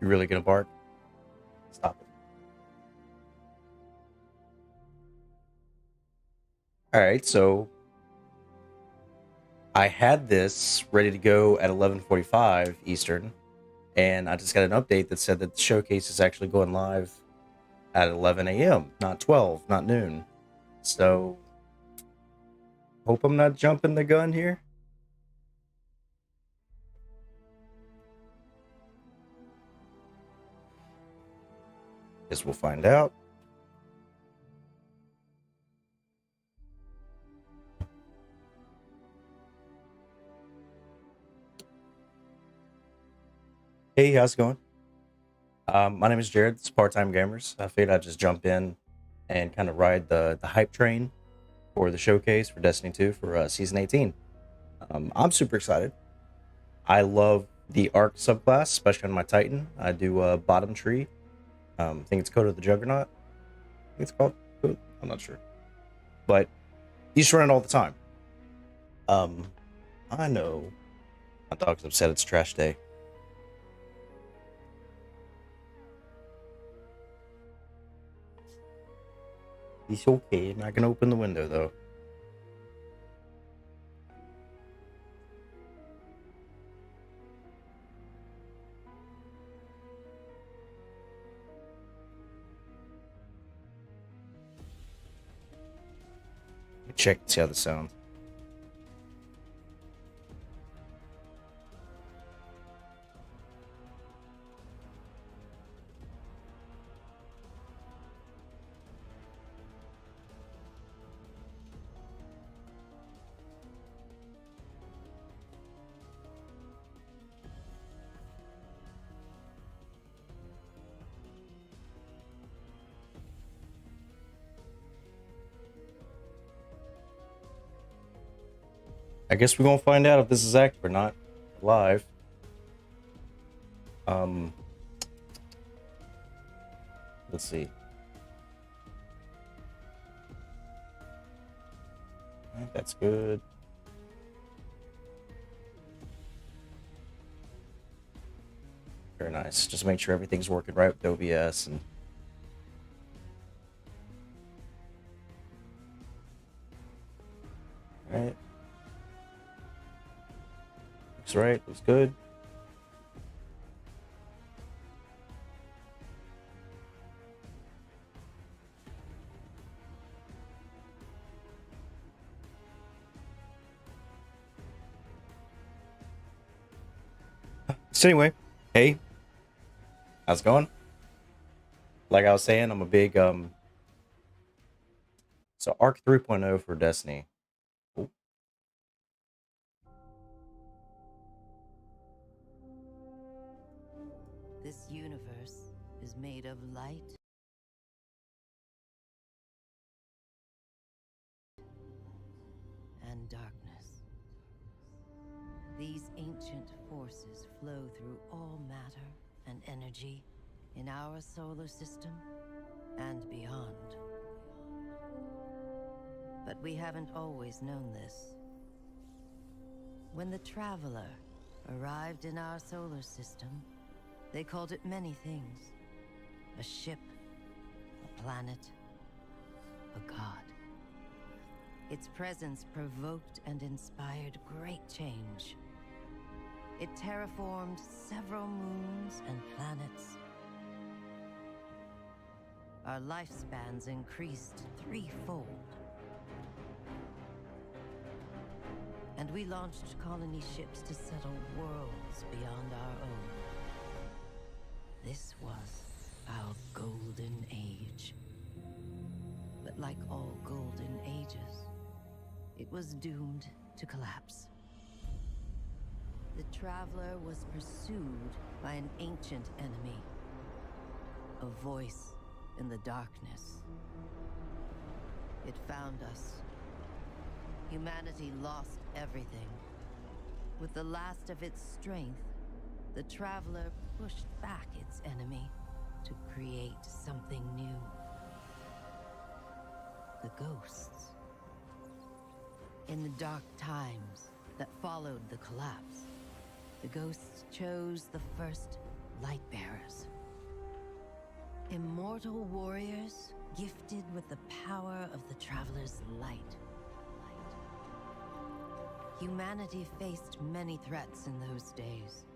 You really gonna bark? Stop it. Alright, so I had this ready to go at 11:45 Eastern, and I just got an update that said that the showcase is actually going live at 11 a.m., not 12, not noon. So, hope I'm not jumping the gun here. Guess we'll find out. Hey, how's it going? My name is Jared. It's Part-Time Gamers. I figured I'd just jump in and kind of ride the hype train for the showcase for Destiny 2 for Season 18. I'm super excited. I love the Arc subclass, especially on my Titan. I do Bottom Tree. I think it's Code of the Juggernaut. I think it's called Code. I'm not sure. But you just run it all the time. I know. My dog's upset it's trash day. He's okay. I'm not gonna open the window though. Let me check and see how this sounds. I guess we're gonna find out if this is active or not live. Let's see. I think that's good. Very nice. Just make sure everything's working right with OBS and right. Looks right. Looks good. So anyway, hey, how's it going? Like I was saying, I'm a big so Arc 3.0 for Destiny. Ooh. This universe is made of light and darkness. These ancient forces flow through all matter and energy in our solar system and beyond. But we haven't always known this. When the Traveler arrived in our solar system, they called it many things. A ship, a planet, a god. Its presence provoked and inspired great change. It terraformed several moons and planets. Our lifespans increased threefold. And we launched colony ships to settle worlds beyond our own. This was our golden age. But like all golden ages, it was doomed to collapse. The Traveler was pursued by an ancient enemy. A voice in the darkness. It found us. Humanity lost everything. With the last of its strength, the Traveler pushed back its enemy to create something new. The ghosts. In the dark times that followed the collapse, the ghosts chose the first light bearers. Immortal warriors gifted with the power of the Traveler's light. Humanity faced many threats in those days.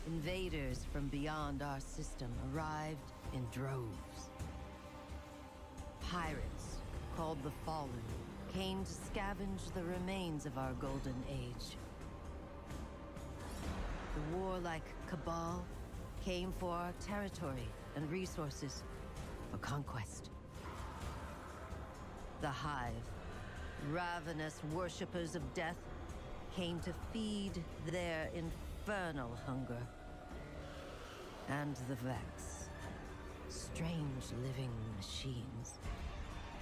Invaders from beyond our system arrived in droves. Pirates, called the Fallen, came to scavenge the remains of our golden age. The warlike Cabal came for our territory and resources for conquest. The Hive, ravenous worshippers of death, came to feed their infernal hunger. And the Vex, strange living machines,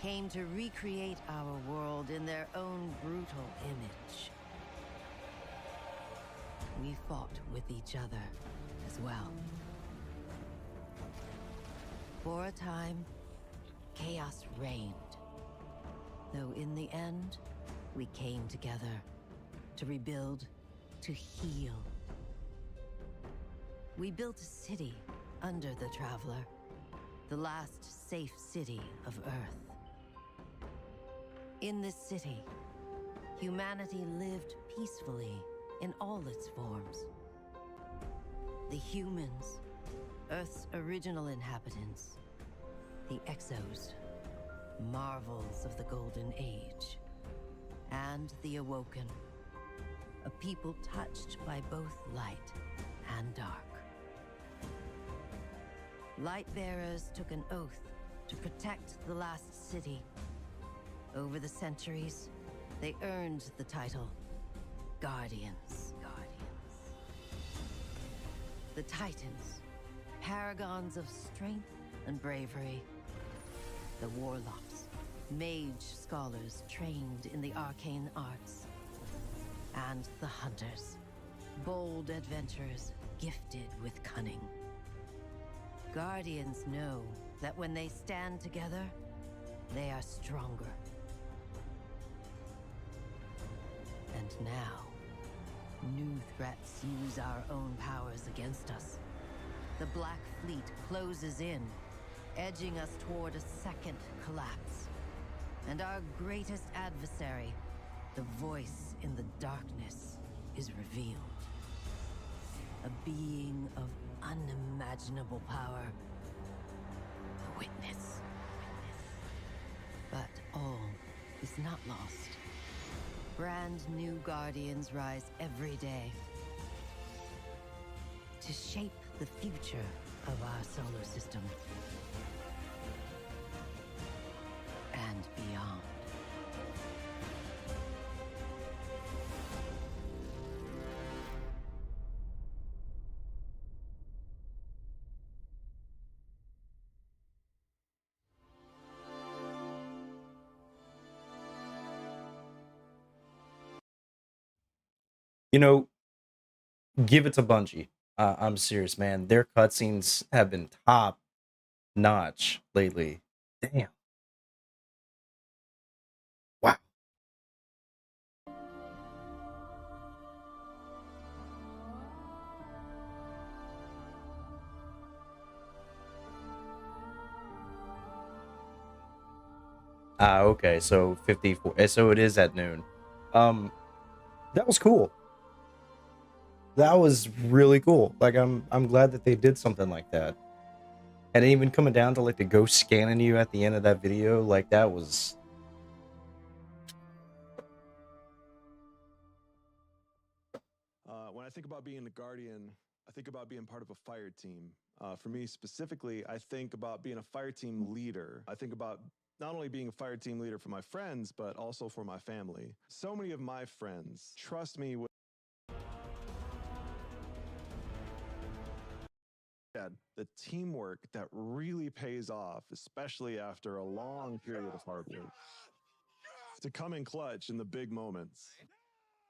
came to recreate our world in their own brutal image. We fought with each other as well. For a time, chaos reigned. Though in the end, we came together to rebuild, to heal. We built a city under the Traveler, the last safe city of Earth. In this city, humanity lived peacefully in all its forms. The humans, Earth's original inhabitants, the Exos, marvels of the Golden Age, and the Awoken, a people touched by both light and dark. Lightbearers took an oath to protect the last city. Over the centuries, they earned the title Guardians. The Titans, paragons of strength and bravery. The Warlocks, mage scholars trained in the arcane arts. And the Hunters, bold adventurers gifted with cunning. Guardians know that when they stand together, they are stronger. And now, new threats use our own powers against us. The Black Fleet closes in, edging us toward a second collapse. And our greatest adversary, the voice in the darkness, is revealed. A being of unimaginable power. The Witness. But all is not lost. Brand new Guardians rise every day to shape the future of our solar system and beyond. You know, give it to Bungie. I'm serious, man. Their cutscenes have been top notch lately. Damn. Wow. Okay, so 54. So it is at noon. That was cool. That was really cool. Like I'm glad that they did something like that. And even coming down to like the ghost scanning you at the end of that video, like that was When I think about being a Guardian, I think about being part of a fire team. For me specifically, I think about being a fire team leader. I think about not only being a fire team leader for my friends, but also for my family. So many of my friends trust me with the teamwork that really pays off, especially after a long period of hard work. To come in clutch in the big moments.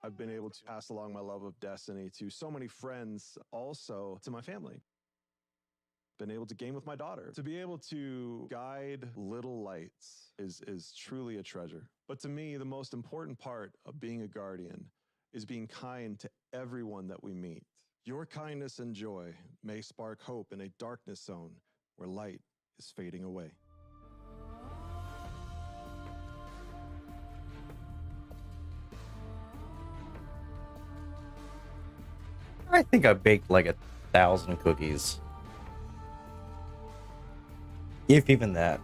I've been able to pass along my love of Destiny to so many friends, also to my family. Been able to game with my daughter. To be able to guide little lights is truly a treasure. But to me, the most important part of being a Guardian is being kind to everyone that we meet. Your kindness and joy may spark hope in a darkness zone where light is fading away. I think I baked like 1,000 cookies. If even that.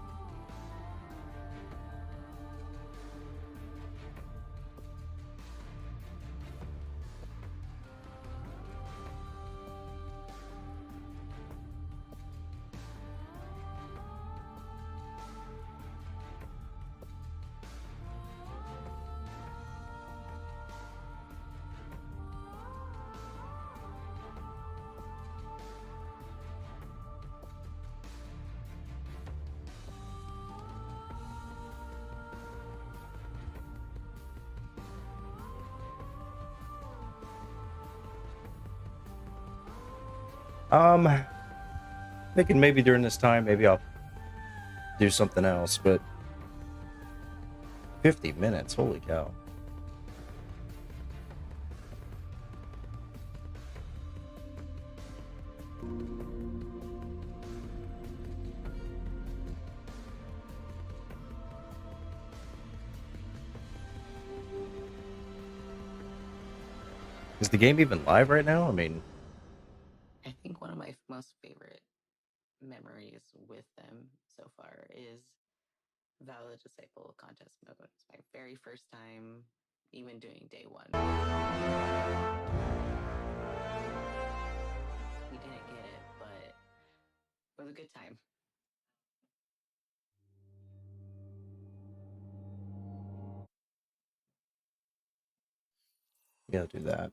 Thinking maybe during this time, maybe I'll do something else, but 50 minutes, holy cow. Is the game even live right now? I mean, I think one of my most favorite memories with them so far is Valid Disciple contest mode. It's my very first time even doing day one. We didn't get it, but it was a good time. yeah, do that.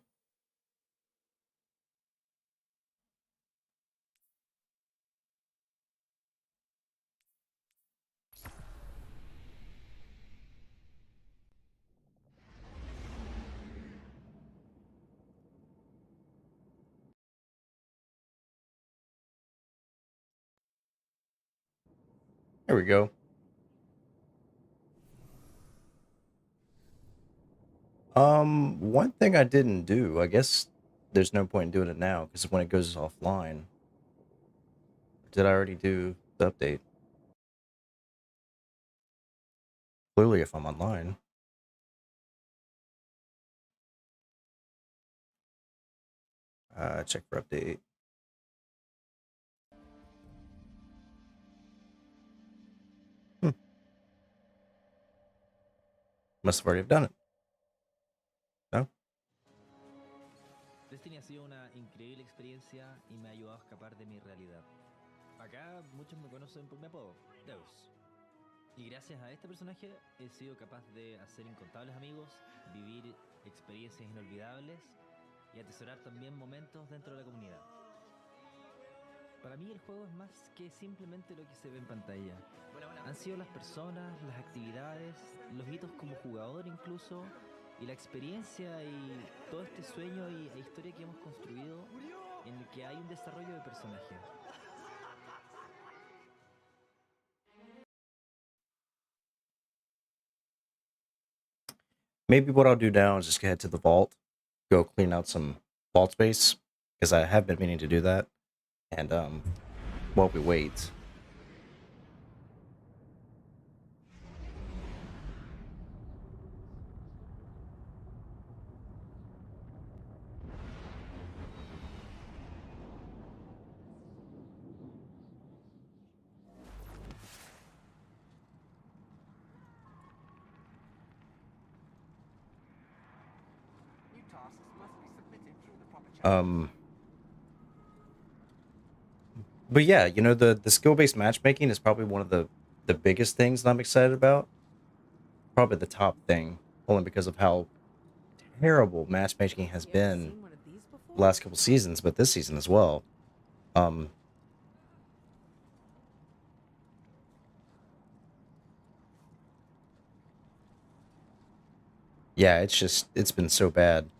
There we go. One thing I didn't do, I guess there's no point in doing it now, because when it goes offline, did I already do the update? Clearly, if I'm online. Check for update. Must have already have done it. No? Destiny ha sido una increíble experiencia y me ha ayudado a escapar de mi realidad. Acá muchos me conocen por mi apodo, Deus. Y gracias a este personaje he sido capaz de hacer incontables amigos, vivir experiencias inolvidables y atesorar también momentos dentro de la comunidad. Para mí el juego es más que simplemente lo que se ve en pantalla. Han sido las personas, las actividades, los hitos como jugador incluso, y la experiencia y todo este sueño e historia que hemos construido en el que hay un desarrollo de personaje. Maybe what I'll do now is just head to the vault, go clean out some vault space, because I have been meaning to do that. And while we wait, but yeah, you know, the skill-based matchmaking is probably one of the biggest things that I'm excited about. Probably the top thing, only because of how terrible matchmaking has been the last couple seasons, but this season as well. Yeah, it's been so bad.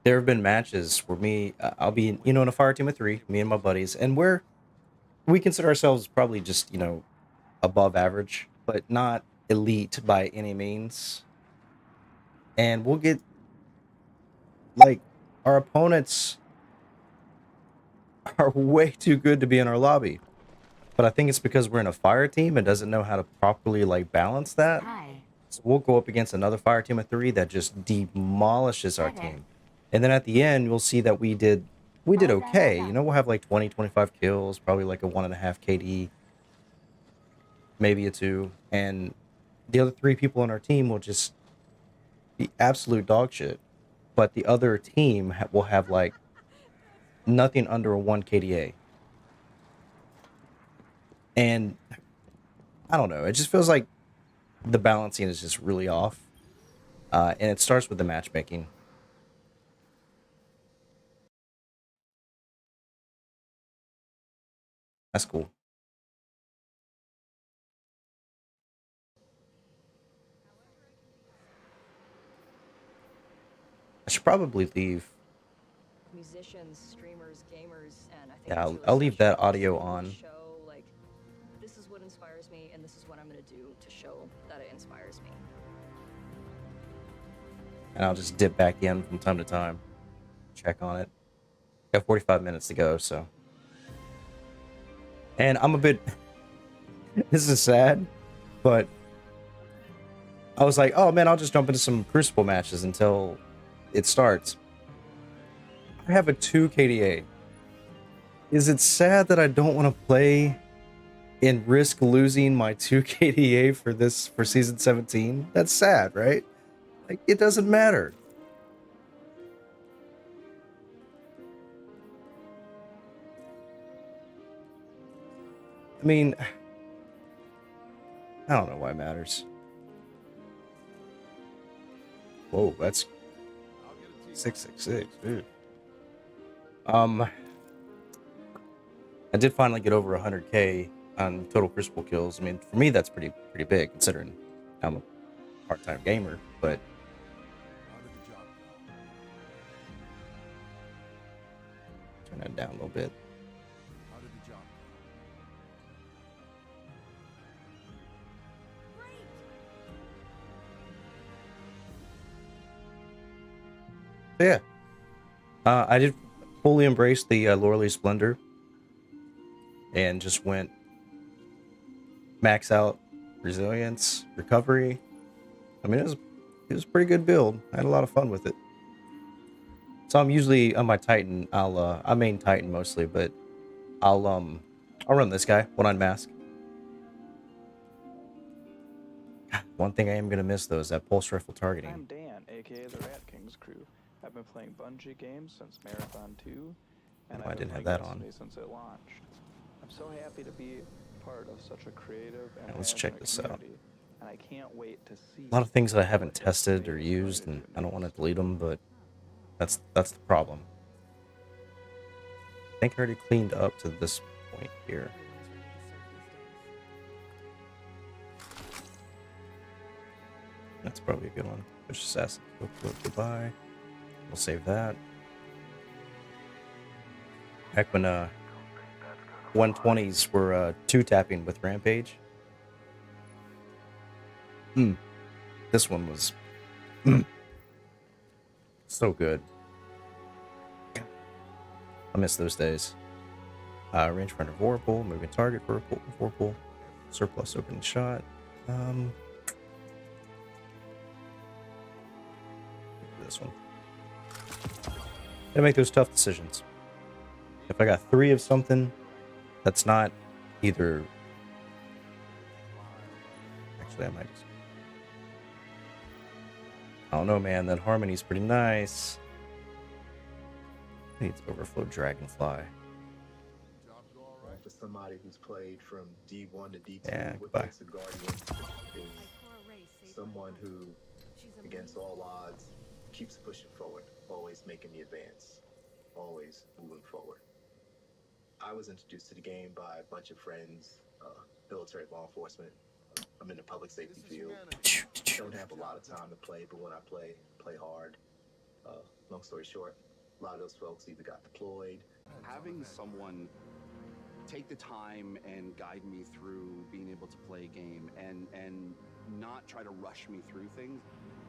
There have been matches where I'll be, you know, in a fire team of 3, me and my buddies, and we consider ourselves probably just, you know, above average, but not elite by any means. And we'll get, like, our opponents are way too good to be in our lobby. but I think it's because we're in a fire team and doesn't know how to properly like balance that. Hi. So we'll go up against another fire team of 3 that just demolishes our team. And then at the end, we'll see that we did okay. You know, we'll have like 20, 25 kills, probably like a 1.5 KD, maybe a 2. And the other 3 people on our team will just be absolute dog shit. But the other team will have like nothing under a 1 KDA. And I don't know. It just feels like the balancing is just really off. And it starts with the matchmaking. That's cool. I should probably leave. Musicians, streamers, gamers, and I think Yeah, it's really I'll leave special that audio to on. show, like, this is what inspires me, and this is what I'm gonna do to show that it inspires me. And I'll just dip back in from time to time. Check on it. Got 45 minutes to go, so. And I'm a bit... This is sad, but I was like, oh man, I'll just jump into some Crucible matches until it starts. I have a 2 KDA. Is it sad that I don't want to play and risk losing my 2 KDA for season 17? That's sad, right? Like, it doesn't matter. I mean, I don't know why it matters. Whoa, that's 666, dude. I did finally get over 100k on total Crucible kills. I mean, for me, that's pretty big considering I'm a part-time gamer. But turn that down a little bit. So yeah, I did fully embrace the Lullaby Splendor and just went max out resilience, recovery. I mean, it was a pretty good build. I had a lot of fun with it. So I'm usually on my Titan. I main Titan mostly, but I'll run this guy when I'm mask. One thing I am gonna miss though is that pulse rifle targeting. I'm Dan, aka the Rat Kings crew. I've been playing Bungie games since Marathon 2, and I I've didn't been have playing that on. Destiny since it launched. I'm so happy to be part of such a creative and Yeah, let's check passionate this out. community, and I can't wait to see A lot of things that I haven't what tested or Destiny is used, going and to I don't want to next. delete them, but that's the problem. I think I already cleaned up to this point here. That's probably a good one. Push assassin. Goodbye. We'll save that. Back when 120s were 2-tapping with Rampage. This one was so good. I miss those days. Rangefinder Vorpal, moving target Vorpal, surplus opening shot. This one. Gotta make those tough decisions. If I got 3 of something that's not either... Actually, I might just... I don't know, man. That Harmony's pretty nice. Needs Overflow Dragonfly. For somebody who's played from D1 to D2, Yeah, what goodbye. makes a Guardian is someone who, against all odds, keeps pushing forward, always making the advance, always moving forward. I was introduced to the game by a bunch of friends, military, law enforcement. I'm in the public safety field. Don't have a lot of time to play, but when I play hard. Long story short, a lot of those folks either got deployed. Having someone take the time and guide me through being able to play a game and not try to rush me through things,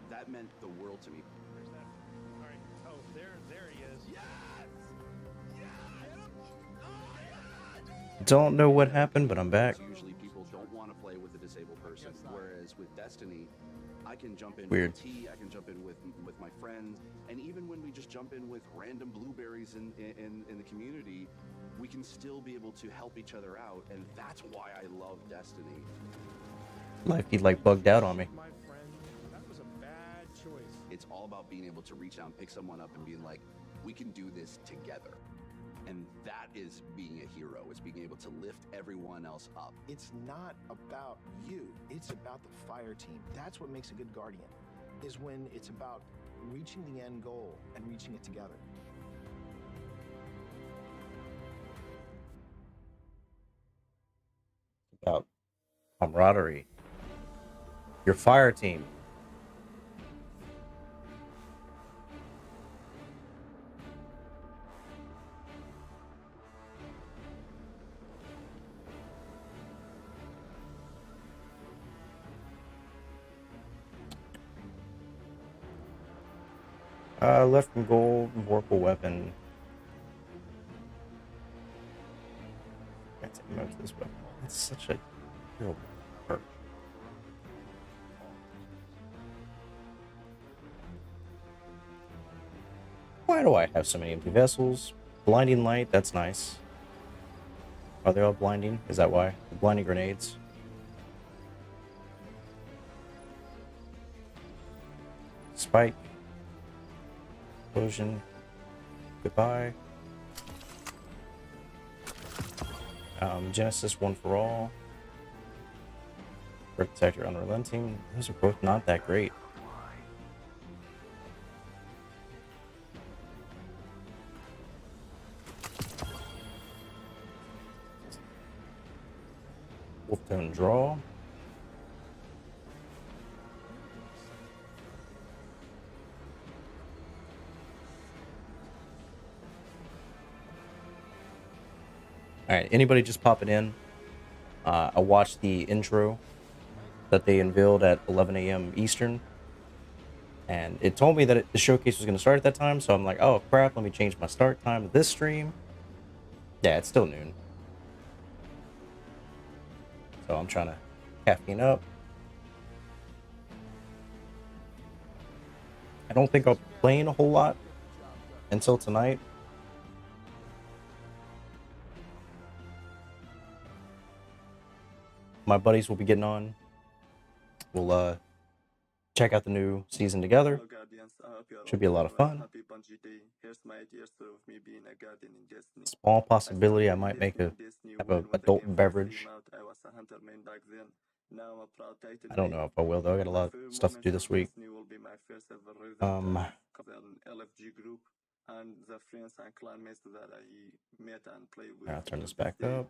that meant the world to me. Where's that? All right. Oh, there he is. Yes! Yes! Oh my God! Don't know what happened, but I'm back. Usually people don't want to play with a disabled person, whereas with Destiny, I can jump in Weird. with T, I can jump in with my friends, and even when we just jump in with random blueberries in the community, we can still be able to help each other out, and that's why I love Destiny. Life he like bugged out on me. My friend, that was a bad choice. It's all about being able to reach out and pick someone up and being like, we can do this together. And that is being a hero. It's being able to lift everyone else up. It's not about you. It's about the fire team. That's what makes a good guardian, is when it's about reaching the end goal and reaching it together. About camaraderie. Your fire team. Left from gold, vorpal weapon. Can't take most of this weapon. It's such a terrible perk. Why do I have so many empty vessels? Blinding light, that's nice. Are they all blinding? Is that why? Blinding grenades. Spike. Explosion. Goodbye. Genesis, one for all. Protector, unrelenting. Those are both not that great. Wolftone draw. Alright, anybody just popping in? I watched the intro that they unveiled at 11 a.m. Eastern. And it told me that the showcase was going to start at that time. So I'm like, oh crap, let me change my start time to this stream. Yeah, it's still noon. So I'm trying to caffeine up. I don't think I'll be playing a whole lot until tonight. My buddies will be getting on. We'll check out the new season together. Should be a lot of fun. Small possibility I might have an adult beverage. I don't know if I will though. I got a lot of stuff to do this week. I'll turn this back up.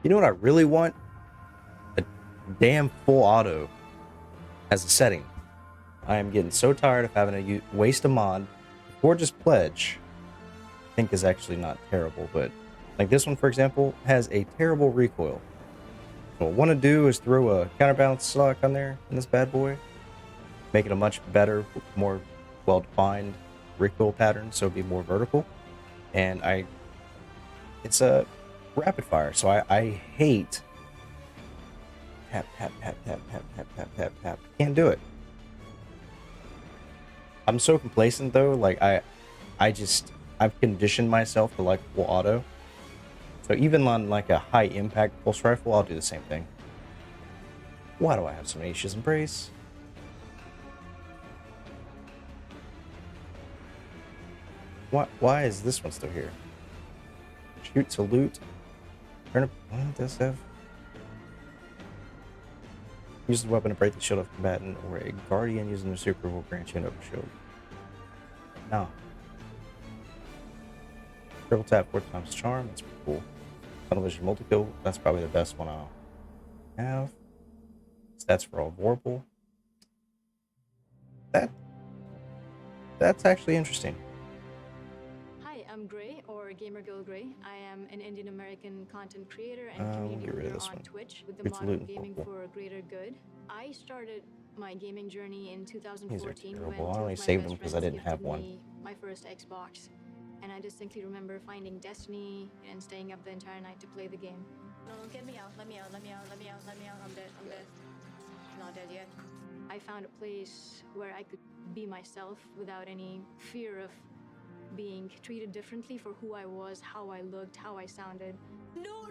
You know what I really want? A damn full auto as a setting. I am getting so tired of having to waste a mod. Gorgeous Pledge, I think, is actually not terrible, but like this one, for example, has a terrible recoil. So what I want to do is throw a counterbalance stock on there in this bad boy, make it a much better, more well-defined recoil pattern, so it'd be more vertical. And it's a rapid fire, so I hate tap tap tap tap tap tap tap tap tap. Can't do it. I'm so complacent though. Like I've conditioned myself to like full auto. So even on like a high impact pulse rifle, I'll do the same thing. Why do I have so many issues in brace? Why is this one still here? Shoot to loot. Turn up. What does this have? Use the weapon to break the shield of a combatant, or a guardian using their super will grant you an over shield. No. Triple tap 4 times charm. That's pretty cool. Tunnel vision multi-kill. That's probably the best one I'll have. Stats for all vorpal. That's actually interesting. Hi, I'm Gray, or Gamer Girl Gray. I am an Indian American content creator and We'll community get rid of leader this on one. Twitch with the It's motto looting Gaming purple. for a Greater Good. I started my gaming journey in These are 2014 when terrible. I two only of my saved best them because I friends didn't have gifted one. me my first Xbox. And I distinctly remember finding Destiny and staying up the entire night to play the game. No, get me out, let me out, let me out, let me out, let me out, I'm dead, I'm dead. I'm not dead yet. I found a place where I could be myself without any fear of being treated differently for who I was, how I looked, how I sounded. No,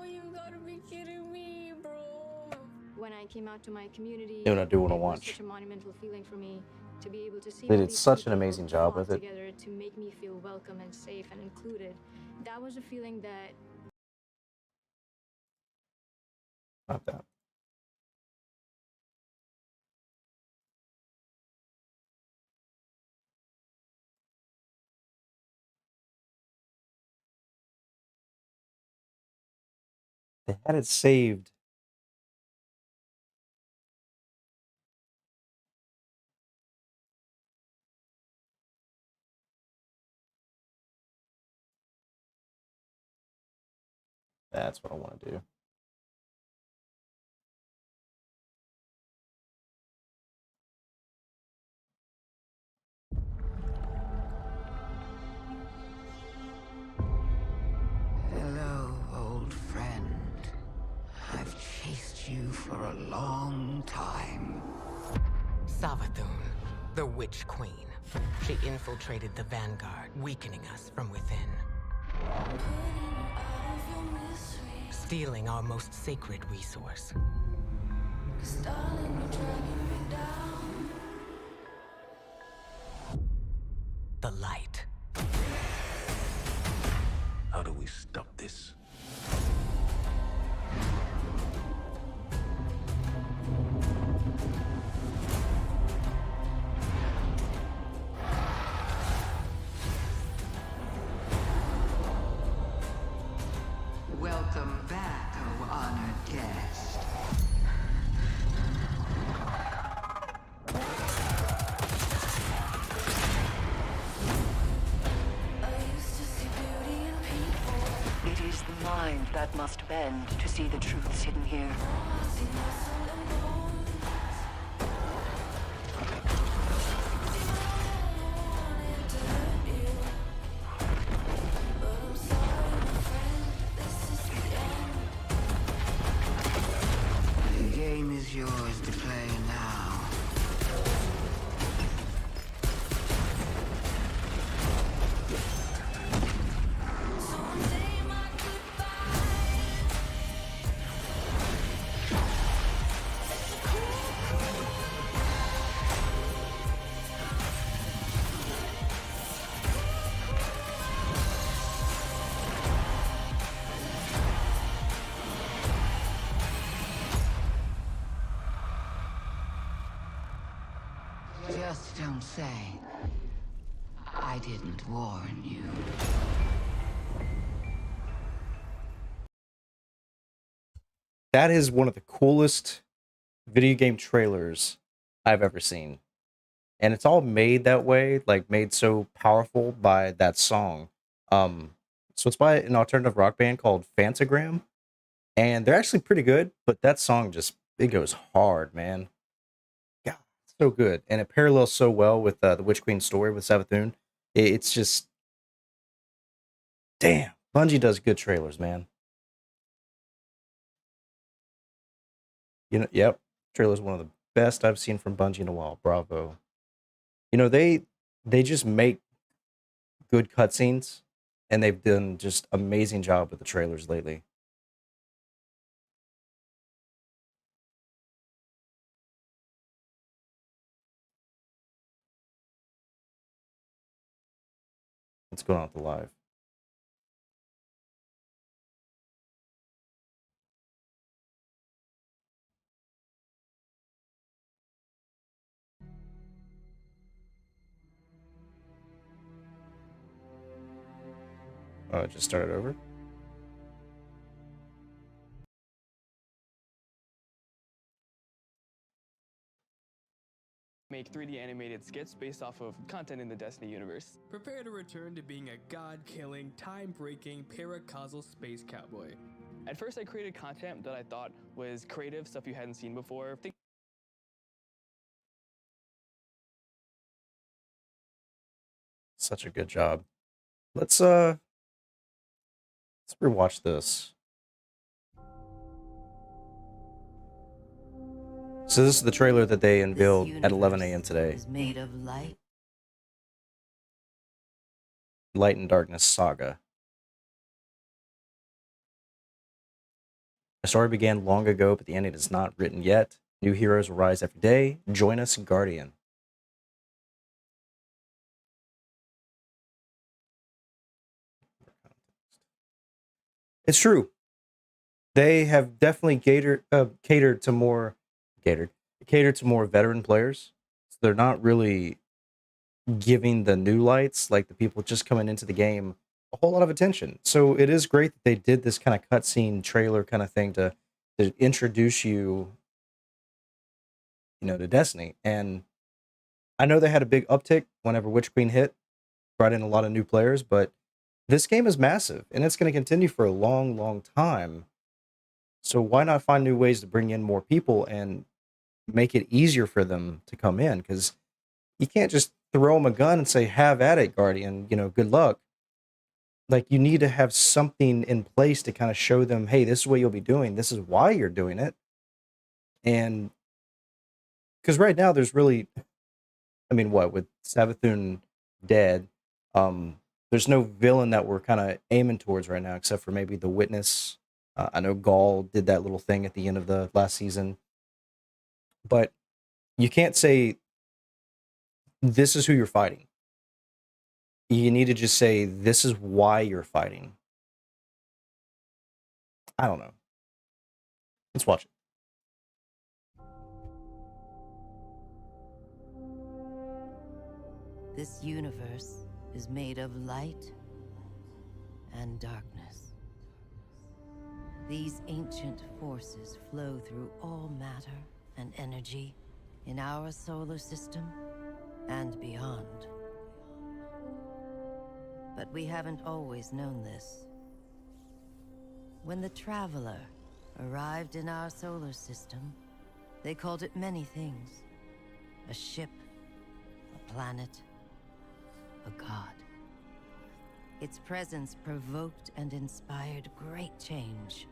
you gotta be kidding me, bro. When I came out to my community, You know what I do want to it was watch. such a monumental feeling for me to be able to see They all did these such an people amazing job flock with it. together to make me feel welcome and safe and included. That was a feeling that Not that. They had it saved. That's what I want to do. Hello, old friend. I've chased you for a long time. Savathun, the Witch Queen. She infiltrated the Vanguard, weakening us from within. Stealing our most sacred resource. The light. How do we stop this? Welcome back, oh honored guest. It is the mind that must bend to see the truths hidden here. The game is yours to play now. Just don't say I didn't warn you. That is one of the coolest video game trailers I've ever seen. And it's all made that way, like made so powerful by that song. So it's by an alternative rock band called Fantagram, and they're actually pretty good, but that song just it goes hard, man. Yeah, it's so good, and it parallels so well with the Witch Queen story with Savathun. It's just damn. Bungie does good trailers, man. You know, yep, trailer's one of the best I've seen from Bungie in a while. Bravo. You know, they just make good cutscenes, and they've done just amazing job with the trailers lately. What's going on with the live? Just started over. make 3D animated skits based off of content in the Destiny universe. Prepare to return to being a god-killing, time-breaking, paracausal space cowboy. At first, I created content that I thought was creative, stuff you hadn't seen before. Such a good job. Let's rewatch this. So this is the trailer that they unveiled at 11 a.m. today. Is made of light. Light and Darkness Saga. The story began long ago, but the ending is not written yet. New heroes will rise every day. Join us, Guardian. It's true. They have definitely catered to more veteran players. So they're not really giving the new lights, like the people just coming into the game, a whole lot of attention. So it is great that they did this kind of cutscene trailer kind of thing to introduce you to Destiny. And I know they had a big uptick whenever Witch Queen hit, brought in a lot of new players, but this game is massive and it's going to continue for a long, long time. So why not find new ways to bring in more people and make it easier for them to come in? Because you can't just throw them a gun and say, have at it, Guardian, good luck. Like, you need to have something in place to kind of show them, hey, this is what you'll be doing. This is why you're doing it. And because right now there's really, with Savathun dead, there's no villain that we're kind of aiming towards right now, except for maybe the Witness. I know Gaul did that little thing at the end of the last season. But you can't say, this is who you're fighting. You need to just say, this is why you're fighting. I don't know. Let's watch it. This universe is made of light and darkness. These ancient forces flow through all matter and energy in our solar system and beyond. But we haven't always known this. When the Traveler arrived in our solar system, they called it many things. A ship, a planet, a god. Its presence provoked and inspired great change.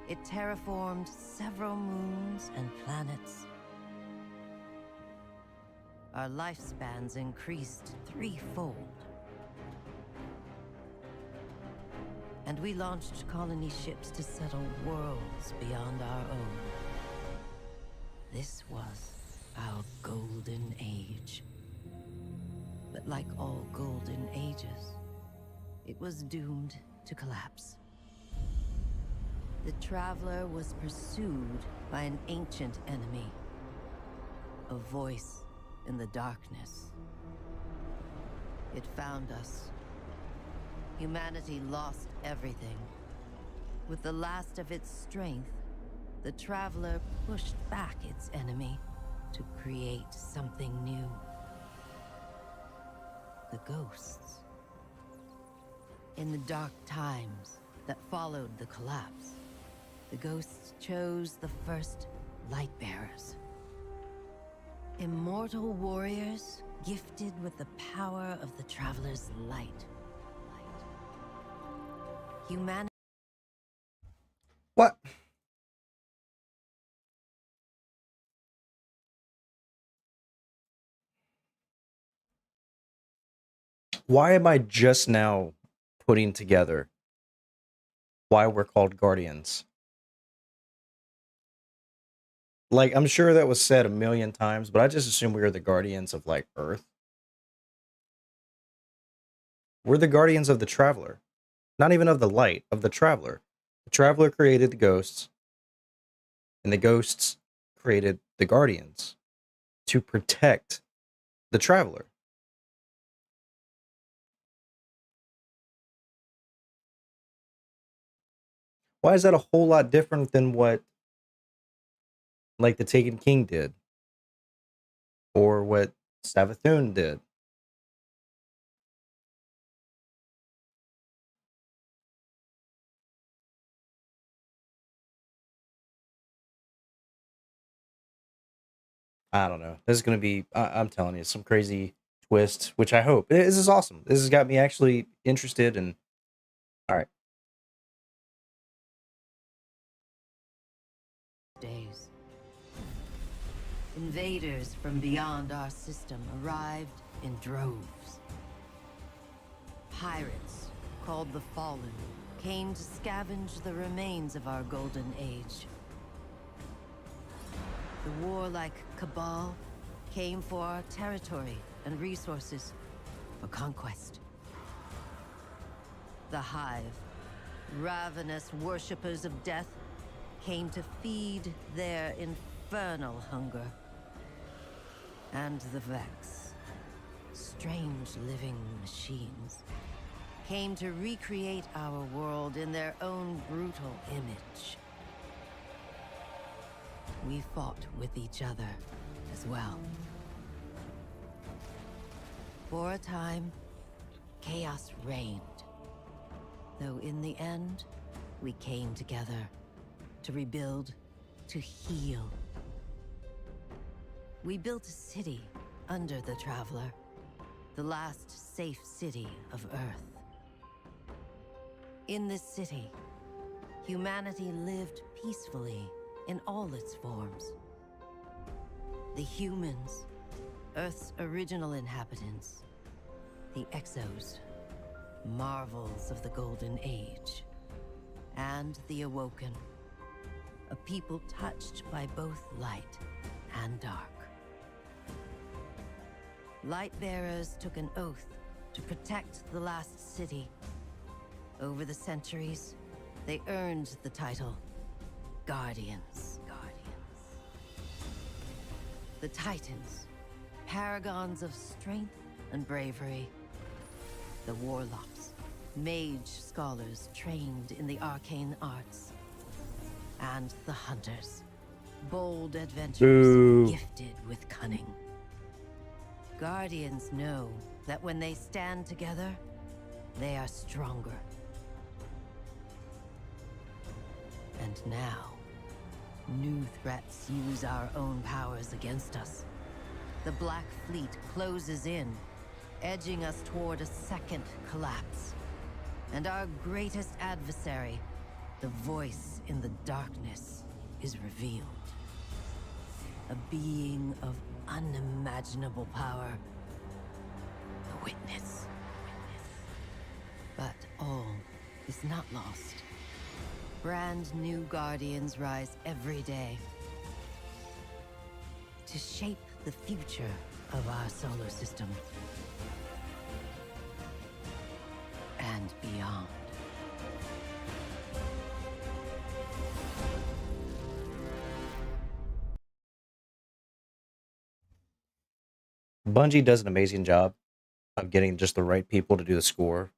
It terraformed several moons and planets. Our lifespans increased threefold. And we launched colony ships to settle worlds beyond our own. This was our golden age. But like all golden ages, it was doomed to collapse. The Traveler was pursued by an ancient enemy, a voice in the darkness. It found us. Humanity lost everything. With the last of its strength, the Traveler pushed back its enemy to create something new. The ghosts. In the dark times that followed the collapse, the ghosts chose the first light bearers. Immortal warriors gifted with the power of the Traveler's light. Humanity. What? Why am I just now putting together why we're called Guardians? Like, I'm sure that was said a million times, but I just assume we are the guardians of, like, Earth. We're the guardians of the Traveler. Not even of the light, of the Traveler. The Traveler created the ghosts, and the ghosts created the guardians to protect the Traveler. Why is that a whole lot different than what, like, the Taken King did? or what Savathun did. I don't know. This is going to be, I'm telling you, some crazy twist, which I hope. This is awesome. This has got me actually interested in. All right. Days. Invaders from beyond our system arrived in droves. Pirates, called the Fallen, came to scavenge the remains of our golden age. The warlike Cabal came for our territory and resources for conquest. The Hive, ravenous worshippers of death, came to feed their infernal hunger. And the Vex, strange living machines, came to recreate our world in their own brutal image. We fought with each other as well. For a time, chaos reigned. Though in the end, we came together to rebuild, to heal. We built a city under the Traveler, the last safe city of Earth. In this city, humanity lived peacefully in all its forms. The humans, Earth's original inhabitants, the Exos, marvels of the Golden Age, and the Awoken, a people touched by both light and dark. Lightbearers took an oath to protect the last city. Over the centuries, they earned the title Guardians. The Titans, paragons of strength and bravery. The Warlocks, mage scholars trained in the arcane arts. And the Hunters, bold adventurers gifted with cunning. Guardians know that when they stand together, they are stronger. And now, new threats use our own powers against us. The Black Fleet closes in, edging us toward a second collapse. And our greatest adversary, the voice in the darkness, is revealed. A being of unimaginable power. The Witness. But all is not lost. Brand new Guardians rise every day to shape the future of our solar system and beyond. Bungie does an amazing job of getting just the right people to do the score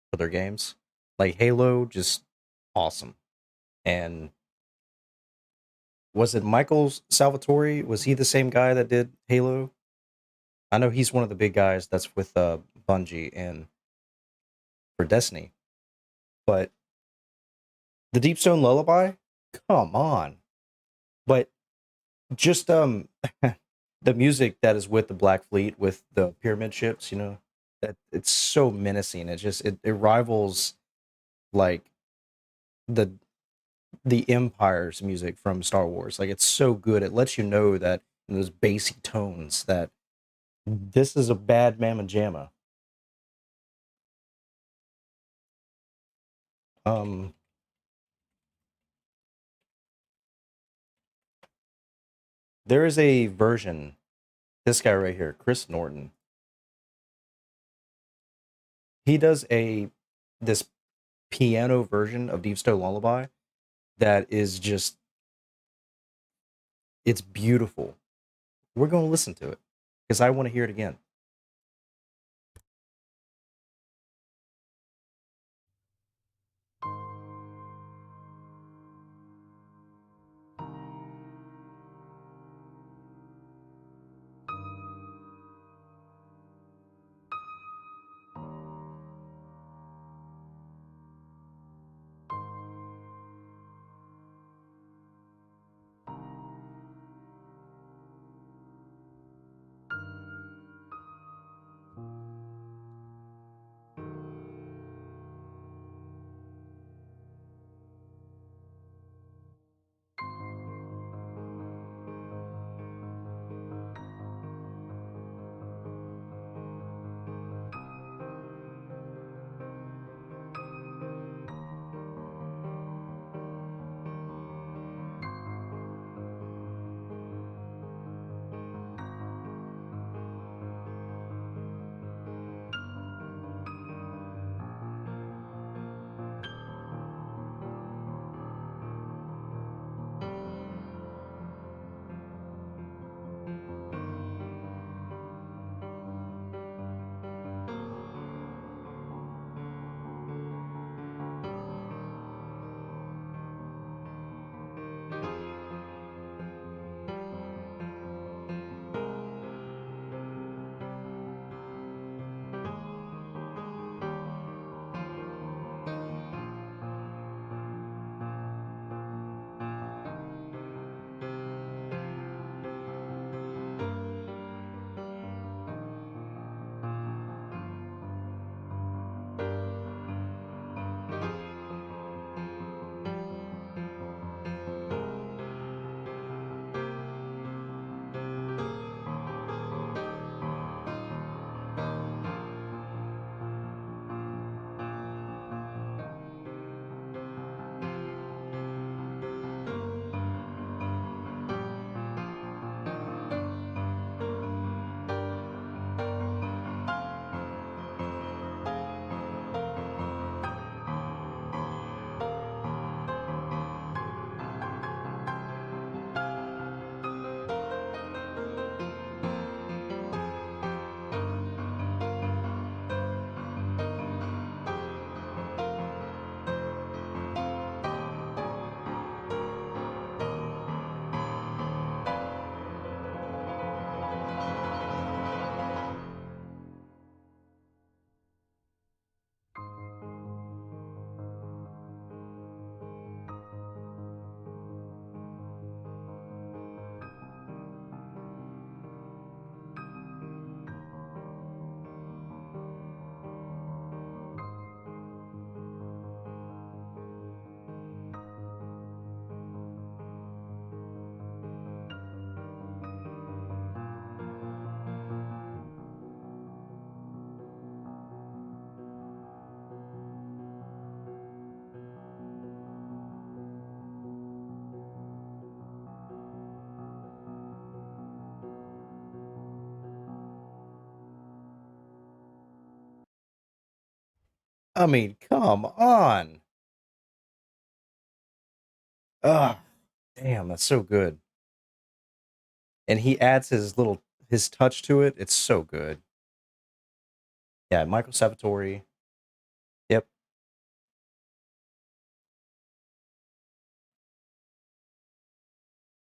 for their games. Like Halo, just awesome. And was it Michael Salvatore? Was he the same guy that did Halo? I know he's one of the big guys that's with Bungie and for Destiny. But the Deepstone Lullaby, come on. But just the music that is with the Black Fleet, with the pyramid ships, you know, that it's so menacing. It rivals like the Empire's music from Star Wars. Like it's so good. It lets you know that in those bassy tones that this is a bad mamma jamma. There is a version, this guy right here, Chris Norton. He does this piano version of Deepstone Lullaby that is just, it's beautiful. We're going to listen to it because I want to hear it again. I mean, come on. Ugh. Damn, that's so good. And he adds his touch to it. It's so good. Yeah, Michael Salvatore. Yep.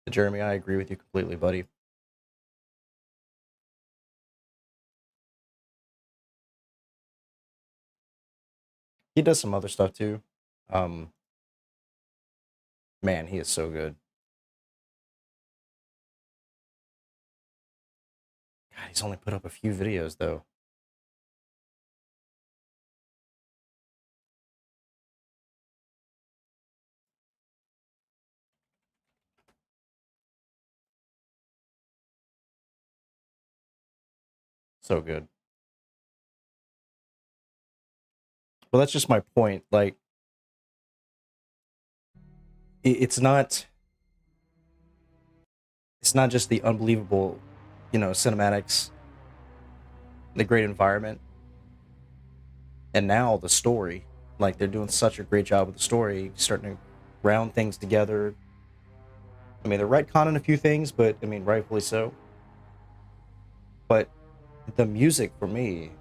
Jeremy, I agree with you completely, buddy. He does some other stuff too. Man, he is so good. God, he's only put up a few videos though. So good. Well, that's just my point. Like, it's not just the unbelievable, cinematics, the great environment, and now the story. Like, they're doing such a great job with the story, starting to round things together. I mean, they're retconning a few things, but I mean, rightfully so. But the music for me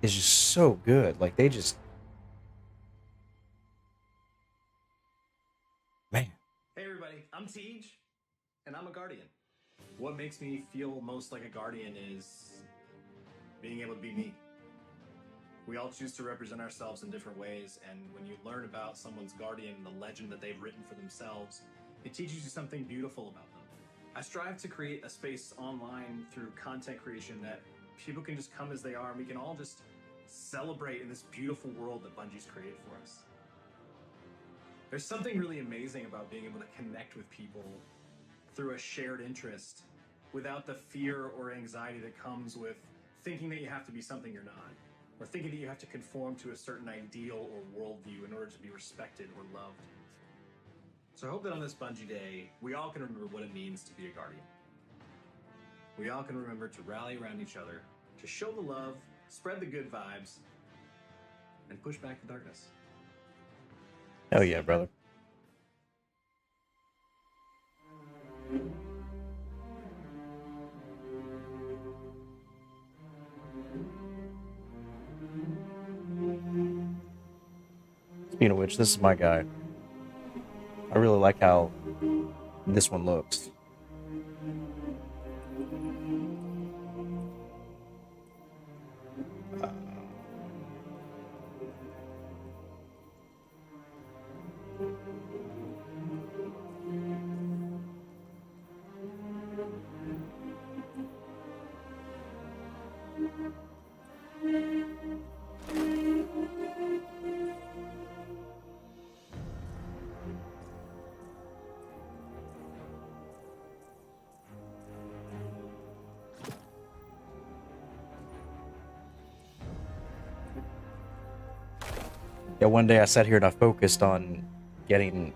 is just so good. Like, they just, man. Hey everybody, I'm Tej, and I'm a guardian. What makes me feel most like a guardian is being able to be me. We all choose to represent ourselves in different ways, and when you learn about someone's guardian and the legend that they've written for themselves, it teaches you something beautiful about them. I strive to create a space online through content creation that people can just come as they are, and we can all just celebrate in this beautiful world that Bungie's created for us. There's something really amazing about being able to connect with people through a shared interest without the fear or anxiety that comes with thinking that you have to be something you're not, or thinking that you have to conform to a certain ideal or worldview in order to be respected or loved. So I hope that on this Bungie Day, we all can remember what it means to be a guardian. We all can remember to rally around each other, to show the love, spread the good vibes, and push back the darkness. Hell yeah, brother. Speaking of which, this is my guy. I really like how this one looks. Yeah, one day I sat here and I focused on getting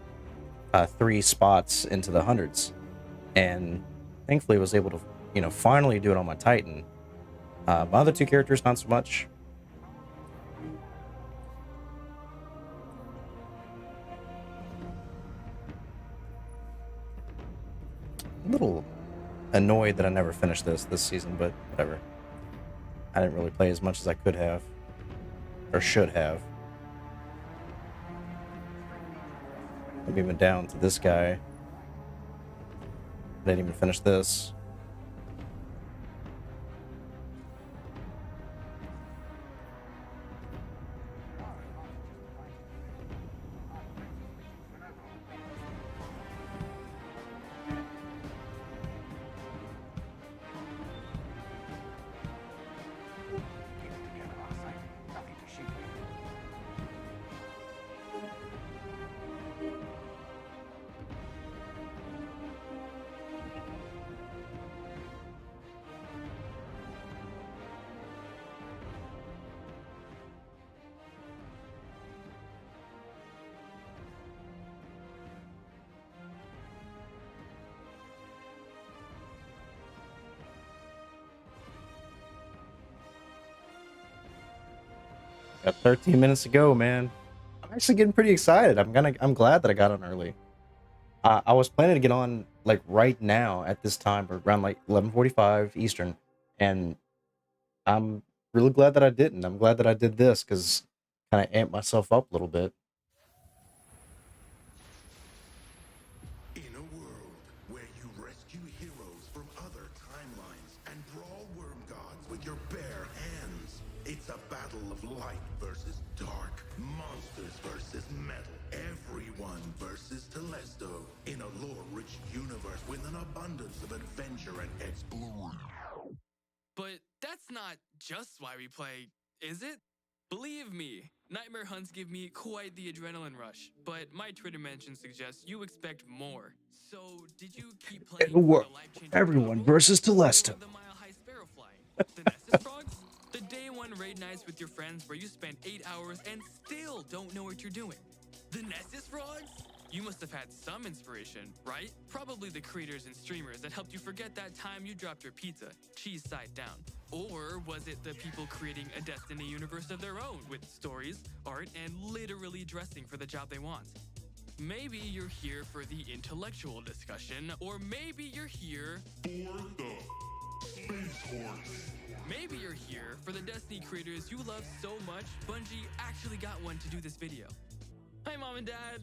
3 spots into the hundreds, and thankfully was able to, finally do it on my Titan. My other 2 characters, not so much. A little annoyed that I never finished this season, but whatever. I didn't really play as much as I could have, or should have. I'm even down to this guy. I didn't even finish this. Got 13 minutes to go, man. I'm actually getting pretty excited. I'm glad that I got on early. I was planning to get on like right now at this time, or around like 11:45 Eastern, and I'm really glad that I didn't. I'm glad that I did this because kind of amped myself up a little bit. In a world where you rescue heroes from other timelines and brawl worm gods with your bare hands, it's a battle of light versus dark, monsters versus metal, everyone versus Telesto, in a lore-rich universe with an abundance of adventure and exploration. But that's not just why we play, is it? Believe me, nightmare hunts give me quite the adrenaline rush, but my Twitter mention suggests you expect more. So, did you keep playing for the life-changing Everyone versus Telesto. the mile-high sparrow flying? The Nessus frogs? The day one raid nights with your friends where you spend 8 hours and still don't know what you're doing? The Nessus frogs? You must have had some inspiration, right? Probably the creators and streamers that helped you forget that time you dropped your pizza, cheese side down. Or was it the people creating a Destiny universe of their own with stories, art, and literally dressing for the job they want? Maybe you're here for the intellectual discussion, or maybe you're here for the Space Horse. Maybe you're here for the Destiny creators you love so much, Bungie actually got one to do this video. Hi, Mom and Dad.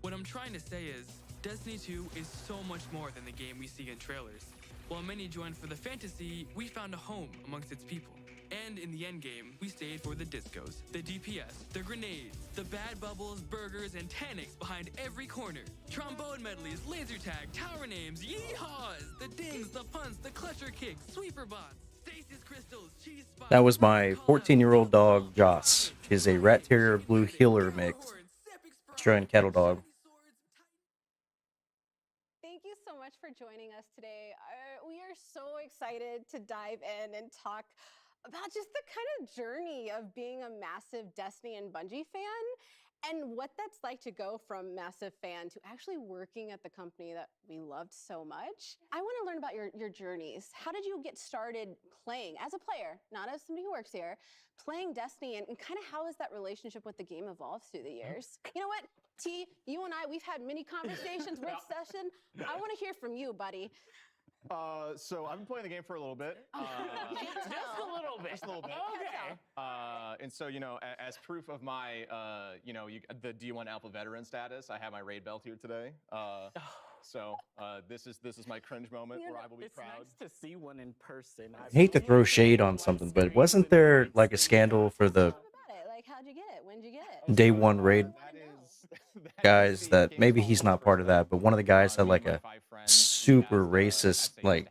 What I'm trying to say is, Destiny 2 is so much more than the game we see in trailers. While many joined for the fantasy, we found a home amongst its people. And in the endgame, we stayed for the discos, the DPS, the grenades, the bad bubbles, burgers, and Tanics behind every corner. Trombone medleys, laser tag, tower names, yeehaws, the dings, the punts, the clutcher kicks, sweeper bots, stasis crystals, cheese spots. That was my 14-year-old dog, Joss. She's a rat terrier blue heeler mix. Australian cattle dog. Thank you so much for joining us today. We are so excited to dive in and talk about just the kind of journey of being a massive Destiny and Bungie fan and what that's like to go from massive fan to actually working at the company that we loved so much. I want to learn about your journeys. How did you get started playing as a player, not as somebody who works here, playing Destiny, and kind of how has that relationship with the game evolved through the years? You know what, T, you and I, we've had many conversations with Session. I want to hear from you, buddy. So I've been playing the game for a little bit. Just a little bit. Just a little bit. Okay. And so, as proof of my, the D1 Alpha veteran status, I have my raid belt here today. So this is my cringe moment where I will be proud. It's nice to see one in person. I hate to throw shade on something, but wasn't there like a scandal for the Like, how'd you get it? When'd you get it? day one raid guys that maybe he's not part of that, but one of the guys had like a super racist like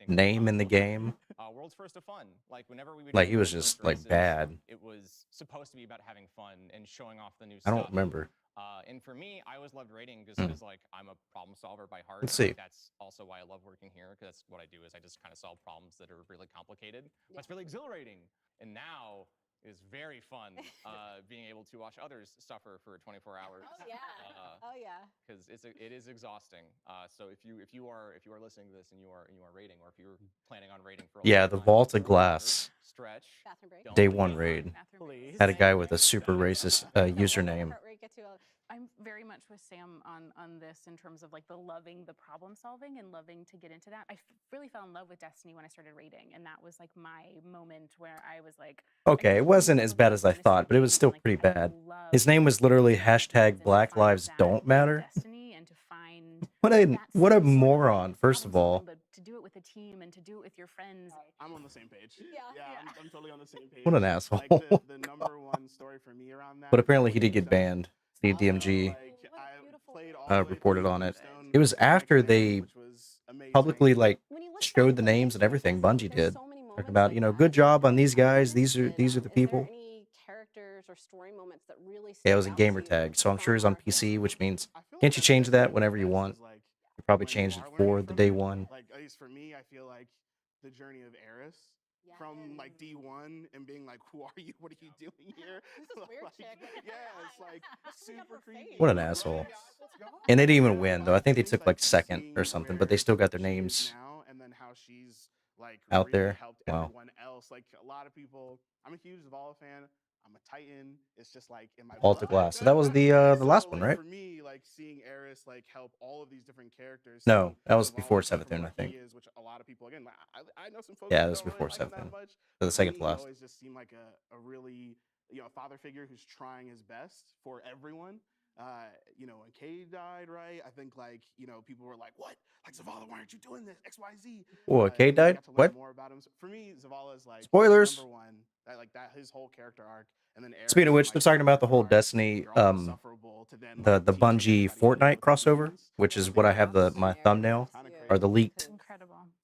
name in the game. World's first of fun. Like whenever we would Like he was just like bad. It was supposed to be about having fun and showing off the new I stuff. don't remember. And for me, I always loved raiding because like I'm a problem solver by heart. Let's see. Like, that's also why I love working here, because that's what I do is I just kind of solve problems that are really complicated. But it's really exhilarating. And now is very fun being able to watch others suffer for 24 hours. Oh yeah. Oh yeah. Because it is exhausting. So if you are listening to this and you are raiding, or if you're planning on raiding for Yeah, the Vault of Glass stretch, day one raid had a guy with a super racist username. I'm very much with Sam on this in terms of like the loving the problem solving and loving to get into that. I really fell in love with Destiny when I started raiding, and that was like my moment where I was like, Okay, it wasn't as bad as I thought, but it was still pretty bad. His name was literally hashtag Black Lives Don't Matter. What a moron, first of all. But to do it with a team and to do it with your friends. I'm on the same page. Yeah, I'm totally on the same page. What an asshole. Like the number one story for me around that. But apparently he did get banned. The DMG reported on it. It was after they publicly like showed the names and everything. Bungie did talk about, good job on these guys. These are the people. Characters or story moments that really Yeah, it was a gamer tag, so I'm sure it's on PC, which means can't you change that whenever you want? You probably changed it for the day one. Like at least for me, I feel like the journey of Eris. From like D1 and being like, who are you? What are you doing here? Weird chick. Yeah, it's like super creepy. What an asshole. And they didn't even win, though. I think they took like second or something, but they still got their names and then how she's like out really there. helped Wow. everyone else. Like a lot of people, I'm a huge Zavala fan. I'm a Titan. It's just like in my Alta blood. Glass. So that was the last one, right? For me, like seeing Eris like help all of these different characters. No, seeing that was Zavala before go from Savathun, I what he think. is, which a lot of people again, I know some folks Yeah, that it was don't before really like him that Savathun. much. So the but second for to me, he last. always just seemed like a really father figure who's trying his best for everyone. When Cade died, right? I think people were like, "What? Like Zavala, why aren't you doing this? X, Y, Z." Whoa, Cade And we died? got to learn What? more about him. So for me, Zavala is like Spoilers. number one. That his whole character arc, and then Eris Speaking of and, which, they're talking about the whole Destiny, you're almost sufferable to then, the teach Bungie everybody how to Fortnite work with crossover, humans. which is what I have my thumbnail, or the leaked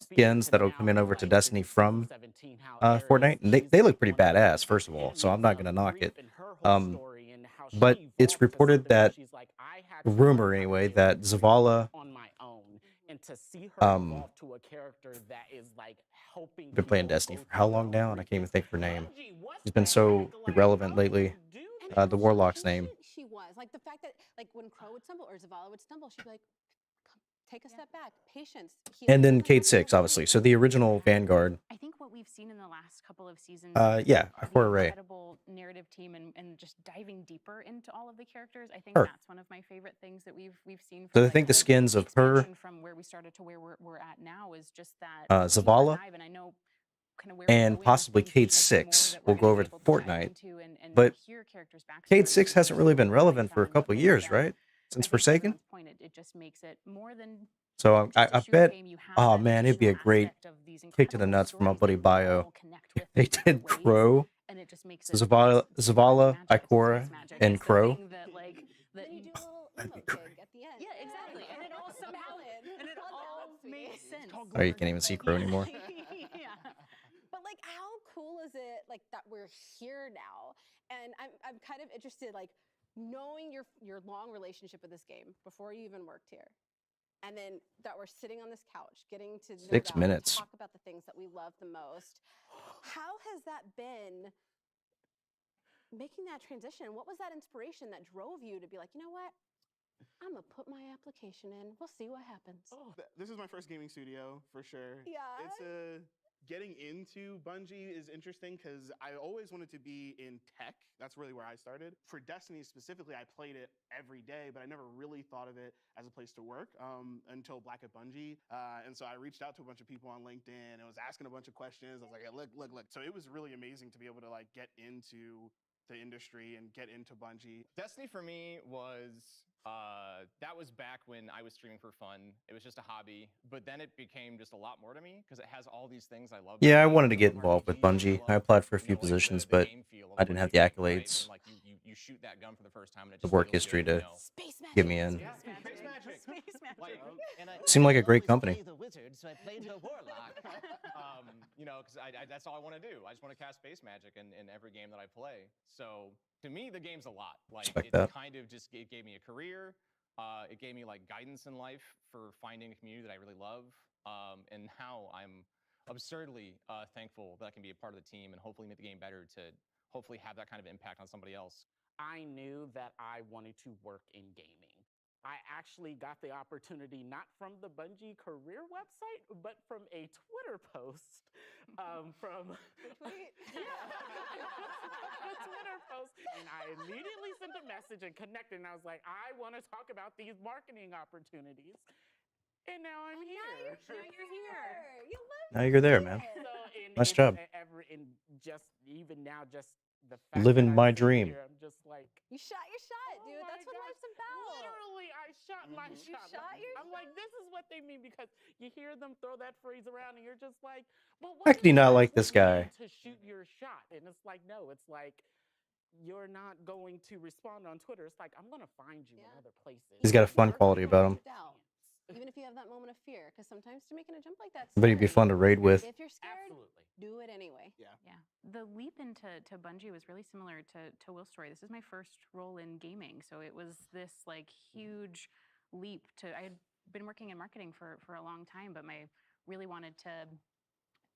skins that'll come in over to Destiny from Fortnite, and they look pretty badass, first of all. So I'm not gonna knock it. But it's reported that, rumor anyway, that Zavala been playing Destiny for how long now, and I can't even think of her name. She's been so irrelevant lately. The Warlock's name. She was like the fact that when Crow would stumble or Zavala would stumble, she'd be like, take a step back, patience. And then Cade 6, obviously. So the original Vanguard. I think what we've seen in the last couple of seasons, yeah, Core Ray. incredible narrative team and just diving deeper into all of the characters. I think Her. that's one of my favorite things that we've seen. So I think the skins of her, from where we started to where we're at now is just that Zavala, dive, and I know kind of where and possibly Cade 6 will go over to Fortnite. But Cade 6 hasn't really been relevant for a couple of years, right? Since Forsaken? It just makes it more than So I bet, oh man, it'd be a great kick to the nuts for my buddy Bio. If they did Crow, Zavala, Ikora, and Crow. Then you do a little That'd be emote great. dig at the end. Yeah, exactly. And it all somehow makes sense. Oh, you can't even see Crow anymore. Yeah. But how cool is it that we're here now? And I'm kind of interested, knowing your long relationship with this game before you even worked here. And then that we're sitting on this couch getting to 6 minutes. talk about the things that we love the most. How has that been making that transition? What was that inspiration that drove you to be like, you know what? I'm gonna put my application in. We'll see what happens. This is my first gaming studio for sure. Yeah. It's getting into Bungie is interesting because I always wanted to be in tech. That's really where I started. For Destiny specifically, I played it every day, but I never really thought of it as a place to work until Black at Bungie. And so I reached out to a bunch of people on LinkedIn and was asking a bunch of questions. I was like, hey, look. So it was really amazing to be able to get into the industry and get into Bungie. Destiny for me was that was back when I was streaming for fun. It was just a hobby, but then it became just a lot more to me because it has all these things I love. Yeah, I wanted to get involved with Bungie. I applied for a few positions, but I didn't have the accolades, You shoot that gun for the first time, and it the just work feels history good, to get me in. Yeah, space magic. Seemed like a great company. The wizard, so I played her warlock. Because that's all I want to do. I just want to cast space magic in every game that I play. So to me, the game's a lot. Respect It that. kind of just gave me a career. It gave me guidance in life for finding a community that I really love. And now I'm absurdly thankful that I can be a part of the team and hopefully make the game better to hopefully have that kind of impact on somebody else. I knew that I wanted to work in gaming. I actually got the opportunity not from the Bungie career website, but from a Twitter post from a Twitter post. And I immediately sent a message and connected, and I was like, I want to talk about these marketing opportunities. And now I'm here. Now you're here. You love Now you're there, man. Nice job. Even now, just the fact Living that my I'm dream. Here, I'm just like, you shot your shot, dude. That's what life's about. Literally, I shot my You shot. shot your I'm like, this is what they mean, because you hear them throw that phrase around, and you're just like, but How could he not like this guy? To shoot your shot, and it's like, no, it's like you're not going to respond on Twitter. It's like, I'm gonna find you in other places. He's got a fun quality about him. Even if you have that moment of fear, because sometimes to making a jump like that, But he'd be fun to raid with. If you're scared, do it anyway. Yeah. The leap into Bungie was really similar to Will's story. This is my first role in gaming, so it was this huge leap to. I had been working in marketing for a long time, but I really wanted to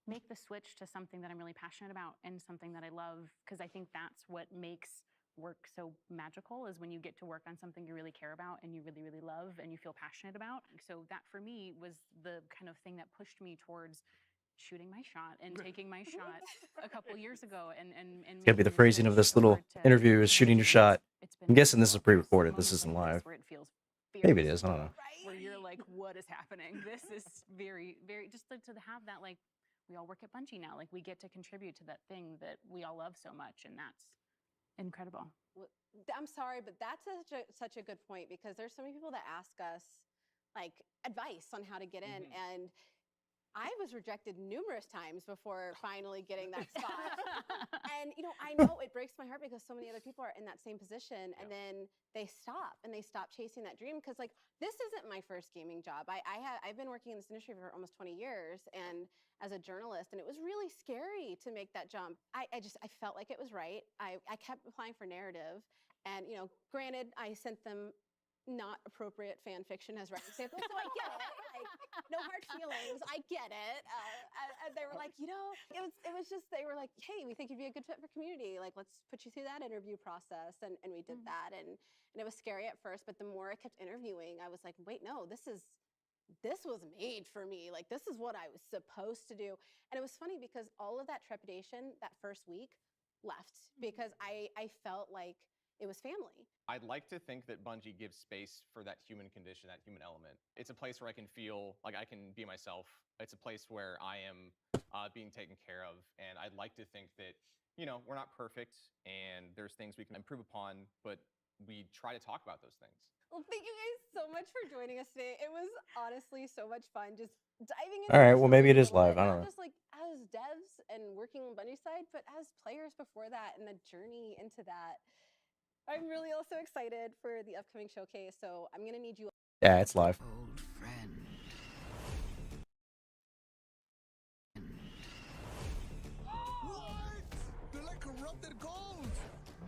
make the switch to something that I'm really passionate about and something that I love, because I think that's what makes work so magical, is when you get to work on something you really care about and you really, really love and you feel passionate about. So that for me was the kind of thing that pushed me towards shooting my shot and taking my shot a couple years ago, and It's gotta be the phrasing of this little interview is shooting your shot. I'm guessing this is pre-recorded. This isn't live. where it feels Maybe it is. I don't know. where you're like, what is happening? This is very, very, just like to have that, like, we all work at Bungie now. Like, we get to contribute to that thing that we all love so much, and that's incredible. I'm sorry, but that's such a good point, because there's so many people that ask us like advice on how to get in, and I was rejected numerous times before finally getting that spot. And you know, I know it breaks my heart because so many other people are in that same position, and then they stop chasing that dream, because like, this isn't my first gaming job. I've been working in this industry for almost 20 years and as a journalist, and it was really scary to make that jump. I felt like it was right. I kept applying for narrative, and you know, granted, I sent them not appropriate fan fiction as writing samples, so I get it. Like, no hard feelings. I get it. And they were like, you know, it was just, they were like, hey, we think you'd be a good fit for community. Like, let's put you through that interview process, and we did that, and it was scary at first, but the more I kept interviewing, I was like, wait, no, this was made for me. Like, this is what I was supposed to do. And it was funny because all of that trepidation that first week left, because I felt like it was family. I'd like to think that Bungie gives space for that human condition, that human element. It's a place where I can feel like I can be myself. It's a place where I am being taken care of. And I'd like to think that, you know, we're not perfect and there's things we can improve upon, but we try to talk about those things. Well, thank you guys so much for joining us today. It was honestly so much fun just diving into All right, this well, maybe it a is little live. bit, I don't not know. just like as devs and working on Bungie side, but as players before that, and the journey into that. I'm really also excited for the upcoming showcase, so I'm gonna need you. Yeah, it's live. Old friend. What? They're like corrupted gold.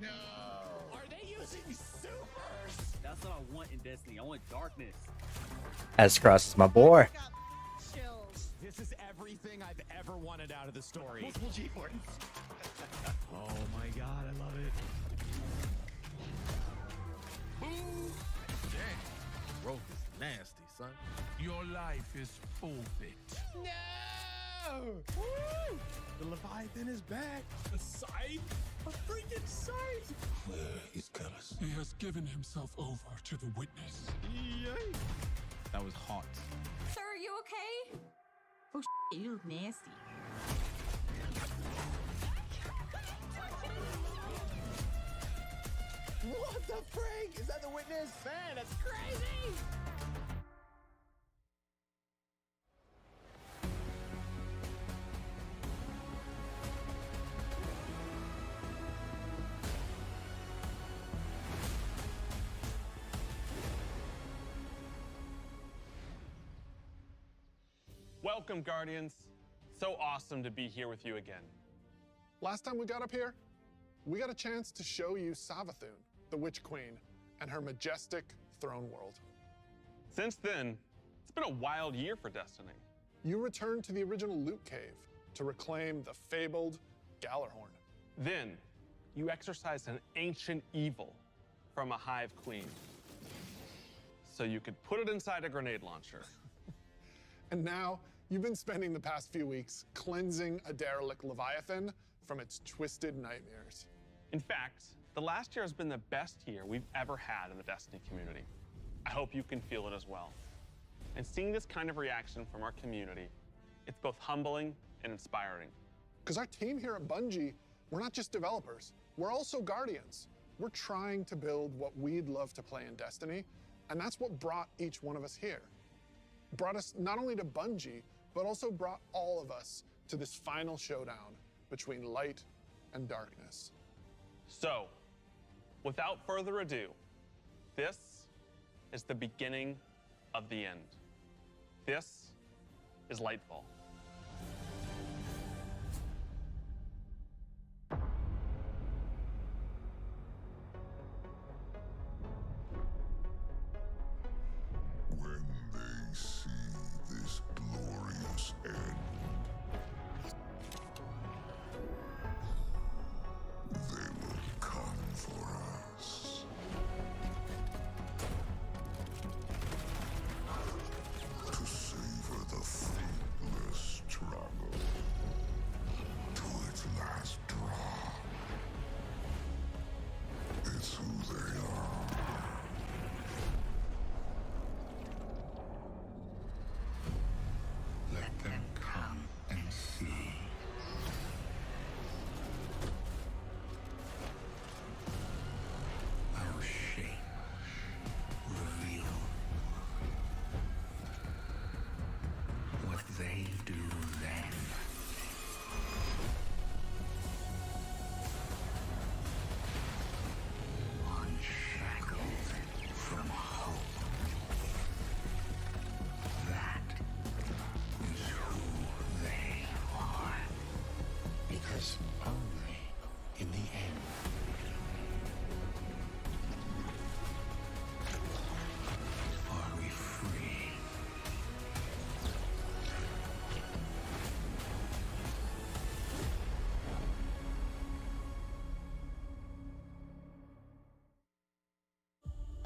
No. Are they using supers? That's what I want in Destiny. I want darkness. As Cross is my boy. Chills. This is everything I've ever wanted out of the story. Multiple G-Horns. Oh my god, I love it. Damn. Rogue is nasty, son. Your life is forfeit. No! Woo! The Leviathan is back. A scythe? A freaking scythe! Where is Callus? He has given himself over to the witness. Yay! That was hot. Sir, are you okay? Oh, you look nasty. What the frig? Is that the witness? Man, that's crazy! Welcome, Guardians. So awesome to be here with you again. Last time we got up here, we got a chance to show you Savathun, the Witch Queen, and her majestic throne world. Since then, it's been a wild year for Destiny. You returned to the original Loot Cave to reclaim the fabled Gallarhorn. Then, you exorcised an ancient evil from a hive queen, so you could put it inside a grenade launcher. And now, you've been spending the past few weeks cleansing a derelict Leviathan from its twisted nightmares. In fact, the last year has been the best year we've ever had in the Destiny community. I hope you can feel it as well. And seeing this kind of reaction from our community, it's both humbling and inspiring. Because our team here at Bungie, we're not just developers, we're also guardians. We're trying to build what we'd love to play in Destiny, and that's what brought each one of us here. Brought us not only to Bungie, but also brought all of us to this final showdown between light and darkness. So, without further ado, this is the beginning of the end. This is Lightfall. When they see this glorious end, they will come for us. To savor the fruitless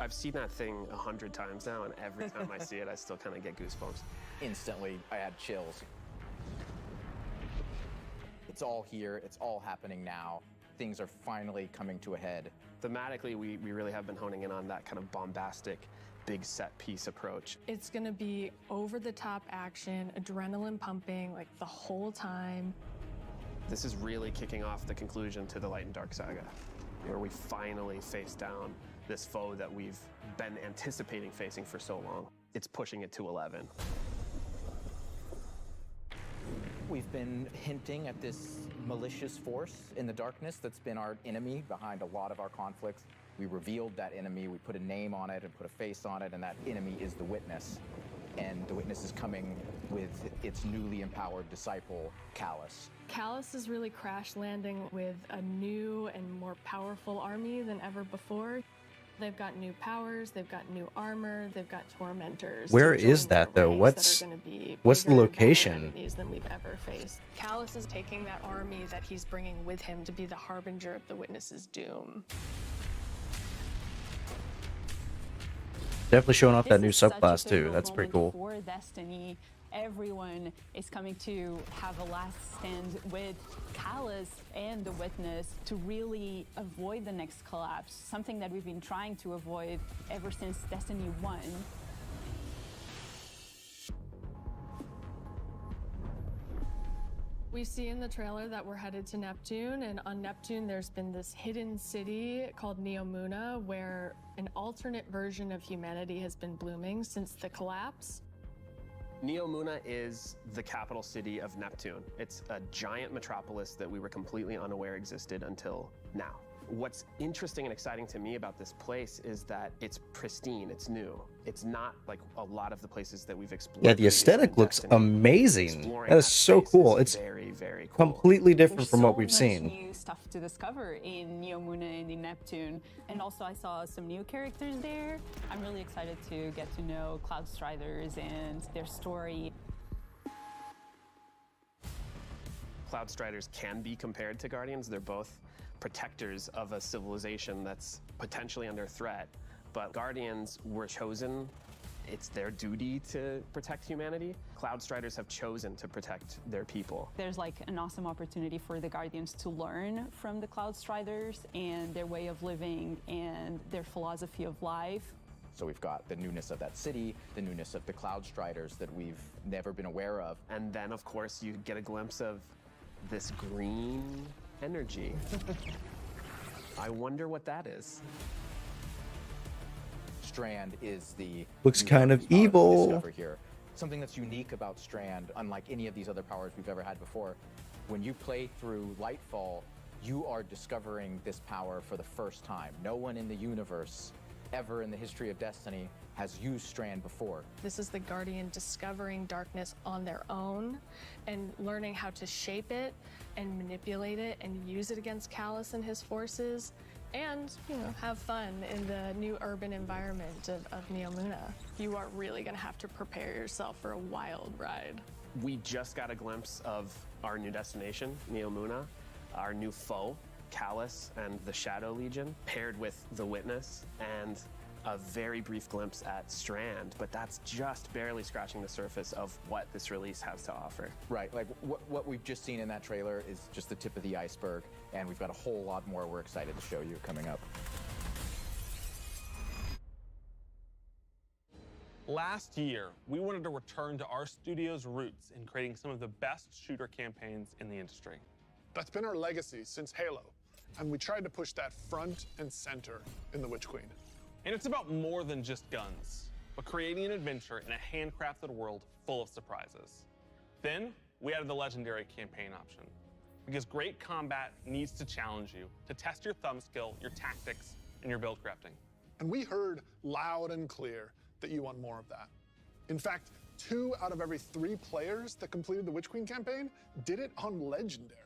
I've seen that thing 100 times now, and every time I see it, I still kind of get goosebumps. Instantly, I had chills. It's all here, it's all happening now. Things are finally coming to a head. Thematically, we really have been honing in on that kind of bombastic, big set piece approach. It's gonna be over-the-top action, adrenaline pumping, like the whole time. This is really kicking off the conclusion to the Light and Dark saga, where we finally face down this foe that we've been anticipating facing for so long. It's pushing it to 11. We've been hinting at this malicious force in the darkness that's been our enemy behind a lot of our conflicts. We revealed that enemy, we put a name on it and put a face on it, and that enemy is the Witness. And the Witness is coming with its newly empowered disciple, Callus. Callus is really crash landing with a new and more powerful army than ever before. They've got new powers, they've got new armor, they've got tormentors. Where is that though? What's the location? Than we've ever faced. Callus is taking that army that he's bringing with him to be the harbinger of the Witness's doom. Definitely showing off that new This is such a subclass too. pivotal That's pretty moment cool. For Destiny, everyone is coming to have a last stand with Callus and the Witness to really avoid the next collapse, something that we've been trying to avoid ever since Destiny 1. We see in the trailer that we're headed to Neptune, and on Neptune there's been this hidden city called Neomuna where an alternate version of humanity has been blooming since the collapse. Neomuna is the capital city of Neptune. It's a giant metropolis that we were completely unaware existed until now. What's interesting and exciting to me about this place is that it's pristine, it's new. It's not like a lot of the places that we've explored. Yeah, the aesthetic looks amazing. That is so cool. It's very, very cool. completely different There's from what we've so much seen. new stuff to discover in Neomuna and in Neptune. And also I saw some new characters there. I'm really excited to get to know Cloud Striders and their story. Cloud Striders can be compared to Guardians. They're both protectors of a civilization that's potentially under threat. But Guardians were chosen. It's their duty to protect humanity. Cloud Striders have chosen to protect their people. There's like an awesome opportunity for the Guardians to learn from the Cloud Striders and their way of living and their philosophy of life. So we've got the newness of that city, the newness of the Cloud Striders that we've never been aware of. And then, of course, you get a glimpse of this green energy. I wonder what that is. Strand is the Looks new kind of power that we evil. discover here. Something that's unique about Strand, unlike any of these other powers we've ever had before, when you play through Lightfall, you are discovering this power for the first time. No one in the universe ever in the history of Destiny has used Strand before. This is the Guardian discovering darkness on their own and learning how to shape it and manipulate it and use it against Callus and his forces and, you know, have fun in the new urban environment of Neomuna. You are really gonna have to prepare yourself for a wild ride. We just got a glimpse of our new destination, Neomuna, our new foe, Callus and the Shadow Legion, paired with the Witness, and a very brief glimpse at Strand, but that's just barely scratching the surface of what this release has to offer. Right, like what we've just seen in that trailer is just the tip of the iceberg, and we've got a whole lot more we're excited to show you coming up. Last year, we wanted to return to our studio's roots in creating some of the best shooter campaigns in the industry. That's been our legacy since Halo, and we tried to push that front and center in The Witch Queen. And it's about more than just guns, but creating an adventure in a handcrafted world full of surprises. Then, we added the legendary campaign option, because great combat needs to challenge you, to test your thumb skill, your tactics, and your build crafting. And we heard loud and clear that you want more of that. In fact, 2 out of every 3 players that completed the Witch Queen campaign did it on Legendary.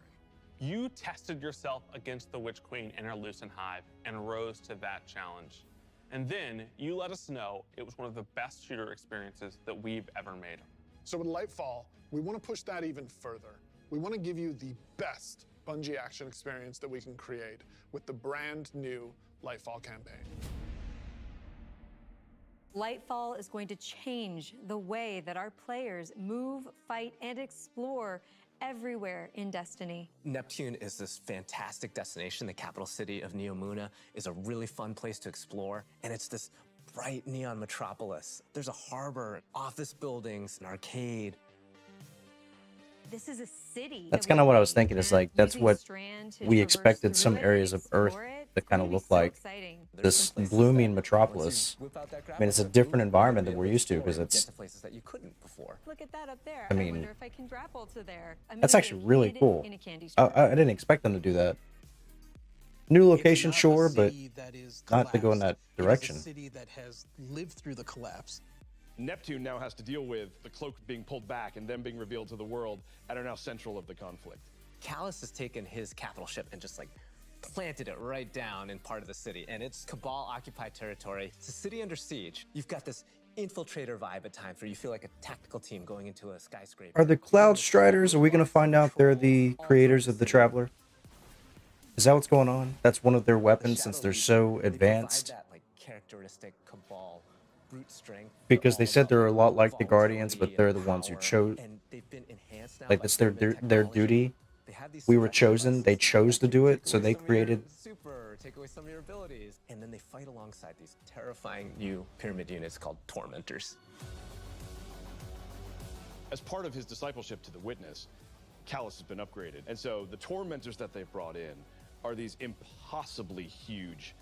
You tested yourself against the Witch Queen in her Lucent Hive and rose to that challenge. And then you let us know it was one of the best shooter experiences that we've ever made. So with Lightfall, we want to push that even further. We want to give you the best Bungie action experience that we can create with the brand new Lightfall campaign. Lightfall is going to change the way that our players move, fight, and explore everywhere in Destiny. Neptune is this fantastic destination. The capital city of Neomuna is a really fun place to explore, and it's this bright neon metropolis. There's a harbor, office buildings, an arcade. This is a city. That's kind of what I was thinking. Is like that's what we expected some areas of Earth to kind of look like. This blooming metropolis. I mean, it's a different environment than we're used to because it's. Places that you couldn't before. Look at that up there. I mean, wonder if I can grapple to there. That's actually really cool. I didn't expect them to do that. New location, sure, but not to go in that direction. It's a city that has lived through the collapse. Neptune now has to deal with the cloak being pulled back and them being revealed to the world and are now central of the conflict. Callus has taken his capital ship and just like planted it right down in part of the city, and it's Cabal-occupied territory. It's a city under siege. You've got this infiltrator vibe at times where you feel like a tactical team going into a skyscraper. Are the Cloud Striders? Are we going to find out they're the creators of the Traveler? Is that what's going on? That's one of their weapons since they're so advanced. That, like, characteristic Cabal brute strength. Because they said they're a lot like the Guardians, but they're the ones who chose. Like that's their duty. We were chosen. They chose to do it, so they created. Super, take away some of your abilities, and then they fight alongside these terrifying new pyramid units called Tormentors. As part of his discipleship to the Witness, Callus has been upgraded, and so the Tormentors that they've brought in are these impossibly huge,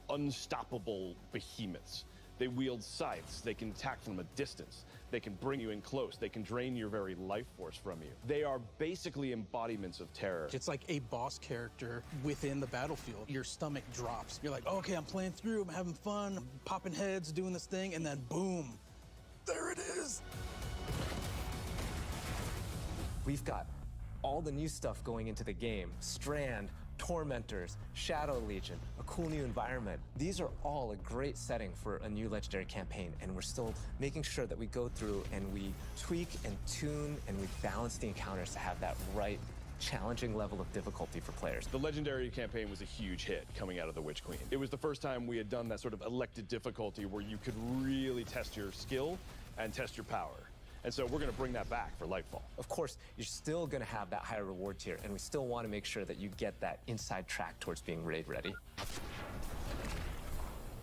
unstoppable behemoths. They wield scythes, they can attack from a distance, they can bring you in close, they can drain your very life force from you. They are basically embodiments of terror. It's like a boss character within the battlefield. Your stomach drops. You're like, okay, I'm playing through, I'm having fun, I'm popping heads, doing this thing, and then boom, there it is. We've got all the new stuff going into the game. Strand, Tormentors, Shadow Legion, a cool new environment. These are all a great setting for a new Legendary campaign, and we're still making sure that we go through and we tweak and tune and we balance the encounters to have that right challenging level of difficulty for players. The Legendary campaign was a huge hit coming out of the Witch Queen. It was the first time we had done that sort of elected difficulty where you could really test your skill and test your power. And so we're going to bring that back for Lightfall. Of course, you're still going to have that higher reward tier, and we still want to make sure that you get that inside track towards being raid ready.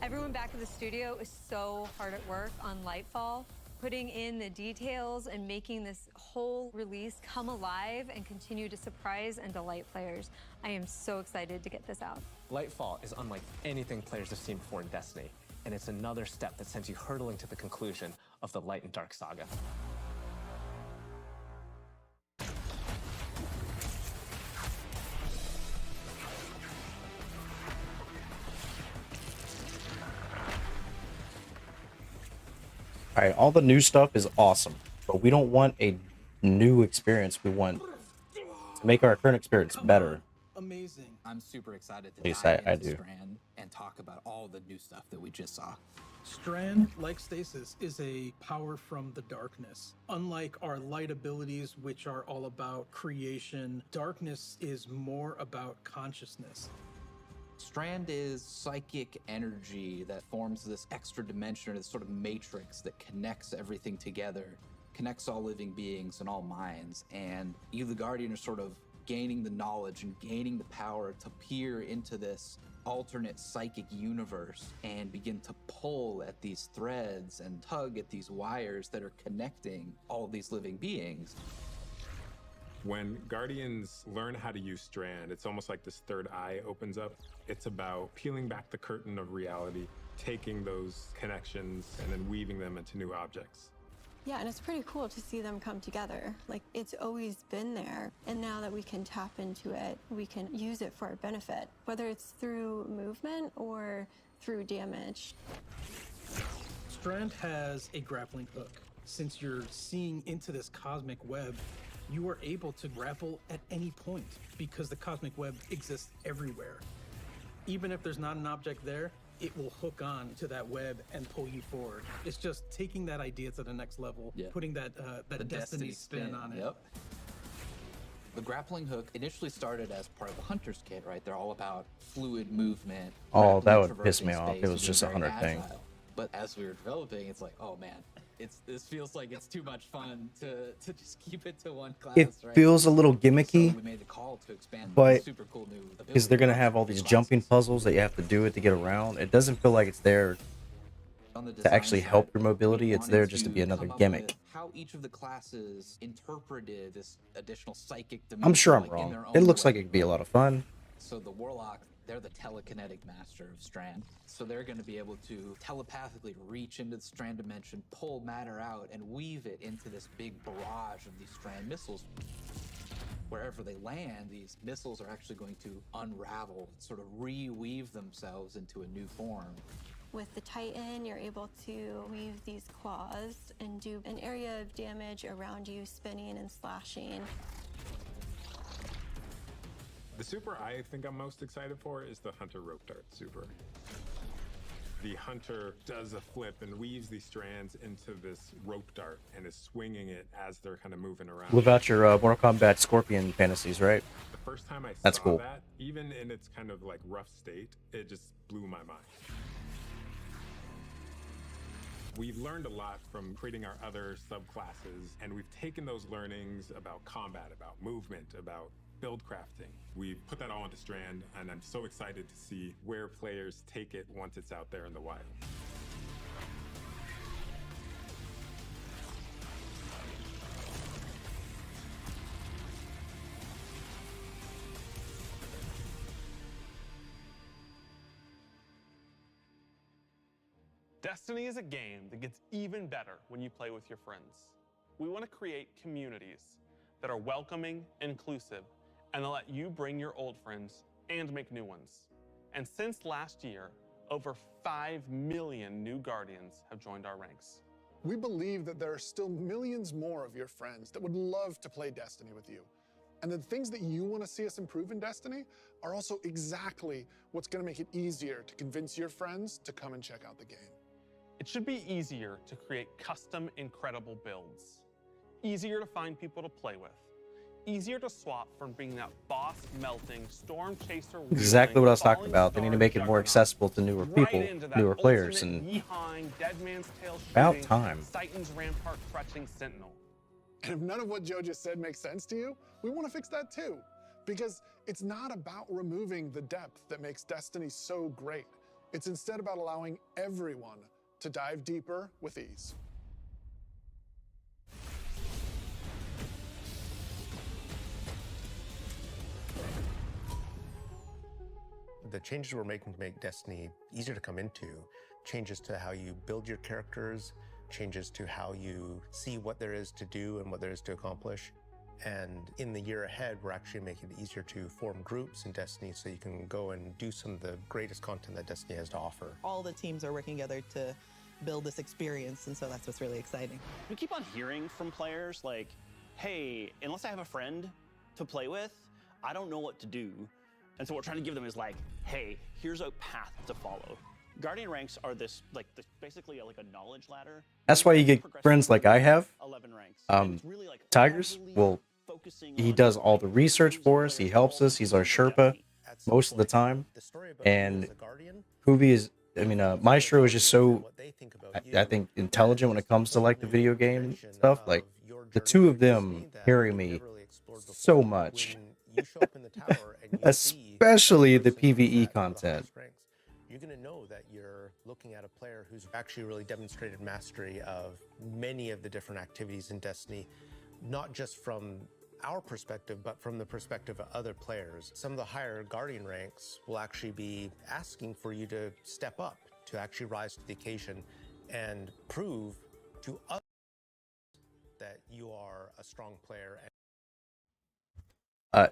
Everyone back in the studio is so hard at work on Lightfall, putting in the details and making this whole release come alive and continue to surprise and delight players. I am so excited to get this out. Lightfall is unlike anything players have seen before in Destiny, and it's another step that sends you hurtling to the conclusion of the Light and Dark saga. All right, all the new stuff is awesome, but we don't want a new experience. We want to make our current experience better. Amazing. I'm super excited to At least dive I into do. Strand and talk about all the new stuff that we just saw. Strand, like Stasis, is a power from the darkness. Unlike our light abilities, which are all about creation, darkness is more about consciousness. Strand is psychic energy that forms this extra dimension, or this sort of matrix that connects everything together, connects all living beings and all minds. And you, the Guardian, are sort of gaining the knowledge and gaining the power to peer into this alternate psychic universe and begin to pull at these threads and tug at these wires that are connecting all these living beings. When Guardians learn how to use Strand, it's almost like this third eye opens up. It's about peeling back the curtain of reality, taking those connections and then weaving them into new objects. Yeah, and it's pretty cool to see them come together. Like, it's always been there, and now that we can tap into it, we can use it for our benefit, whether it's through movement or through damage. Strand has a grappling hook. Since you're seeing into this cosmic web, you are able to grapple at any point because the cosmic web exists everywhere. Even if there's not an object there, it will hook on to that web and pull you forward. It's just taking that idea to the next level, putting that The Destiny spin on it. Yep. The grappling hook initially started as part of the Hunter's Kit, right? They're all about fluid movement. Oh, that rapidly would piss me traversing off. space It was and just a being very hunter thing. agile. But as we were developing, it's like, oh man, this feels like it's too much fun to just keep it to one class. It right? feels a little gimmicky, So we made the call to expand but super cool new because they're gonna ability have all these jumping puzzles that you have to do it to get around. It doesn't feel like it's there on the to design actually side, help your we mobility. It's wanted there just to be come another up gimmick. with how each of the classes interpreted this additional psychic dimension. I'm sure I'm like, in wrong. their It own looks way. like it could be a lot of fun. So the Warlock, they're the telekinetic master of Strand. So they're going to be able to telepathically reach into the Strand dimension, pull matter out, and weave it into this big barrage of these Strand missiles. Wherever they land, these missiles are actually going to unravel, sort of reweave themselves into a new form. With the Titan, you're able to weave these claws and do an area of damage around you, spinning and slashing. The super I think I'm most excited for is the Hunter Rope Dart super. The Hunter does a flip and weaves these strands into this rope dart and is swinging it as they're kind of moving around. Live out your Mortal Kombat Scorpion fantasies, right? The first time I That's saw cool. that, even in its kind of like rough state, it just blew my mind. We've learned a lot from creating our other subclasses, and we've taken those learnings about combat, about movement, about build crafting. We've put that all into Strand, and I'm so excited to see where players take it once it's out there in the wild. Destiny is a game that gets even better when you play with your friends. We want to create communities that are welcoming, inclusive, and that let you bring your old friends and make new ones. And since last year, over 5 million new Guardians have joined our ranks. We believe that there are still millions more of your friends that would love to play Destiny with you. And the things that you want to see us improve in Destiny are also exactly what's going to make it easier to convince your friends to come and check out the game. It should be easier to create custom, incredible builds. Easier to find people to play with. Easier to swap from being that boss-melting, storm chaser. Exactly what I was talking about. They need to make it more accessible to newer people, newer players, and behind Dead Man's Tale about shooting, time. Titan's Rampart crutching Sentinel. And if none of what Joe just said makes sense to you, we want to fix that too. Because it's not about removing the depth that makes Destiny so great. It's instead about allowing everyone to dive deeper with ease. The changes we're making to make Destiny easier to come into, changes to how you build your characters, changes to how you see what there is to do and what there is to accomplish. And in the year ahead, we're actually making it easier to form groups in Destiny so you can go and do some of the greatest content that Destiny has to offer. All the teams are working together to build this experience, and so that's what's really exciting. We keep on hearing from players like, hey, unless I have a friend to play with, I don't know what to do. And so what we're trying to give them is like, hey, here's a path to follow. Guardian ranks are this, like, basically like a knowledge ladder. That's why you get friends like I have. 11 ranks. Tigers, well, he does all the research for us. He helps us. He's our Sherpa most of the time. And Hoovy is, I mean, Maestro is just so, I think, intelligent when it comes to like the video game stuff. Like the two of them carry me so much, especially the PvE content. You're going to know that you're looking at a player who's actually really demonstrated mastery of many of the different activities in Destiny, not just from our perspective, but from the perspective of other players. Some of the higher Guardian ranks will actually be asking for you to step up, to actually rise to the occasion and prove to others that you are a strong player.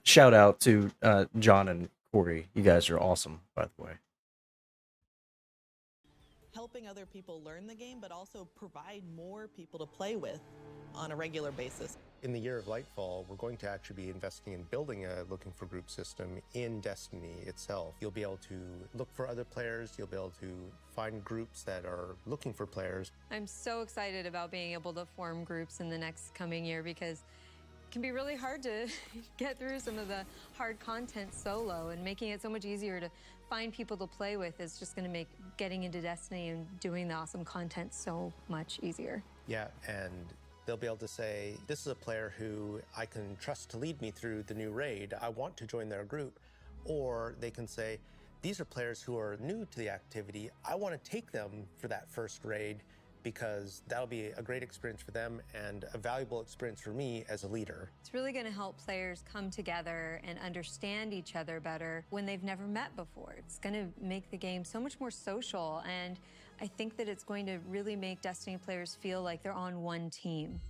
Shout out to John and Corey. You guys are awesome, by the way. Helping other people learn the game, but also provide more people to play with on a regular basis. In the year of Lightfall, we're going to actually be investing in building a looking for group system in Destiny itself. You'll be able to look for other players. You'll be able to find groups that are looking for players. I'm so excited about being able to form groups in the next coming year because can be really hard to get through some of the hard content solo, and making it so much easier to find people to play with is just going to make getting into Destiny and doing the awesome content so much easier. Yeah, and they'll be able to say, this is a player who I can trust to lead me through the new raid. I want to join their group. Or they can say, these are players who are new to the activity. I want to take them for that first raid because that'll be a great experience for them and a valuable experience for me as a leader. It's really going to help players come together and understand each other better when they've never met before. It's going to make the game so much more social, and I think that it's going to really make Destiny players feel like they're on one team.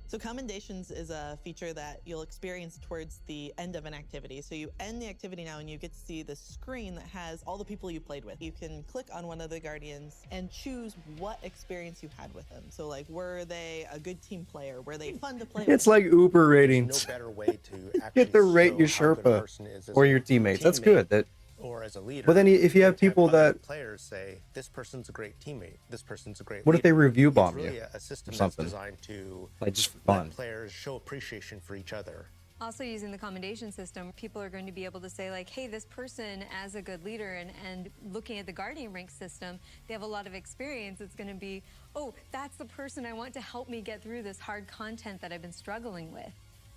So commendations is a feature that you'll experience towards the end of an activity. So you end the activity now and you get to see the screen that has all the people you played with. You can click on one of the Guardians and choose what experience you had with them. So like, were they a good team player? Were they fun to play with? It's like Uber ratings. No better way to You actually get to rate your show how good a Sherpa person is as or a your teammates. That's teammate good. That. Or as a leader. But then if you have people that, players say, this person's a great teammate, this person's a great what leader. if they review bomb It's really you a system or that's something? designed to Like just for let fun. players show appreciation for each other. Also, using the commendation system, people are going to be able to say like, hey, this person as a good leader, and looking at the Guardian rank system, they have a lot of experience. It's going to be, oh, that's the person I want to help me get through this hard content that I've been struggling with.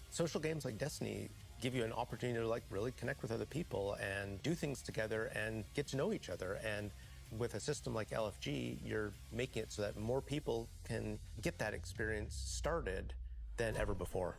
Social games like Destiny give you an opportunity to like really connect with other people and do things together and get to know each other. And with a system like LFG, you're making it so that more people can get that experience started than ever before.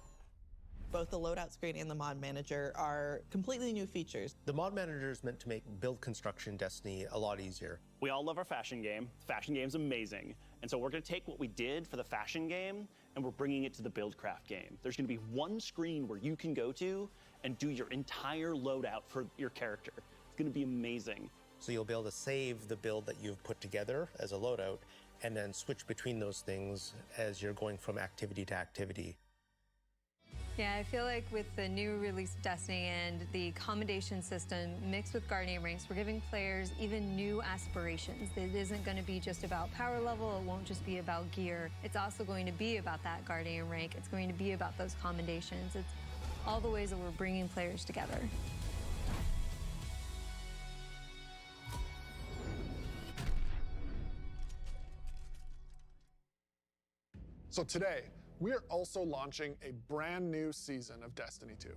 Both the loadout screen and the mod manager are completely new features. The mod manager is meant to make build construction Destiny a lot easier. We all love our fashion game. Fashion game's amazing. And so we're going to take what we did for the fashion game and we're bringing it to the Buildcraft game. There's going to be one screen where you can go to and do your entire loadout for your character. It's going to be amazing. So you'll be able to save the build that you've put together as a loadout and then switch between those things as you're going from activity to activity. Yeah, I feel like with the new release of Destiny and the commendation system mixed with Guardian ranks, we're giving players even new aspirations. It isn't going to be just about power level. It won't just be about gear. It's also going to be about that Guardian rank. It's going to be about those commendations. It's all the ways that we're bringing players together. So today, we are also launching a brand new season of Destiny 2.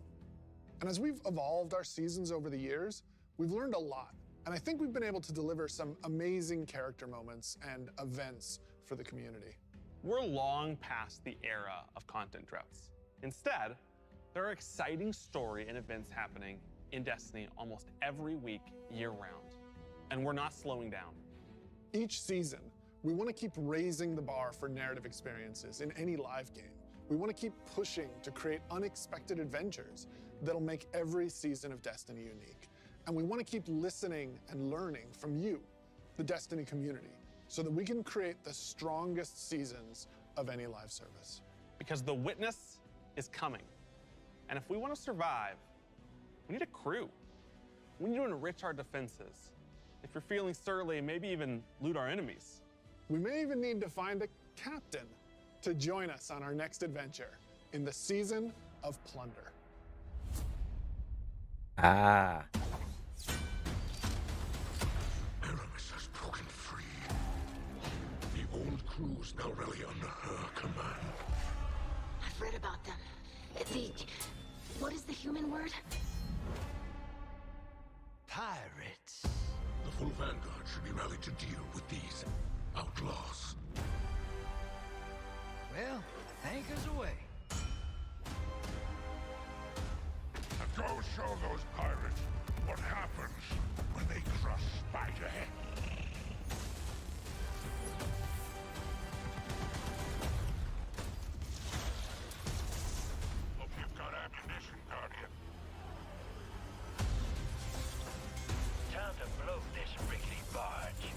And as we've evolved our seasons over the years, we've learned a lot. And I think we've been able to deliver some amazing character moments and events for the community. We're long past the era of content droughts. Instead, there are exciting story and events happening in Destiny almost every week, year-round. And we're not slowing down. Each season, we want to keep raising the bar for narrative experiences in any live game. We want to keep pushing to create unexpected adventures that'll make every season of Destiny unique. And we want to keep listening and learning from you, the Destiny community, so that we can create the strongest seasons of any live service. Because the witness is coming. And if we want to survive, we need a crew. We need to enrich our defenses. If you're feeling surly, maybe even loot our enemies. We may even need to find a captain to join us on our next adventure in the Season of Plunder. Ah. Aramis has broken free. The old crew's now really under her command. I've read about them. What is the human word? Pirates. The full vanguard should be rallied to deal with these outlaws. Well, anchors away. Now go show those pirates what happens when they crush Spiderhead. Hope you've got ammunition, Guardian. Time to blow this rickety barge.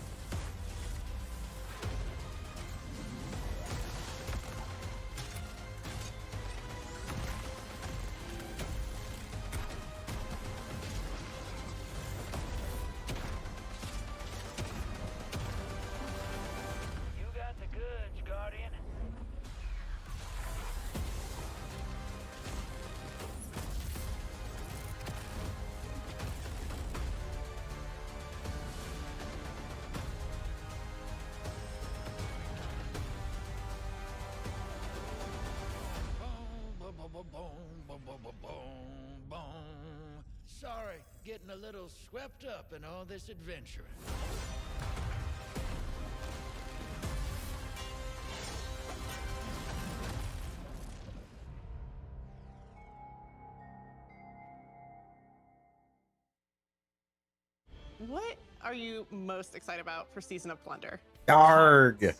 Sorry, getting a little swept up in all this adventuring. What are you most excited about for Season of Plunder? Arg!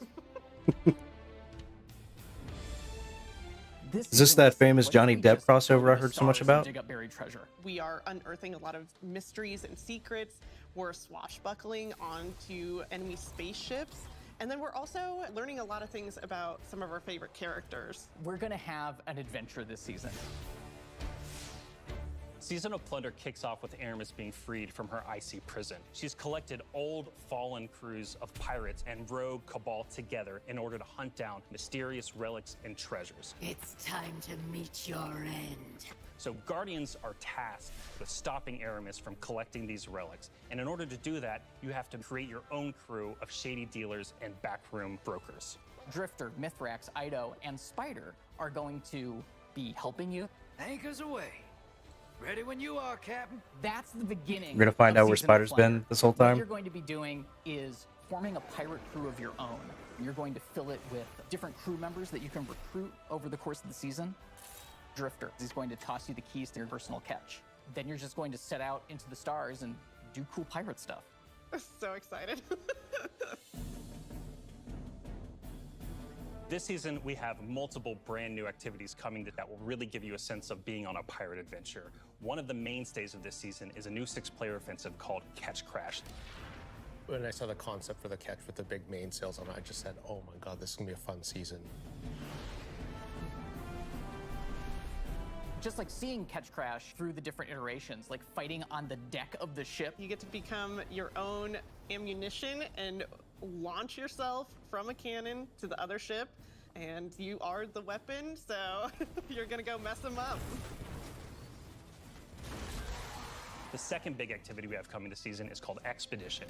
Is this that famous Johnny Depp crossover I heard so much about? Dig up buried treasure. We are unearthing a lot of mysteries and secrets. We're swashbuckling onto enemy spaceships. And then we're also learning a lot of things about some of our favorite characters. We're gonna have an adventure this season. Season of Plunder kicks off with Aramis being freed from her icy prison. She's collected old, fallen crews of pirates and rogue cabal together in order to hunt down mysterious relics and treasures. It's time to meet your end. So Guardians are tasked with stopping Aramis from collecting these relics. And in order to do that, you have to create your own crew of shady dealers and backroom brokers. Drifter, Mithrax, Ido, and Spider are going to be helping you. Anchors away. Ready when you are, Captain. That's the beginning. We're gonna find of out where Season of Spider's Plunder. been this whole What time. you're going to be doing is forming a pirate crew of your own. You're going to fill it with different crew members that you can recruit over the course of the season. Drifter is going to toss you the keys to your personal catch. Then you're just going to set out into the stars and do cool pirate stuff. So excited. This season, we have multiple brand new activities coming that will really give you a sense of being on a pirate adventure. One of the mainstays of this season is a new 6-player offensive called Catch Crash. When I saw the concept for the catch with the big mainsails on it, I just said, oh my god, this is going to be a fun season. Just like seeing Catch Crash through the different iterations, like fighting on the deck of the ship. You get to become your own ammunition and launch yourself from a cannon to the other ship, and you are the weapon, so you're gonna go mess them up. The second big activity we have coming this season is called Expedition.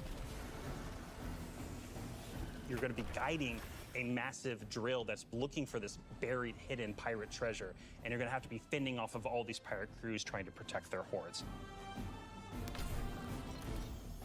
You're going to be guiding a massive drill that's looking for this buried, hidden pirate treasure, and you're going to have to be fending off of all these pirate crews trying to protect their hoards.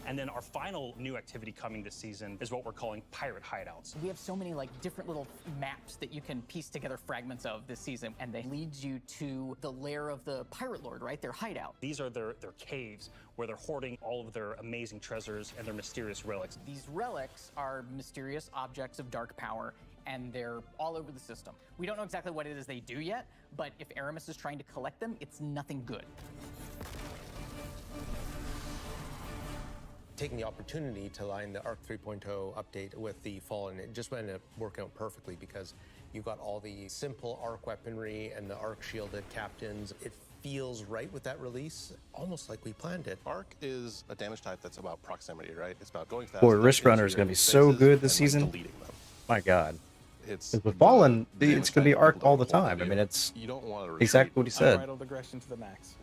And then our final new activity coming this season is what we're calling Pirate Hideouts. We have so many like different little maps that you can piece together fragments of this season, and they lead you to the lair of the Pirate Lord, right? Their hideout. These are their caves where they're hoarding all of their amazing treasures and their mysterious relics. These relics are mysterious objects of dark power, and they're all over the system. We don't know exactly what it is they do yet, but if Aramis is trying to collect them, it's nothing good. Taking the opportunity to line the ARC 3.0 update with the Fallen, it just ended up working out perfectly because you got all the simple ARC weaponry and the ARC shielded captains. It feels right with that release, almost like we planned it. ARC is a damage type that's about proximity, right? It's about going fast. Boy, Risk Runner is going to be so good this season. My God. It's with Fallen, it's going to be arced all the time. I mean, it's you don't want to exactly what he said. Unbridled aggression to the max.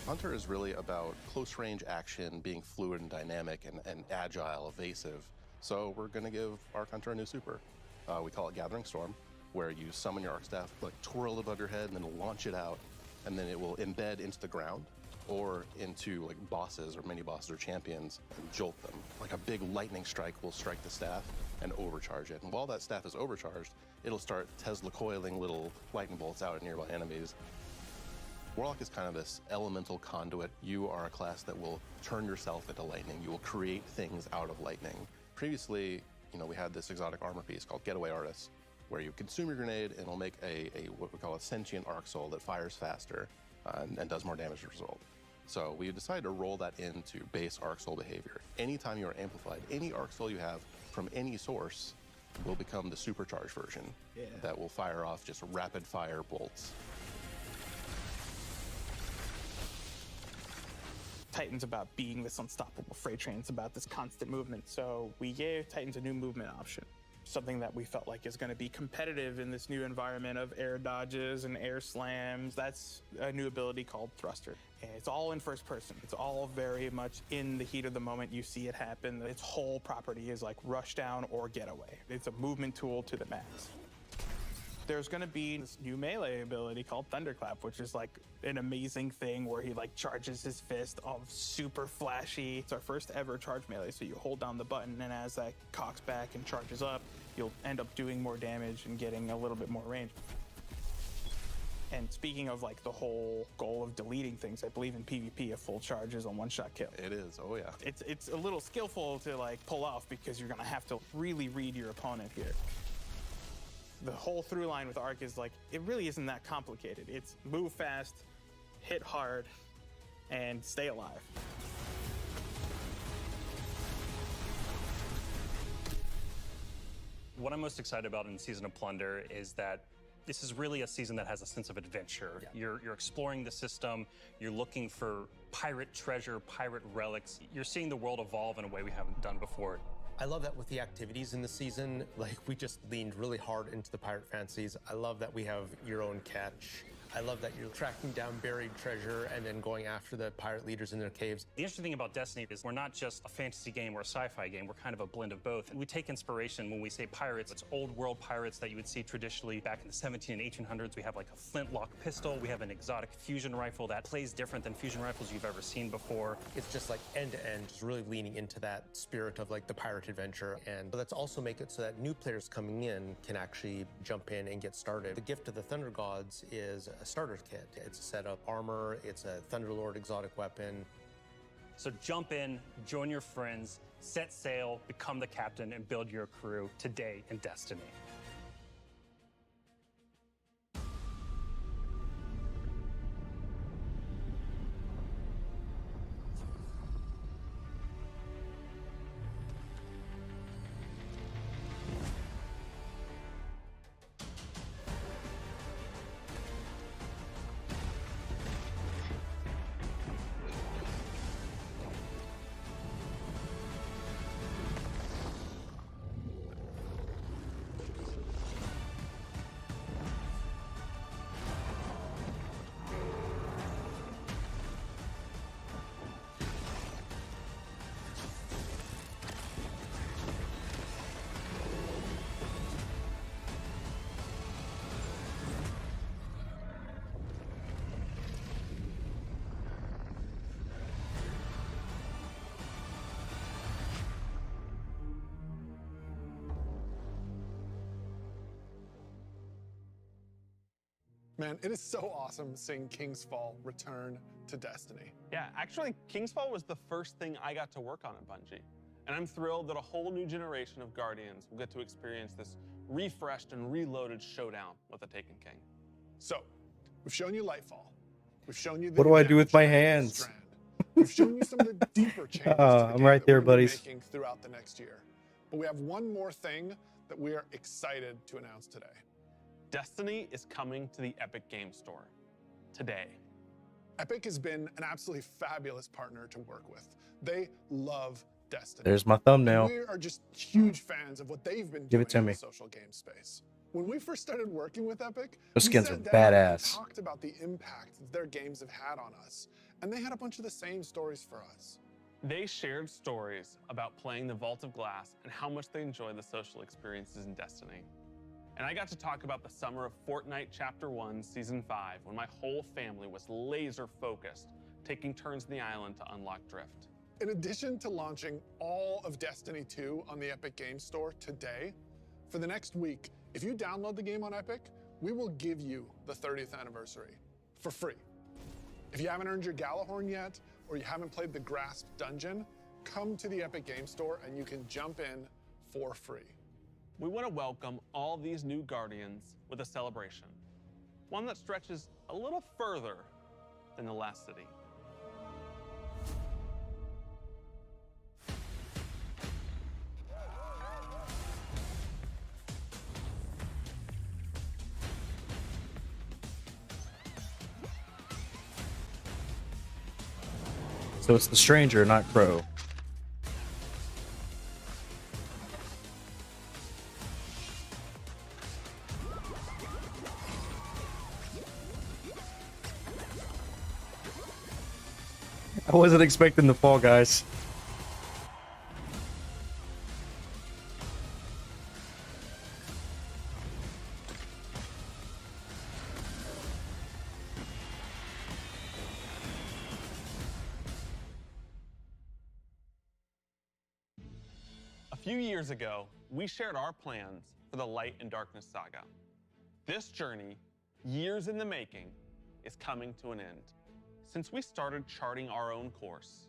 Hunter is really about close range action, being fluid and dynamic and agile, evasive. So we're going to give Arc Hunter a new super. We call it Gathering Storm, where you summon your Arc Staff, like twirl it above your head and then launch it out, and then it will embed into the ground or into like bosses or mini bosses or champions and jolt them. Like a big lightning strike will strike the staff and overcharge it. And while that staff is overcharged, it'll start Tesla coiling little lightning bolts out at nearby enemies. Warlock is kind of this elemental conduit. You are a class that will turn yourself into lightning. You will create things out of lightning. Previously, we had this exotic armor piece called Getaway Artist, where you consume your grenade and it'll make a what we call a sentient arc soul that fires faster and does more damage as a result. So we decided to roll that into base arc soul behavior. Anytime you are amplified, any arc soul you have from any source will become the supercharged version that will fire off just rapid fire bolts. Titan's about being this unstoppable freight train. It's about this constant movement. So we gave Titans a new movement option, something that we felt like is going to be competitive in this new environment of air dodges and air slams. That's a new ability called Thruster. And it's all in first person. It's all very much in the heat of the moment. You see it happen. Its whole property is like rush down or get away. It's a movement tool to the max. There's going to be this new melee ability called Thunderclap, which is like an amazing thing where he like charges his fist all super flashy. It's our first ever charge melee, so you hold down the button, and as that cocks back and charges up, you'll end up doing more damage and getting a little bit more range. And speaking of like the whole goal of deleting things, I believe in PvP a full charge is a one-shot kill. It is, oh yeah. It's a little skillful to like pull off because you're gonna have to really read your opponent here. The whole through line with Arc is like, it really isn't that complicated. It's move fast, hit hard, and stay alive. What I'm most excited about in Season of Plunder is that this is really a season that has a sense of adventure. You're exploring the system, you're looking for pirate treasure, pirate relics. You're seeing the world evolve in a way we haven't done before. I love that with the activities in the season, like we just leaned really hard into the pirate fancies. I love that we have your own catch. I love that you're tracking down buried treasure and then going after the pirate leaders in their caves. The interesting thing about Destiny is we're not just a fantasy game or a sci-fi game, we're kind of a blend of both. We take inspiration when we say pirates, it's old world pirates that you would see traditionally back in the 17 and 1800s. We have like a flintlock pistol, we have an exotic fusion rifle that plays different than fusion rifles you've ever seen before. It's just like end to end, just really leaning into that spirit of like the pirate adventure. And let's also make it so that new players coming in can actually jump in and get started. The gift of the Thunder Gods is a starter kit. It's a set of armor, it's a Thunderlord exotic weapon. So jump in, join your friends, set sail, become the captain, and build your crew today in Destiny. Man, it is so awesome seeing King's Fall return to Destiny. Yeah, actually, King's Fall was the first thing I got to work on at Bungie. And I'm thrilled that a whole new generation of Guardians will get to experience this refreshed and reloaded showdown with the Taken King. So, we've shown you Lightfall. We've shown you the What do I do with my hands? Strand. We've shown you some of the deeper changes to the I'm game right that there, we're gonna be buddies. making throughout the next year. But we have one more thing that we are excited to announce today. Destiny is coming to the Epic Game Store today. Epic has been an absolutely fabulous partner to work with. They love Destiny. There's my thumbnail. And we are just huge fans of what they've been Give doing it to in me. the social game space. When we first started working with Epic, Those we skins sat are down and badass. talked about the impact that their games have had on us, and they had a bunch of the same stories for us. They shared stories about playing the Vault of Glass and how much they enjoy the social experiences in Destiny. And I got to talk about the summer of Fortnite Chapter 1, Season 5, when my whole family was laser focused, taking turns in the island to unlock Drift. In addition to launching all of Destiny 2 on the Epic Games Store today, for the next week, if you download the game on Epic, we will give you the 30th anniversary for free. If you haven't earned your Galahorn yet, or you haven't played the Grasp Dungeon, come to the Epic Games Store and you can jump in for free. We want to welcome all these new Guardians with a celebration, one that stretches a little further than the last city. So it's the stranger, not Crow. I wasn't expecting the fall, guys. few years ago, we shared our plans for the Light and Darkness saga. This journey, years in the making, is coming to an end. Since we started charting our own course,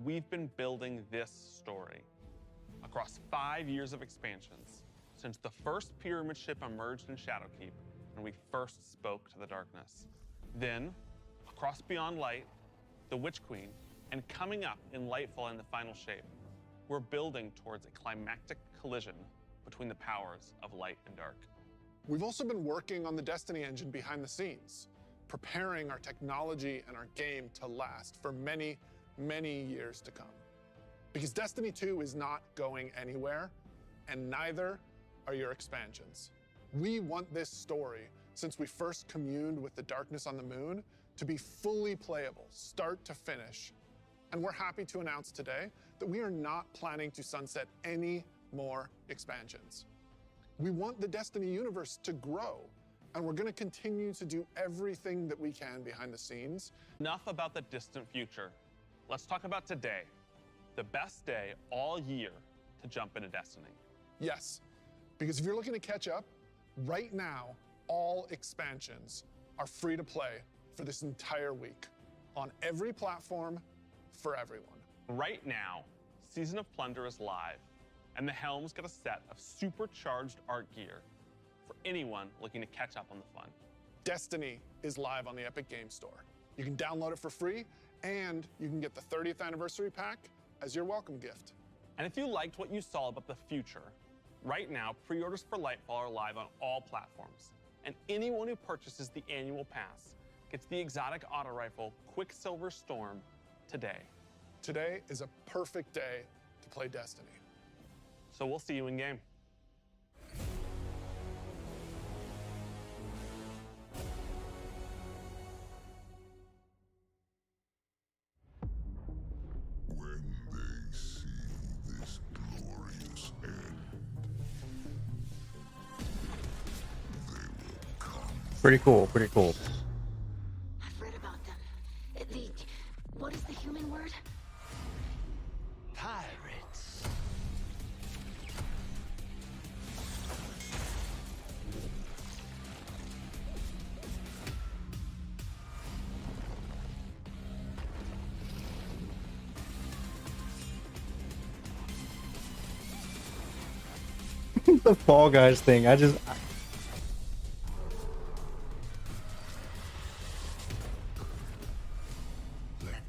we've been building this story. Across 5 years of expansions, since the first pyramid ship emerged in Shadowkeep and we first spoke to the darkness. Then, across Beyond Light, the Witch Queen, and coming up in Lightfall in the final shape, we're building towards a climactic collision between the powers of light and dark. We've also been working on the Destiny engine behind the scenes, preparing our technology and our game to last for many, many years to come. Because Destiny 2 is not going anywhere, and neither are your expansions. We want this story, since we first communed with the darkness on the moon, to be fully playable, start to finish. And we're happy to announce today that we are not planning to sunset any more expansions. We want the Destiny universe to grow, and we're going to continue to do everything that we can behind the scenes. Enough about the distant future. Let's talk about today, the best day all year to jump into Destiny. Yes, because if you're looking to catch up, right now, all expansions are free to play for this entire week on every platform for everyone. Right now, Season of Plunder is live, and the Helm's got a set of supercharged art gear for anyone looking to catch up on the fun. Destiny is live on the Epic Games Store. You can download it for free, and you can get the 30th anniversary pack as your welcome gift. And if you liked what you saw about the future, right now, pre-orders for Lightfall are live on all platforms. And anyone who purchases the annual pass gets the exotic auto rifle Quicksilver Storm today. Today is a perfect day to play Destiny. So we'll see you in game. When they see this glorious end, they will come. Pretty cool, pretty cool. I've read about them. What is the human word? Pirates. The Fall Guys thing, Let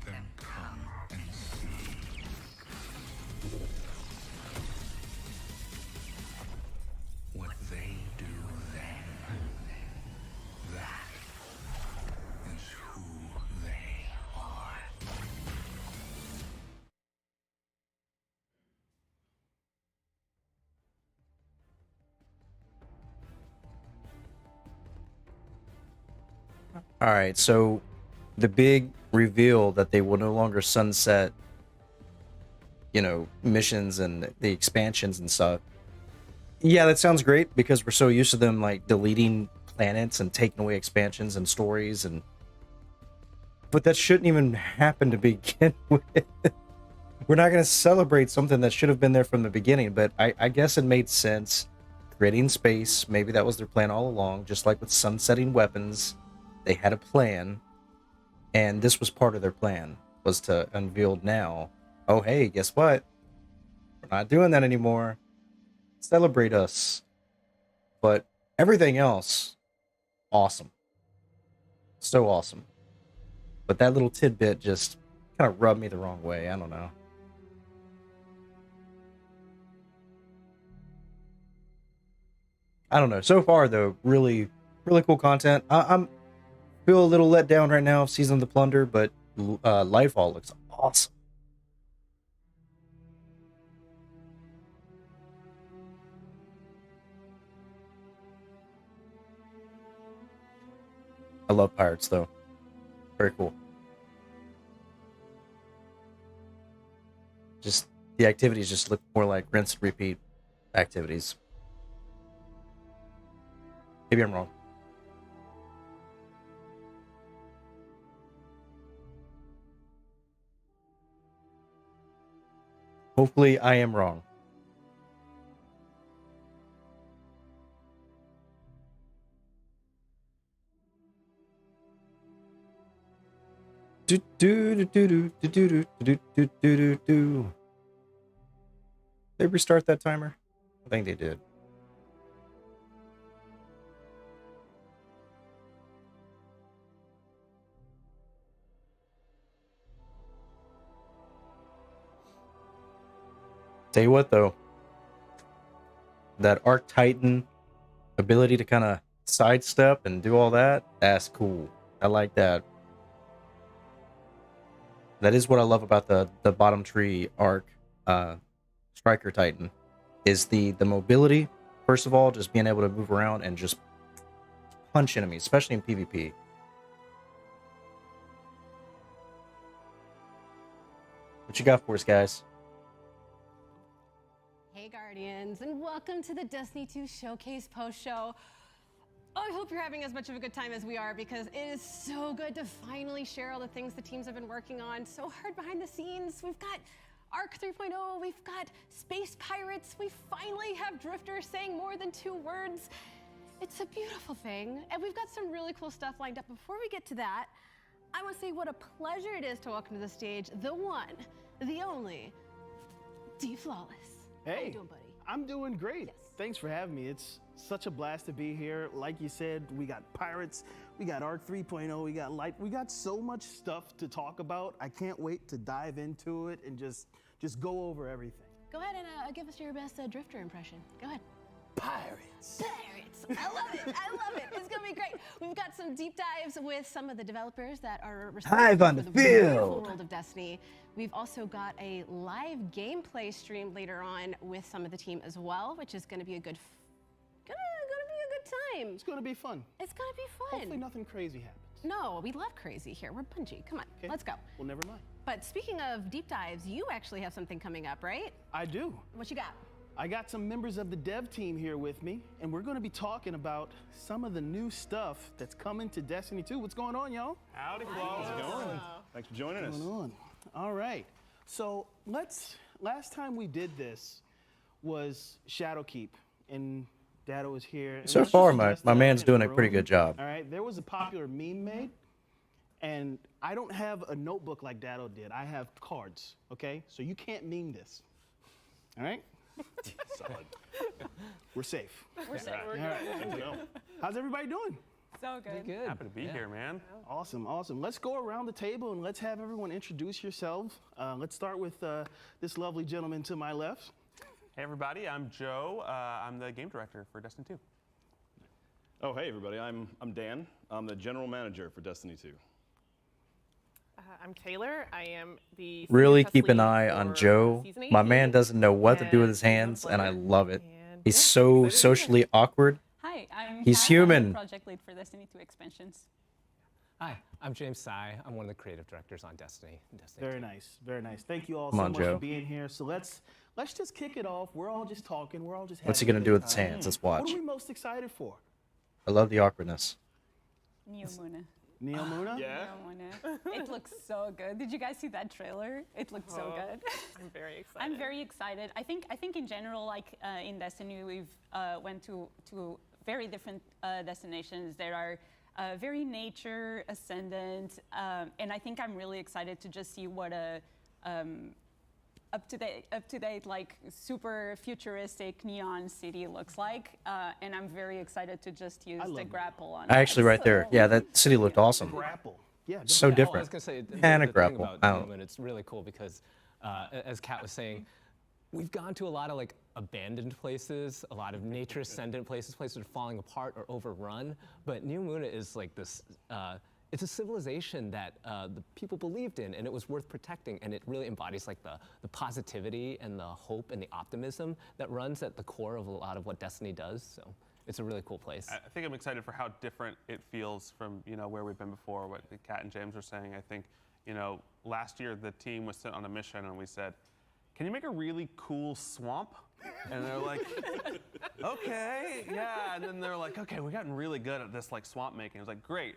them come and see. What they do then, that is who they are. All right, so the big reveal that they will no longer sunset, missions and the expansions and stuff. Yeah, that sounds great because we're so used to them like deleting planets and taking away expansions and stories but that shouldn't even happen to begin with. We're not going to celebrate something that should have been there from the beginning, but I guess it made sense. Creating space, maybe that was their plan all along, just like with sunsetting weapons. They had a plan, and this was part of their plan, was to unveil now, oh hey, guess what? We're not doing that anymore. Celebrate us. But everything else, awesome. So awesome. But that little tidbit just kind of rubbed me the wrong way. I don't know. I don't know. So far, though, really, really cool content. I'm feel a little let down right now of Season of the Plunder, but Lightfall looks awesome. I love pirates, though. Very cool. Just the activities just look more like rinse and repeat activities. Maybe I'm wrong. Hopefully I am wrong. Do do do do do do do do do do do. They restart that timer? I think they did. Tell you what though, that Arc Titan ability to kind of sidestep and do all that, that's cool. I like that. That is what I love about the bottom tree Arc Striker Titan, is the mobility. First of all, just being able to move around and just punch enemies, especially in PvP. What you got for us, guys? Hey Guardians, and welcome to the Destiny 2 Showcase post-show. Oh, I hope you're having as much of a good time as we are, because it is so good to finally share all the things the teams have been working on so hard behind the scenes. We've got Arc 3.0, we've got Space Pirates, we finally have Drifters saying more than 2 words. It's a beautiful thing, and we've got some really cool stuff lined up. Before we get to that, I want to say what a pleasure it is to welcome to the stage the one, the only, D-Flawless. Hey, how you doing, buddy? I'm doing great. Yes. Thanks for having me. It's such a blast to be here. Like you said, we got Pirates, we got Arc 3.0, we got Light. We got so much stuff to talk about. I can't wait to dive into it and just go over everything. Go ahead and give us your best Drifter impression. Go ahead. Pirates. Pirates. I love it. I love it. It's going to be great. We've got some deep dives with some of the developers that are Hive on responsible the for the beautiful field. world of Destiny. We've also got a live gameplay stream later on with some of the team as well, which is going to be a good time. It's going to be fun. It's going to be fun. Hopefully nothing crazy happens. No, we love crazy here. We're Bungie. Come on, let's go. Well, never mind. But speaking of deep dives, you actually have something coming up, right? I do. What you got? I got some members of the dev team here with me, and we're going to be talking about some of the new stuff that's coming to Destiny 2. What's going on, y'all? Howdy, Flaw. How's it going? Thanks for joining us. What's going on? All right. So last time we did this was Shadowkeep, and Dado was here. And So let's far, just my address the man's elephant doing in a the pretty room. good job. All right. There was a popular meme made, and I don't have a notebook like Dado did. I have cards, okay? So you can't meme this. All right? Solid. We're safe. We're safe. All right. Good to know. How's everybody doing? So good. Happy to be here, man. Awesome, awesome. Let's go around the table and let's have everyone introduce yourself. Let's start with this lovely gentleman to my left. Hey everybody, I'm Joe. I'm the game director for Destiny 2. Oh, hey everybody. I'm Dan. I'm the general manager for Destiny 2. I'm Taylor. I am the Really senior keep an test eye lead on for Joe. season My 18. man doesn't know what to do with his hands, and I love it. He's so socially awkward. Hi, I'm He's Kat. human. I'm the project lead for Destiny 2 expansions. Hi, I'm James Sy. I'm one of the creative directors on Destiny. Very nice, very nice. Thank you all Come so on, much Joe. for being here. So let's just kick it off. We're all just talking. We're all just. What's he having a gonna do good with his time. hands? Let's What watch. are we most excited for? I love the awkwardness. Neomuna. Neomuna? Yeah. Neomuna. It looks so good. Did you guys see that trailer? It looks so good. I'm very excited. I'm very excited. I think in general, like in Destiny, we've went to very different destinations. There are very nature ascendant, and I think I'm really excited to just see what a up to date, like super futuristic neon city looks like, and I'm very excited to just use the grapple on. Actually, right there. Yeah, that city looked awesome. Grapple. Yeah. So I was different. gonna say, And a the thing grapple. about I don't know. Newman, it's really cool because, as Kat was saying, we've gone to a lot of like abandoned places, a lot of nature ascendant places, places that are falling apart or overrun. But New Muna is like this. It's a civilization that the people believed in, and it was worth protecting. And it really embodies like the positivity and the hope and the optimism that runs at the core of a lot of what Destiny does. So it's a really cool place. I think I'm excited for how different it feels from where we've been before. What Kat and James were saying. I think last year the team was sent on a mission, and we said, "Can you make a really cool swamp?" And they're like, "Okay, yeah." And then they're like, "Okay, we've gotten really good at this like swamp making." I was like, "Great.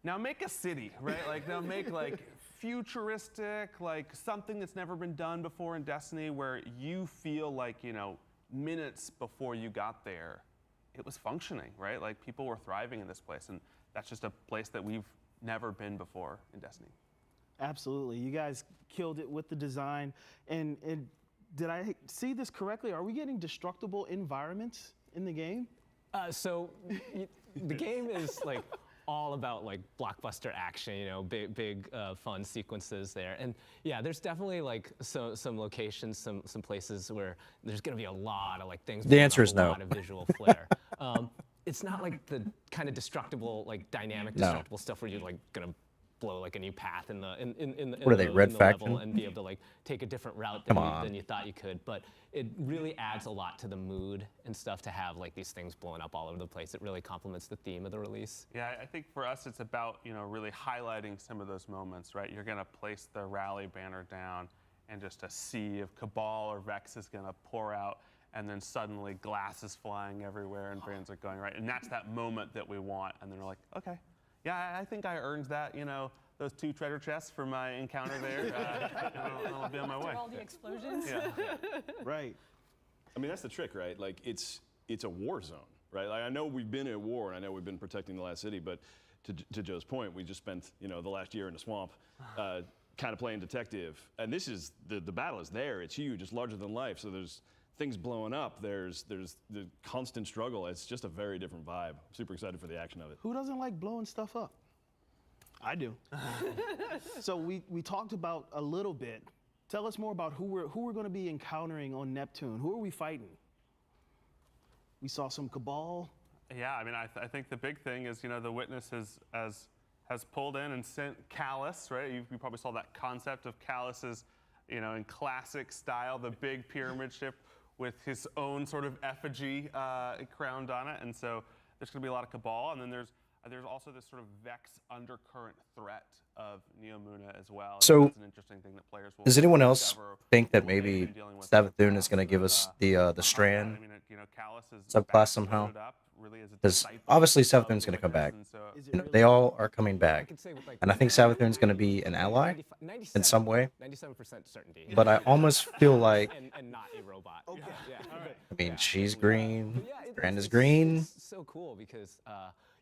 Now make a city, right? Like now make like futuristic, like something that's never been done before in Destiny, where you feel like minutes before you got there, it was functioning, right? Like people were thriving in this place, and that's just a place that we've never been before in Destiny." Absolutely. You guys killed it with the design. And did I see this correctly? Are we getting destructible environments in the game? So the game is like all about like blockbuster action, you know, big fun sequences there. And yeah, there's definitely like some locations, some places where there's gonna be a lot of like things. The answer is a no. lot of visual flair. It's not like the kind of destructible, like dynamic destructible stuff where you're like gonna blow like a new path in the What are they, Red the Faction? level and be able to like take a different route than you thought you could. But it really adds a lot to the mood and stuff to have like these things blowing up all over the place. It really complements the theme of the release. Yeah, I think for us it's about, you know, really highlighting some of those moments, right? You're gonna place the rally banner down and just a sea of Cabal or Vex is gonna pour out, and then suddenly glass is flying everywhere and fans are going, right? And that's that moment that we want, and then they're like, okay, yeah, I think I earned that, you know, those 2 treasure chests for my encounter there. I'll be on my way. After all the explosions. Yeah. Right. I mean, that's the trick, right? Like, it's a war zone, right? Like, I know we've been at war, and I know we've been protecting the last city, but to Joe's point, we just spent, you know, the last year in the swamp kind of playing detective. And this is, the battle is there. It's huge. It's larger than life. So there's things blowing up. There's the constant struggle. It's just a very different vibe. I'm super excited for the action of it. Who doesn't like blowing stuff up? I do. So we talked about a little bit. Tell us more about who we're going to be encountering on Neptune. Who are we fighting? We saw some Cabal. Yeah, I mean, I think the big thing is, you know, the Witness has pulled in and sent Callus, right? You probably saw that concept of Callus's, you know, in classic style, the big pyramid ship with his own sort of effigy crowned on it. And so there's going to be a lot of Cabal. And then there's also this sort of Vex undercurrent threat of Neomuna as well. So, that's an interesting thing that players will does anyone else discover think that maybe Savathun is going to give us the Strand subclass somehow? Because obviously Savathun's going to come back. You know, they all are coming back, and I think Savathun's going to be an ally in some way. 97% certainty. But I almost feel like, and not a robot. Okay. Yeah. I mean, she's green, Strand is green. It's so cool because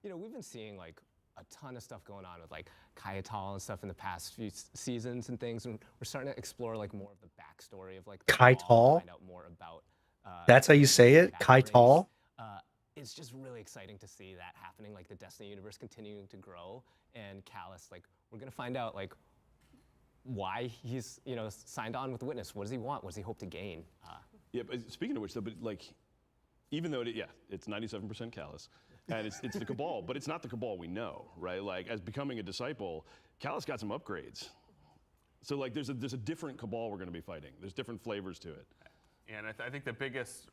you know, we've been seeing like a ton of stuff going on with like Kaital and stuff in the past few seasons and things, and we're starting to explore like more of the backstory of like Kaital. Find out more about. That's how you say it, Kaital. It's just really exciting to see that happening, like the Destiny universe continuing to grow, and Callus, like we're gonna find out like why he's, you know, signed on with the Witness. What does he want? What does he hope to gain? Yeah, but speaking of which, though, but like, even though it's 97% Callus, and it's the Cabal, but it's not the Cabal we know, right? Like, as becoming a disciple, Callus got some upgrades. So like, there's a different Cabal we're going to be fighting. There's different flavors to it. Yeah, and I think the biggest,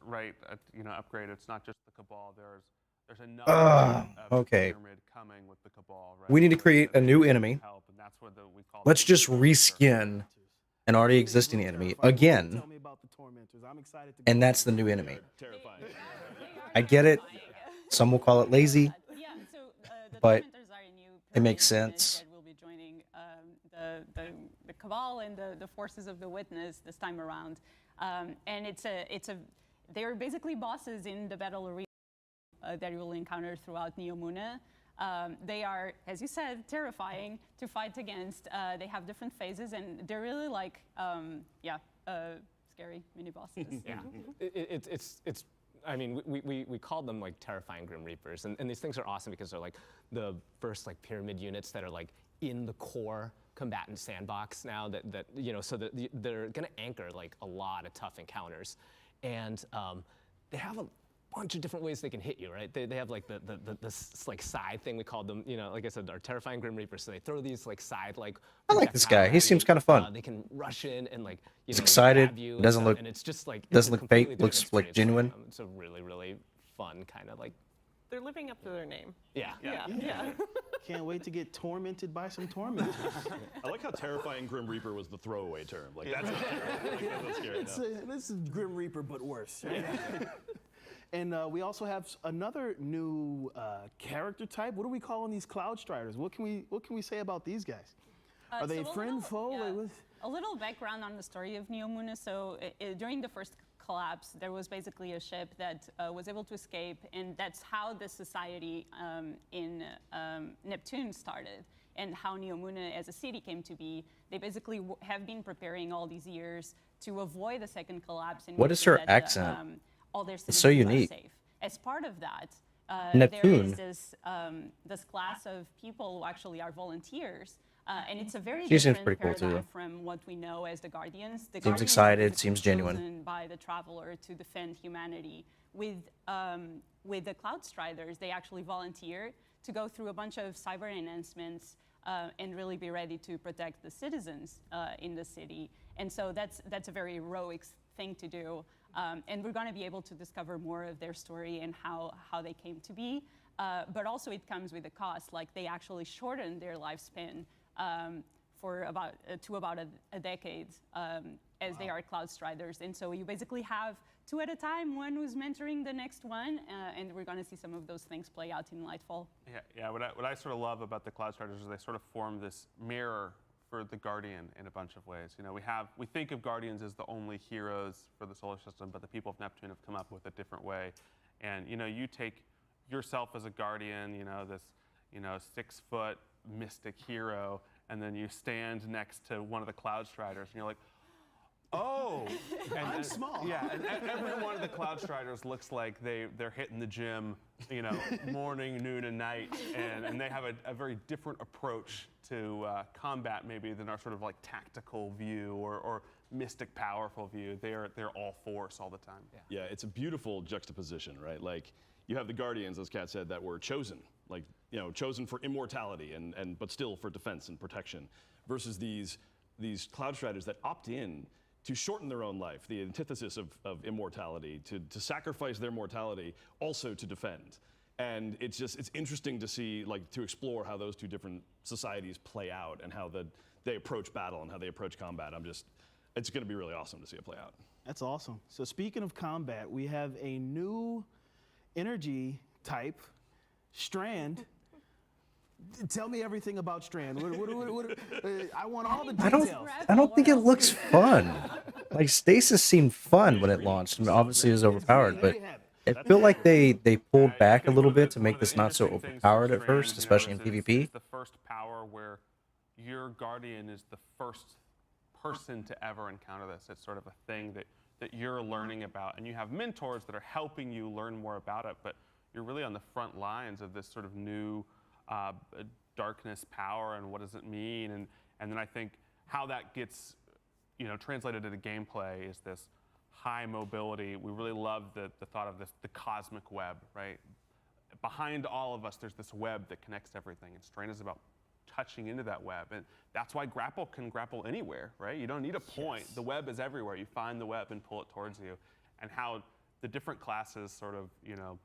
you know, upgrade, it's not just the Cabal. There's another okay. pyramid coming with the Cabal, right? We need to create a new enemy. Help, and that's what we call Let's just reskin an already existing enemy again, Tell me about the Tormentors. I'm excited to and that's the new enemy. Terrifying. I get it. Some will call it lazy, Yeah, so the but Tormentors are a new it makes pyramid sense. that will be joining the Cabal and the forces of the Witness this time around. And they're basically bosses in the battle arena that you will encounter throughout Neomuna. They are, as you said, terrifying to fight against. They have different phases, and they're really like, scary mini bosses. Yeah, it's. I mean, we called them like terrifying Grim Reapers, and these things are awesome because they're like the first like pyramid units that are like in the core combatant sandbox now that you know, so that they're gonna anchor like a lot of tough encounters, and they have a bunch of different ways they can hit you, right? They have like the like side thing, we called them, you know, like I said, our terrifying Grim Reapers. So they throw these like side like. I like this guy. He seems kind of fun. They can rush in and like he's excited. You Doesn't look. and it's just like doesn't look fake. completely Looks different like experience. genuine. It's a really fun kind of like. They're living up to their name. Yeah. Yeah. Can't wait to get tormented by some tormentors. I like how terrifying Grim Reaper was the throwaway term. Like, that's scary enough. This is Grim Reaper, but worse. And we also have another new character type. What are we calling these Cloud Striders? What can we say about these guys? Are they friend, foe? Yeah. A little background on the story of Neomuna. So during the first collapse, there was basically a ship that was able to escape, and that's how the society in Neptune started. and how Neomuna as a city came to be. They basically have been preparing all these years to avoid a second collapse. And What make is sure her that accent? all their It's so citizens are unique. safe. As part of that, Neptune. there is this class of people who actually are volunteers. And it's a very She seems different pretty cool, paradigm too. from what we know as the Guardians. The Seems Guardians excited, are seems genuine. chosen by the Traveler to defend humanity. With the Cloud Striders, they actually volunteer to go through a bunch of cyber enhancements and really be ready to protect the citizens in the city. And so that's a very heroic thing to do. And we're going to be able to discover more of their story and how they came to be. But also it comes with a cost. Like they actually shortened their lifespan for about a decade as they are Cloud Striders. And so you basically have 2 at a time, one who's mentoring the next one, and we're going to see some of those things play out in Lightfall. Yeah. What I sort of love about the Cloud Striders is they sort of form this mirror for the Guardian in a bunch of ways. You know, we think of Guardians as the only heroes for the solar system, but the people of Neptune have come up with a different way. And you know, you take yourself as a Guardian, you know, this 6-foot mystic hero, and then you stand next to one of the Cloud Striders, and you're like, oh, I'm small. Yeah, and every one of the Cloud Striders looks like they're hitting the gym, you know, morning, noon, and night, and they have a very different approach to combat maybe than our sort of like tactical view or mystic powerful view. They're all force all the time. Yeah, it's a beautiful juxtaposition, right? Like you have the Guardians, as Kat said, that were chosen, like, you know, chosen for immortality but still for defense and protection, versus these Cloud Striders that opt in to shorten their own life, the antithesis of immortality, to sacrifice their mortality also to defend. And it's interesting to see, like, to explore how those two different societies play out and how they approach battle and how they approach combat. It's going to be really awesome to see it play out. That's awesome. So speaking of combat, we have a new energy type, Strand. Tell me everything about Strand. I want all the details. I don't think it looks fun. Like Stasis seemed fun when it launched, and obviously it was overpowered, but it felt like they pulled back a little bit to make this not so overpowered at first, especially in PvP. It's the first power where your Guardian is the first person to ever encounter this. It's sort of a thing that you're learning about, and you have mentors that are helping you learn more about it, but you're really on the front lines of this sort of new darkness power and what does it mean, and then I think how that gets, you know, translated into gameplay is this high mobility. We really love the thought of the cosmic web, right? Behind all of us, there's this web that connects everything, and Strain is about touching into that web, and that's why grapple can grapple anywhere, right? You don't need a point. Yes. The web is everywhere. You find the web and pull it towards you, and how the different classes sort of, you know,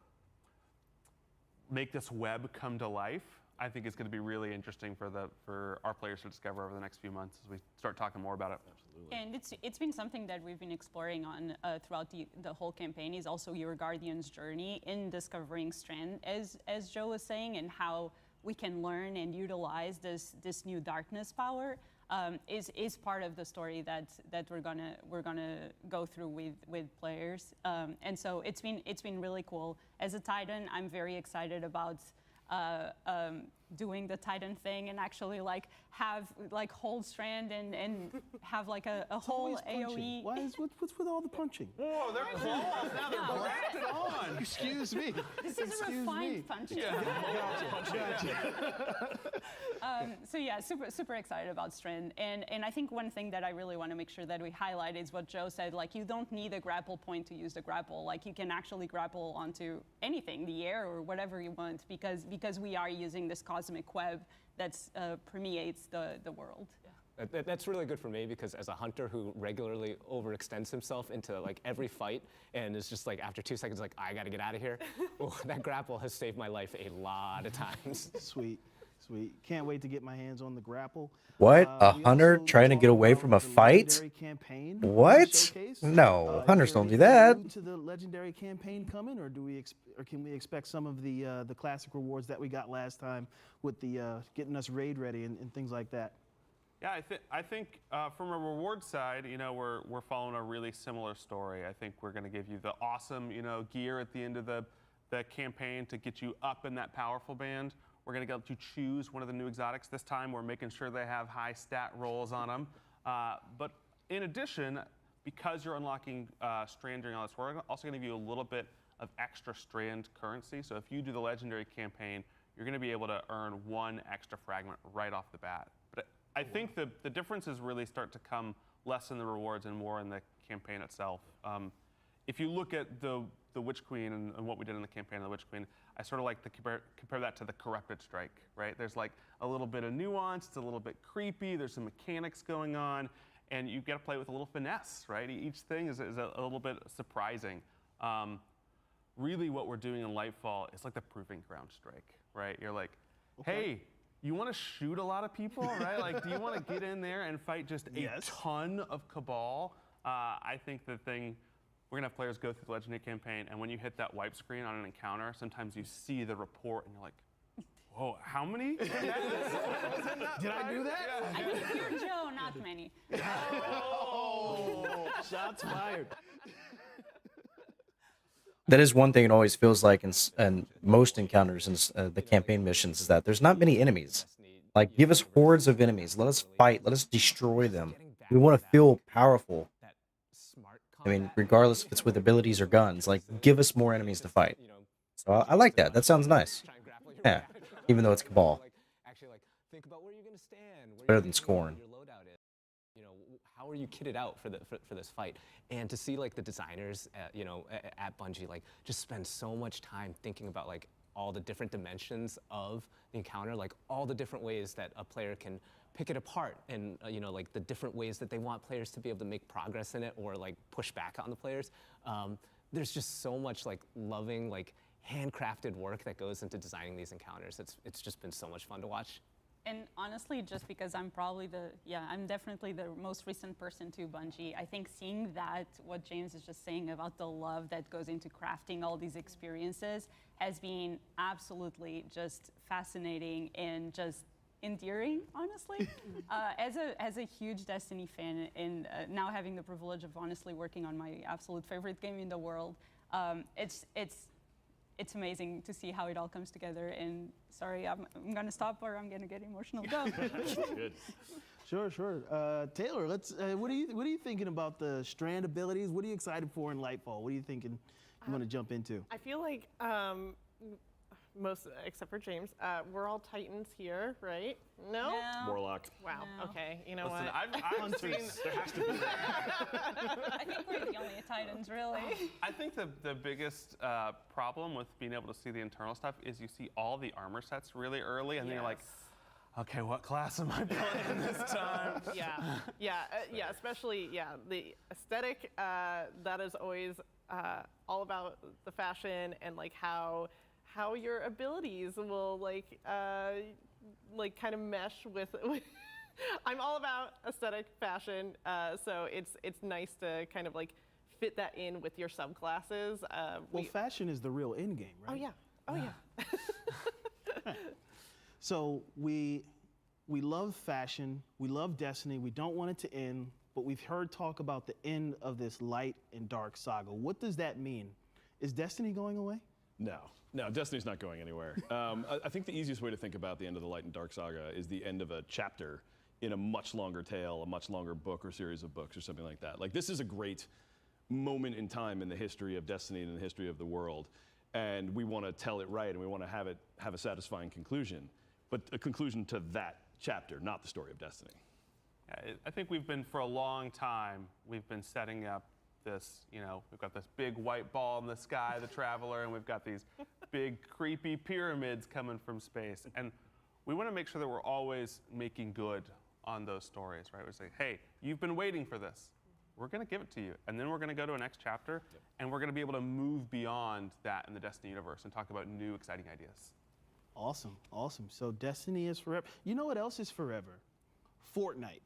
make this web come to life, I think is going to be really interesting for our players to discover over the next few months as we start talking more about it. Absolutely. And it's been something that we've been exploring on throughout the whole campaign, is also your Guardian's journey in discovering Strand, as Joe was saying, and how we can learn and utilize this new darkness power. Is part of the story that we're gonna go through with players, and so it's been really cool. As a Titan, I'm very excited about doing the Titan thing and actually hold Strand and have like a whole AOE. What's with all the punching? Whoa, they're claws now. They're grafted on. Excuse me. This is a refined punching. Yeah. Gotcha. So yeah, super excited about Strand, and I think one thing that I really want to make sure that we highlight is what Joe said. Like, you don't need a grapple point to use the grapple. Like, you can actually grapple onto anything, the air or whatever you want, because we are using this cosmic web that permeates the world. Yeah. That's really good for me, because as a hunter who regularly overextends himself into like every fight and is just like after 2 seconds like, I gotta get out of here, that grapple has saved my life a lot of times. Sweet. Can't wait to get my hands on the grapple. What? A hunter trying to get away from a fight? What? No, hunters don't do that. To the legendary campaign coming, or can we expect some of the classic rewards that we got last time with the getting us raid ready and things like that? Yeah, I think from a reward side, you know, we're following a really similar story. I think we're going to give you the awesome, you know, gear at the end of the campaign to get you up in that powerful band. We're going to get to choose one of the new exotics this time. We're making sure they have high stat rolls on them. But in addition, because you're unlocking strand during all this, we're also going to give you a little bit of extra strand currency. So if you do the legendary campaign, you're going to be able to earn 1 extra fragment right off the bat. But I think the differences really start to come less in the rewards and more in the campaign itself. If you look at the Witch Queen and what we did in the campaign of the Witch Queen, I sort of like to compare that to the Corrupted Strike, right? There's like a little bit of nuance, it's a little bit creepy, there's some mechanics going on, and you get to play with a little finesse, right? Each thing is a little bit surprising. Really what we're doing in Lightfall is like the Proving Ground Strike, right? You're like, hey, you want to shoot a lot of people, right? Like, do you want to get in there and fight just a ton of Cabal? I think the thing, we're going to have players go through the Legendary campaign, and when you hit that wipe screen on an encounter, sometimes you see the report, and you're like, whoa, how many? Did I do that? I think you're Joe, not many. Oh, shots fired. That is one thing it always feels like in most encounters in the campaign missions is that there's not many enemies. Like, give us hordes of enemies. Let us fight. Let us destroy them. We want to feel powerful. I mean, regardless if it's with abilities or guns, like, give us more enemies to fight. So I like that. That sounds nice. Yeah, even though it's Cabal. Think about where you're going to stand. It's better than Scorn. How are you kitted out for this fight? And to see like the designers, at Bungie, like just spend so much time thinking about like all the different dimensions of the encounter, like all the different ways that a player can pick it apart, and like the different ways that they want players to be able to make progress in it or like push back on the players. There's just so much like loving, like handcrafted work that goes into designing these encounters. It's just been so much fun to watch. And honestly, just because I'm probably I'm definitely the most recent person to Bungie, I think seeing that, what James is just saying about the love that goes into crafting all these experiences has been absolutely just fascinating and just endearing, honestly. As a huge Destiny fan, and now having the privilege of honestly working on my absolute favorite game in the world, it's amazing to see how it all comes together. And sorry, I'm going to stop or I'm going to get emotional. Go. Good. Sure. Taylor, let's. What are you thinking about the strand abilities? What are you excited for in Lightfall? What are you thinking you want to jump into? I feel like most, except for James, we're all Titans here, right? No? Warlock. Wow. No. Okay. You know Listen, what? I've seen. There has to be. I think we're the only Titans, really. I think the biggest problem with being able to see the internal stuff is you see all the armor sets really early, and then you're like, okay, what class am I playing this time? Yeah. Especially, the aesthetic. That is always all about the fashion and like how your abilities will like kind of mesh with. I'm all about aesthetic fashion, so it's nice to kind of like fit that in with your subclasses. Well, fashion is the real end game, right? Oh yeah. So we love fashion, we love Destiny, we don't want it to end, but we've heard talk about the end of this light and dark saga. What does that mean? Is Destiny going away? No, Destiny's not going anywhere. I think the easiest way to think about the end of the Light and Dark saga is the end of a chapter in a much longer tale, a much longer book or series of books or something like that. Like, this is a great moment in time in the history of Destiny and in the history of the world, and we want to tell it right, and we want to have a satisfying conclusion, but a conclusion to that chapter, not the story of Destiny. I think we've been, for a long time, we've been setting up this, we've got this big white ball in the sky, the Traveler, and we've got these big creepy pyramids coming from space. And we want to make sure that we're always making good on those stories, right? We say, hey, you've been waiting for this. We're going to give it to you. And then we're going to go to a next chapter, and we're going to be able to move beyond that in the Destiny universe and talk about new, exciting ideas. Awesome. So Destiny is forever. You know what else is forever? Fortnite.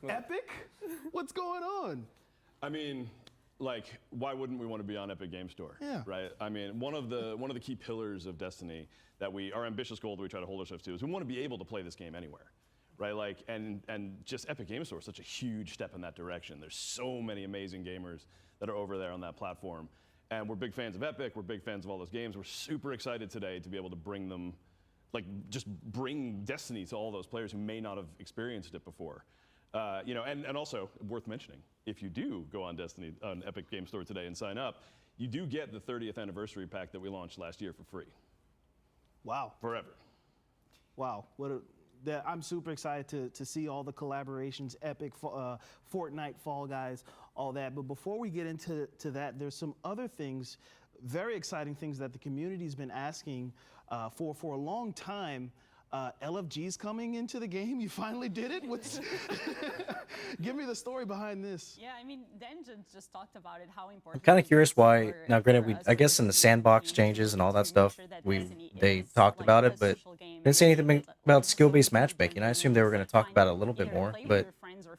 Epic? What's going on? I mean, like, why wouldn't we want to be on Epic Game Store? Yeah. Right? I mean, one of the key pillars of Destiny that our ambitious goal that we try to hold ourselves to is we want to be able to play this game anywhere. Right? Like, and just Epic Game Store is such a huge step in that direction. There's so many amazing gamers that are over there on that platform. And we're big fans of Epic. We're big fans of all those games. We're super excited today to be able to bring them, like, just bring Destiny to all those players who may not have experienced it before. You know, and also worth mentioning, if you do go on Epic Game Store today and sign up, you do get the 30th anniversary pack that we launched last year for free. Wow. Forever. Wow. I'm super excited to see all the collaborations, Epic, Fortnite, Fall Guys, all that. But before we get into that, there's some other things, very exciting things that the community's been asking for a long time. LFG's coming into the game. You finally did it. Give me the story behind this. Yeah, I mean, the engine just talked about it, how I'm important. kind of curious why. Now, granted, I guess in the sandbox changes and all that stuff, they talked about it, but didn't say anything about skill-based matchmaking. I assumed they were going to talk about it a little bit more, but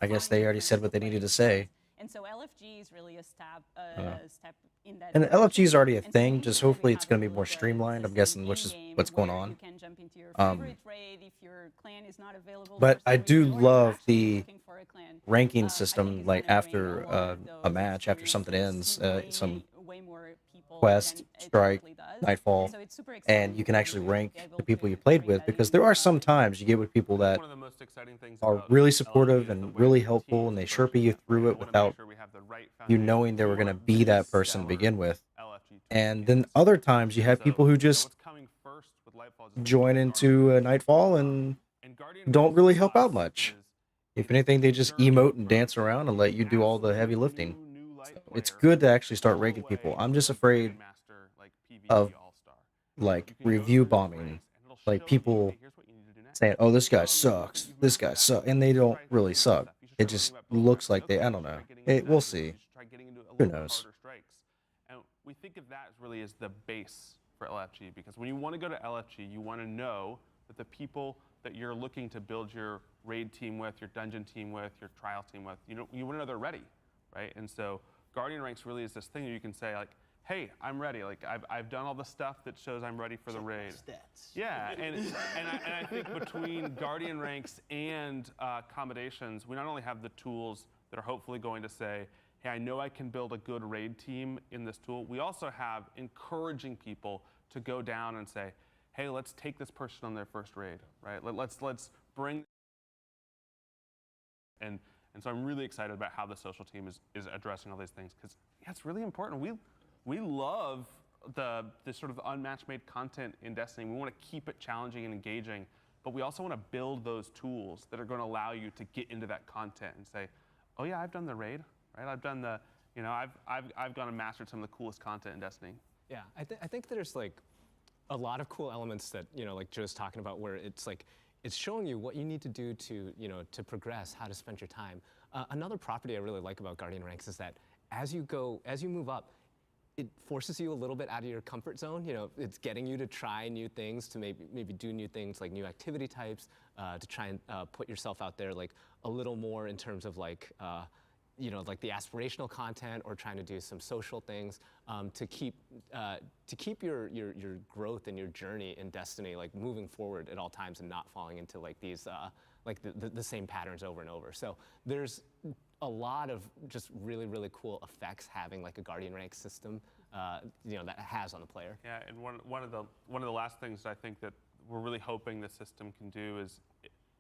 I guess they already said what they needed to say. And so LFG is really a step in that. And the LFG is already a And so thing. in Just here we hopefully it's have going to a be more little streamlined. I'm system guessing, which is in-game what's going where on. You can jump into your favorite raid if your clan is not available. But for I some do reason, or you're love actually the looking for a clan. ranking I system, think it's like gonna bring after a lot of a those match, after something experiences ends, to some way more people quest, than it strike, typically does. nightfall, So it's super and exciting you can to actually be rank able the people to you played bring with, that because in. there are some times you get with people that One of the most exciting things are about really LFG supportive is the and way really the helpful, teams and they approach Sherpa you that, through right? it We want to make without sure we have the right you foundation. knowing they We were going to want be really that person to stellar begin with. LFG And then other times you have So, people who you know, just what's coming first with Lightfall is join into a Nightfall and don't really help out much. If anything, they just emote and dance around and let you do all the heavy lifting. So it's good to actually start ranking people. I'm just afraid of like review bombing, like people saying, "Oh, this guy sucks. This guy sucks," and they don't really suck. It just looks like they. I don't know. We'll see. Who knows? And we think of that really as the base for LFG, because when you want to go to LFG, you want to know that the people that you're looking to build your raid team with, your dungeon team with, your trial team with, you want to know they're ready, right? And so Guardian Ranks really is this thing that you can say, like, hey, I'm ready. Like, I've done all the stuff that shows I'm ready for the raid. Stats. Yeah, and I think between Guardian Ranks and accommodations, we not only have the tools that are hopefully going to say, hey, I know I can build a good raid team in this tool. We also have encouraging people to go down and say, hey, let's take this person on their first raid, right? Let's bring. And so I'm really excited about how the social team is addressing all these things, because yeah, it's really important. We love the sort of unmatched made content in Destiny. We want to keep it challenging and engaging, but we also want to build those tools that are going to allow you to get into that content and say, oh yeah, I've done the raid, right? I've done the, I've gone and mastered some of the coolest content in Destiny. Yeah, I think there's like a lot of cool elements that, like Joe's talking about, where it's like, it's showing you what you need to do to, to progress, how to spend your time. Another property I really like about Guardian Ranks is that as you move up, it forces you a little bit out of your comfort zone. It's getting you to try new things, to maybe do new things like new activity types, to try and put yourself out there like a little more in terms of like, like the aspirational content, or trying to do some social things, to keep your growth and your journey in Destiny like moving forward at all times and not falling into like these like the same patterns over and over. So there's a lot of just really, really cool effects having like a Guardian Rank system, that has on the player. Yeah, and one of the last things I think that we're really hoping the system can do is,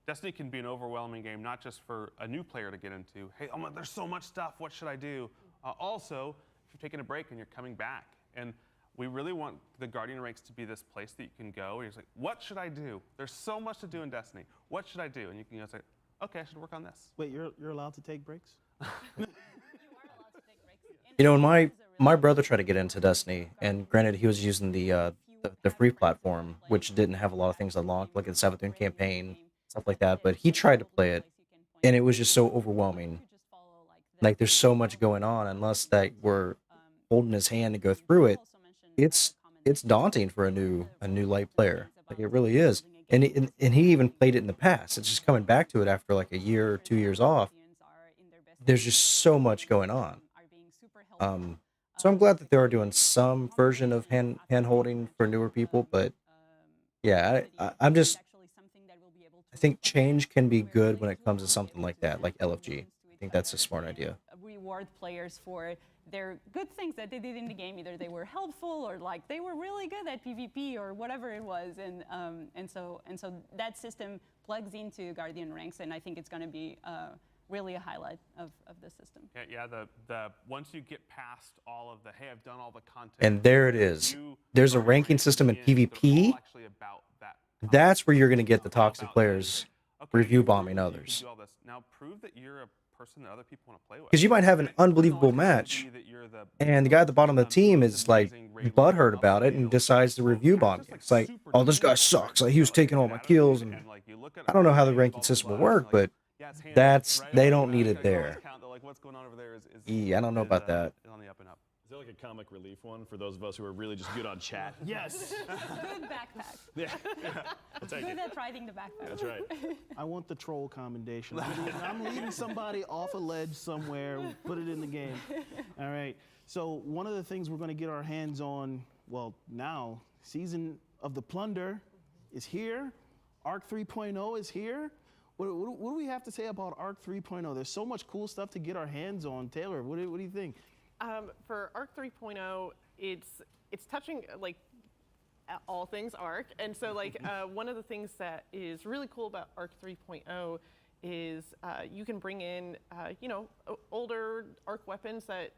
Destiny can be an overwhelming game, not just for a new player to get into. Hey, there's so much stuff. What should I do? Also, if you're taking a break and you're coming back, and we really want the Guardian Ranks to be this place that you can go where you're just like, what should I do? There's so much to do in Destiny. What should I do? And you can go say, okay, I should work on this. Wait, you're allowed to take breaks? And my brother tried to get into Destiny, and granted, he was using the free platform, which didn't have a lot of things unlocked, like the Savathun campaign, stuff like that. But he tried to play it, and it was just so overwhelming. Like, there's so much going on. Unless that we're holding his hand to go through it, it's daunting for a new light player. Like, it really is. And he even played it in the past. It's just coming back to it after like a year or 2 years off. There's just so much going on. So I'm glad that they are doing some version of hand holding for newer people. But yeah, I think change can be good when it comes to something like that, like LFG. I think that's a smart idea. Reward players for they're good things that they did in the game. Either they were helpful or like they were really good at PvP or whatever it was. And so that system plugs into Guardian ranks, and I think it's going to be really a highlight of the system. Yeah, the once you get past all of the, hey, I've done all the content. And there it is. There's a ranking system in PvP. That's where you're going to get the toxic players review bombing others. Do all this. Now prove that you're a person that other people want to play with. Because you might have an unbelievable match, and the guy at the bottom of the team is like butthurt about it and decides to review bomb you. It's like, oh, this guy sucks. Like he was taking all my kills, and I don't know how the ranking system will work, but they don't need it there. Yeah, I don't know about that. Is there like a comic relief one for those of us who are really just good on chat? Yes. Good backpack. Yeah. I'll take Good it. at riding the backpack. That's right. I want the troll commendation. I'm leading somebody off a ledge somewhere, put it in the game. All right. So one of the things we're going to get our hands on, well, now, Season of the Plunder is here. Arc 3.0 is here. What do we have to say about Arc 3.0? There's so much cool stuff to get our hands on. Taylor, what do you think? For Arc 3.0, it's touching like all things Arc, and so like one of the things that is really cool about Arc 3.0 is you can bring in older Arc weapons that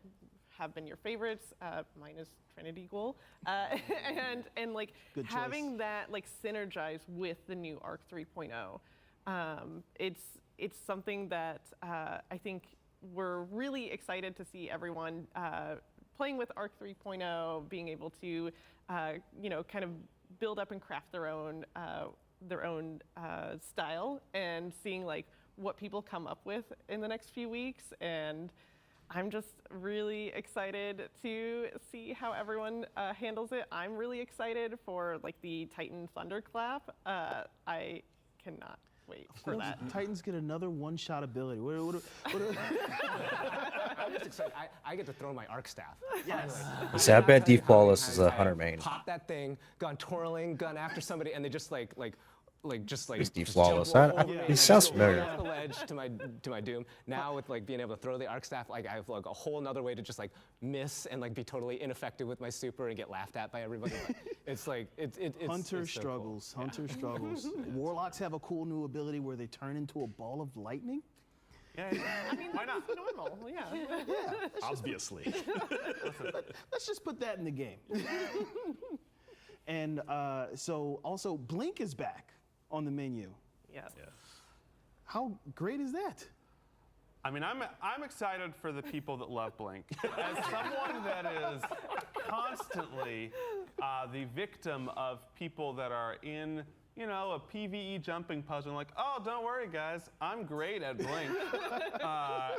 have been your favorites. Mine is Trinity Ghoul, and like Good choice. having that like synergize with the new Arc 3.0. It's something that I think we're really excited to see everyone playing with Arc 3.0, being able to, kind of build up and craft their own style, and seeing like what people come up with in the next few weeks. And I'm just really excited to see how everyone handles it. I'm really excited for like the Titan Thunderclap. I cannot wait for that. Titans get another one-shot ability. I'm just excited. I get to throw my arc staff. Yes. See, I bet D Flawless is a hunter main. Pop that thing, gone twirling, gun after somebody, and they just like He's D Flawless. He sounds familiar. Off the ledge to my doom. Now with like being able to throw the arc staff, like I have like a whole nother way to just like miss and like be totally ineffective with my super and get laughed at by everybody. It's like it's Hunter it's so struggles. cool. Hunter struggles. Warlocks have a cool new ability where they turn into a ball of lightning. Yeah, I mean, why not? Normal, yeah. Obviously. Let's just put that in the game. And so also Blink is back on the menu. Yes. How great is that? I mean, I'm excited for the people that love Blink. As someone that is constantly the victim of people that are in, a PvE jumping puzzle, like, oh, don't worry, guys, I'm great at Blink.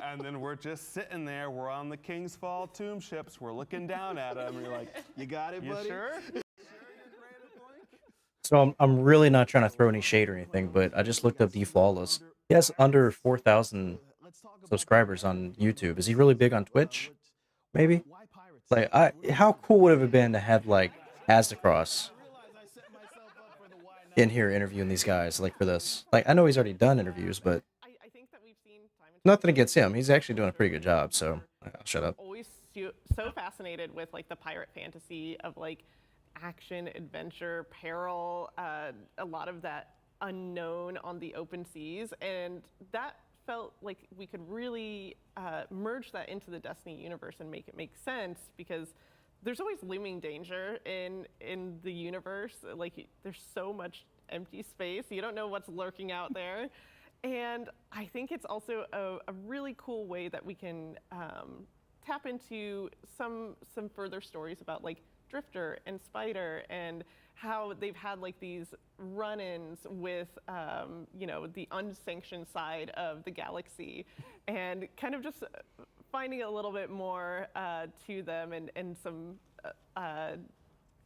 And then we're just sitting there, we're on the King's Fall tomb ships, we're looking down at them, and you're like, you got it, you buddy? Sure? So I'm really not trying to throw any shade or anything, but I just looked up D Flawless. He has under 4,000 subscribers on YouTube. Is he really big on Twitch? Maybe? Like, how cool would it have been to have like Aztecross in here interviewing these guys like for this? Like, I know he's already done interviews, but nothing against him. He's actually doing a pretty good job. So I'll shut up. Always so fascinated with like the pirate fantasy of like action, adventure, peril, a lot of that unknown on the open seas, and that felt like we could really merge that into the Destiny universe and make it make sense, because there's always looming danger in the universe. Like, there's so much empty space, you don't know what's lurking out there. And I think it's also a really cool way that we can tap into some further stories about like Drifter and Spider, and how they've had like these run-ins with the unsanctioned side of the galaxy, and kind of just finding a little bit more to them, and some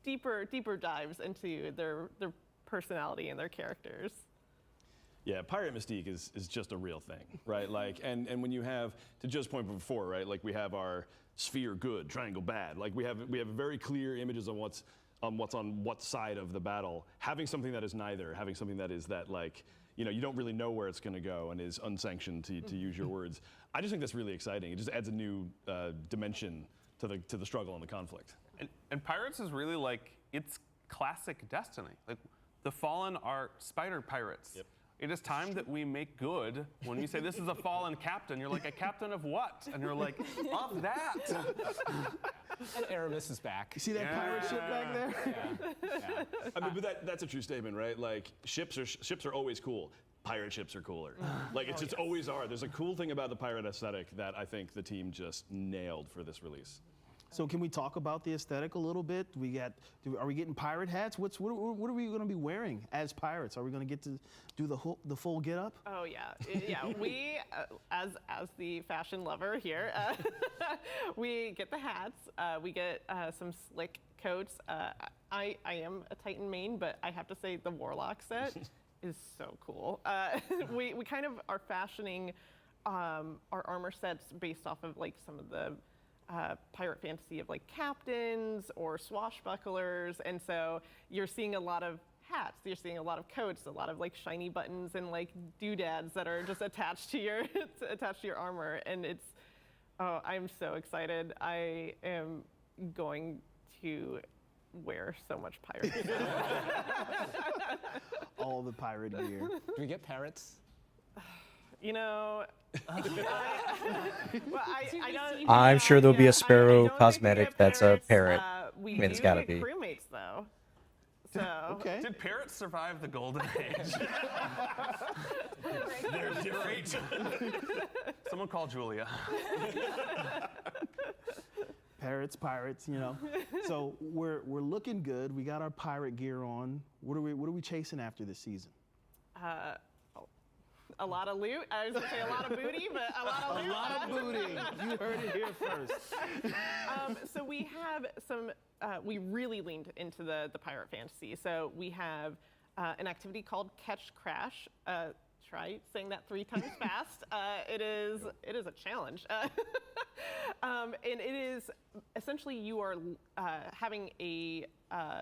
deeper dives into their personality and their characters. Yeah, pirate mystique is just a real thing, right? Like, and when you have, to Joe's point before, right? Like, we have our sphere good, triangle bad. Like, we have very clear images on what's on what side of the battle. Having something that is neither, having something that is that, like, you don't really know where it's going to go and is unsanctioned, to use your words. I just think that's really exciting. It just adds a new dimension to the struggle and the conflict. And Pirates is really like, it's classic Destiny. Like, the Fallen are spider pirates. Yep. It is time that we make good. When you say this is a fallen captain, you're like, a captain of what? And you're like, of that. And Aramis is back. You see that pirate ship back there? Yeah. I mean, but that's a true statement, right? Like, ships are always cool. Pirate ships are cooler. Like, it's always are. There's a cool thing about the pirate aesthetic that I think the team just nailed for this release. So can we talk about the aesthetic a little bit? Are we getting pirate hats? What are we going to be wearing as pirates? Are we going to get to do the full get up? Oh yeah, yeah. We, as the fashion lover here, we get the hats. We get some slick coats. I am a Titan main, but I have to say the Warlock set is so cool. We kind of are fashioning our armor sets based off of like some of the pirate fantasy of like captains or swashbucklers, and so you're seeing a lot of hats, you're seeing a lot of coats, a lot of like shiny buttons and like doodads that are just attached to your armor, and it's I'm so excited. I am going to wear so much pirate gear. All the pirate gear. Do we get parrots? You know, I don't. I'm sure there'll be a Sparrow I don't think we cosmetic get that's a parrots. parrot. We I mean, it's do gotta get be. crewmates though. So Okay. Did parrots survive the golden age? They're different. Someone call Julia. Parrots, pirates, you know. So we're looking good. We got our pirate gear on. What are we chasing after this season? a lot of loot. I was gonna say a lot of booty, but a lot of loot. A lot of booty. You heard it here first. So we have some. We really leaned into the pirate fantasy. So we have an activity called Catch Crash. Try saying that 3 times fast. It is a challenge. And it is essentially you are having a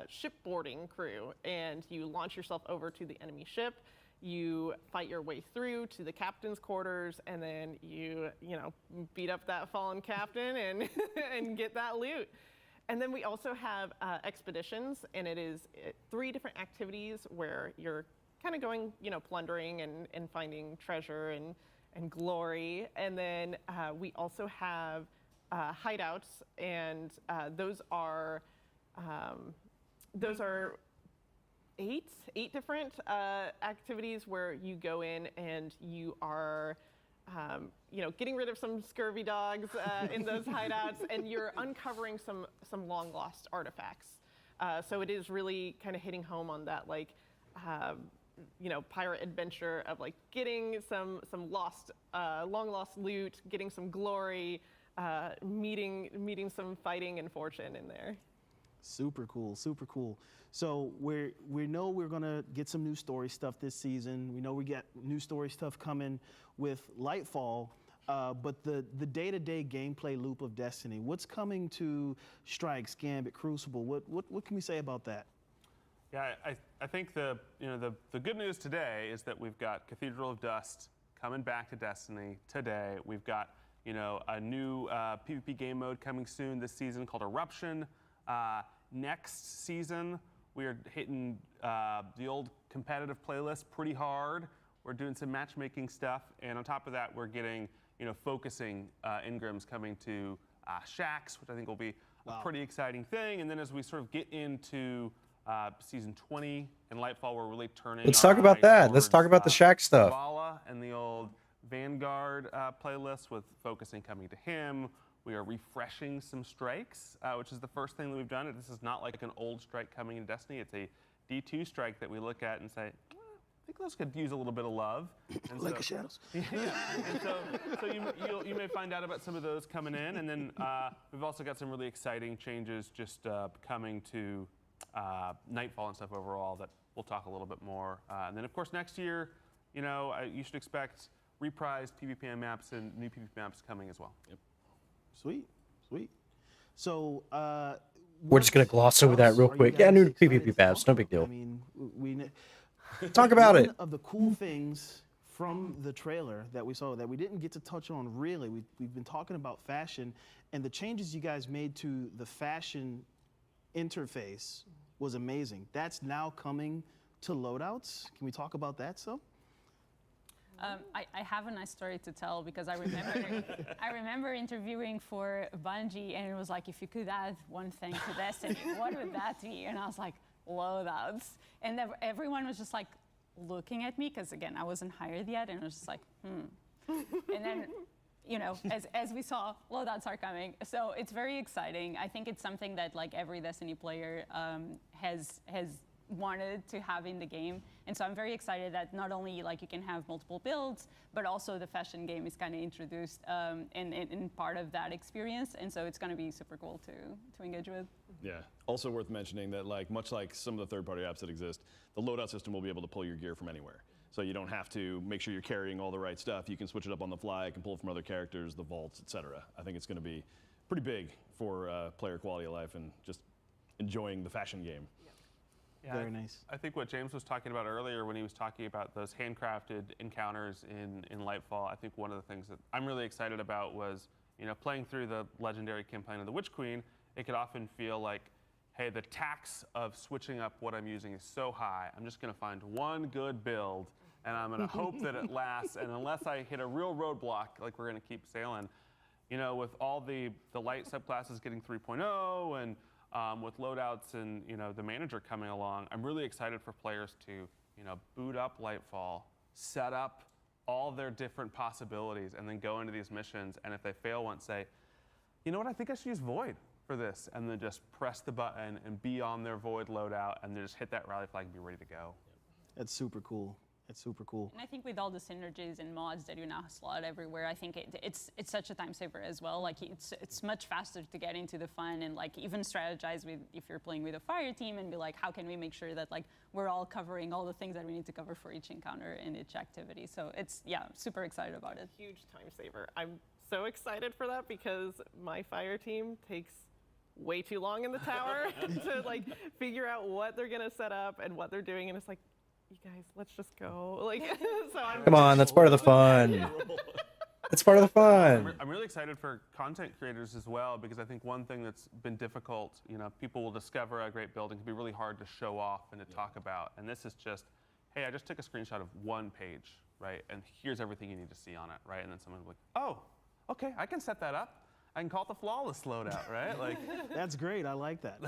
shipboarding crew, and you launch yourself over to the enemy ship. You fight your way through to the captain's quarters, and then you beat up that fallen captain and and get that loot. And then we also have expeditions, and it is 3 different activities where you're kind of going, plundering and finding treasure and glory. And then we also have hideouts, and those are 8 different activities where you go in and you are getting rid of some scurvy dogs in those hideouts, and you're uncovering some long lost artifacts. So it is really kind of hitting home on that pirate adventure of like getting some lost, long lost loot, getting some glory, meeting some fighting and fortune in there. Super cool, super cool. So we know we're gonna get some new story stuff this season. We know we get new story stuff coming with Lightfall, but the day-to-day gameplay loop of Destiny. What's coming to Strikes, Gambit, Crucible? What can we say about that? Yeah, I think the good news today is that we've got Cathedral of Dust coming back to Destiny today. We've got a new PvP game mode coming soon this season called Eruption. Next season we are hitting the old competitive playlist pretty hard. We're doing some matchmaking stuff, and on top of that, we're getting focusing engrams coming to Shaxx, which I think will be a pretty exciting thing. And then as we sort of get into season 20 and Lightfall, we're really turning. Let's talk about that. Let's talk about the Shaxx stuff. Vala and the old Vanguard playlist with focusing coming to him. We are refreshing some strikes, which is the first thing that we've done. This is not like an old strike coming in Destiny. It's a D2 strike that we look at and say, I think those could use a little bit of love. And like the shadows. Yeah. And so you may find out about some of those coming in. And then we've also got some really exciting changes just coming to Nightfall and stuff overall that we'll talk a little bit more. And then, of course, next year, you should expect reprised PvP maps and new PvP maps coming as well. Yep. Sweet. So we're just gonna gloss over that real quick. Yeah, new PvP maps, no big deal. I mean, Talk about it. One of the cool things from the trailer that we saw that we didn't get to touch on really, we've been talking about fashion, and the changes you guys made to the fashion interface was amazing. That's now coming to loadouts. Can we talk about that some? I have a nice story to tell because I remember interviewing for Bungie, and it was like, if you could add one thing to Destiny, what would that be? And I was like, loadouts. And everyone was just like looking at me because, again, I wasn't hired yet, and I was just like, And then, you know, as we saw, loadouts are coming. So it's very exciting. I think it's something that like every Destiny player has wanted to have in the game. And so I'm very excited that not only like you can have multiple builds, but also the fashion game is kind of introduced in part of that experience. And so it's going to be super cool to engage with. Yeah. Also worth mentioning that like much like some of the third-party apps that exist, the loadout system will be able to pull your gear from anywhere. So you don't have to make sure you're carrying all the right stuff. You can switch it up on the fly. You can pull from other characters, the vaults, etc. I think it's going to be pretty big for player quality of life and just enjoying the fashion game. Yeah, Very nice. I think what James was talking about earlier when he was talking about those handcrafted encounters in Lightfall, I think one of the things that I'm really excited about was, you know, playing through the legendary campaign of the Witch Queen, it could often feel like, hey, the tax of switching up what I'm using is so high, I'm just gonna find one good build and I'm gonna hope that it lasts, and unless I hit a real roadblock, like we're gonna keep sailing. You know, with all the light subclasses getting 3.0 and with loadouts and, you know, the manager coming along, I'm really excited for players to, you know, boot up Lightfall, set up all their different possibilities, and then go into these missions, and if they fail once, say, you know what, I think I should use Void for this, and then just press the button and be on their Void loadout, and then just hit that rally flag and be ready to go. That's super cool. It's super cool. And I think with all the synergies and mods that you now slot everywhere, I think it's such a time saver as well. Like it's much faster to get into the fun and like even strategize with if you're playing with a fire team and be like, how can we make sure that like we're all covering all the things that we need to cover for each encounter and each activity. So it's, yeah, super excited about it. Huge time saver. I'm so excited for that because my fire team takes way too long in the tower to like figure out what they're gonna set up and what they're doing, and it's like, you guys, let's just go. Like, so Come on, that's part of the fun. It's part of the fun. I'm really excited for content creators as well, because I think one thing that's been difficult, you know, people will discover a great build and it can be really hard to show off and to talk about. And this is just, hey, I just took a screenshot of one page, right? And here's everything you need to see on it, right? And then someone will be like, oh, okay, I can set that up. I can call it the flawless loadout, right? Like, that's great. I like that.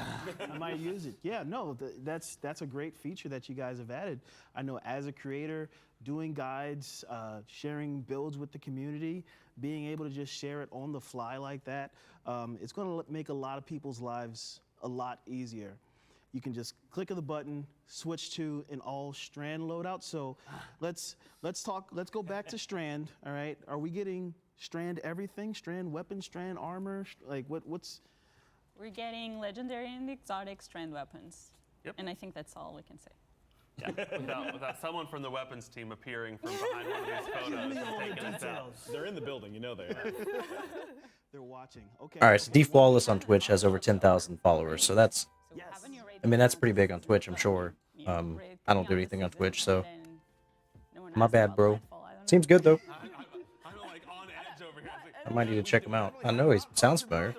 I might use it. Yeah, no, that's a great feature that you guys have added. I know as a creator, doing guides, sharing builds with the community, being able to just share it on the fly like that, it's going to make a lot of people's lives a lot easier. You can just click of the button, switch to an all Strand loadout. So let's go back to Strand. All right, are we getting Strand everything? Strand weapons, Strand armor? Like what's? We're getting legendary and exotic Strand weapons. Yep. And I think that's all we can say. Yeah, without someone from the weapons team appearing from behind one of these photos and taking us out. They're in the building, you know they are. They're watching. Okay. All right, so D-Flawless on Twitch has over 10,000 followers, so that's, I mean, that's pretty big on Twitch, I'm sure. I don't do anything on Twitch, so my bad, bro. Seems good though. I might need to check him out. I know he sounds familiar.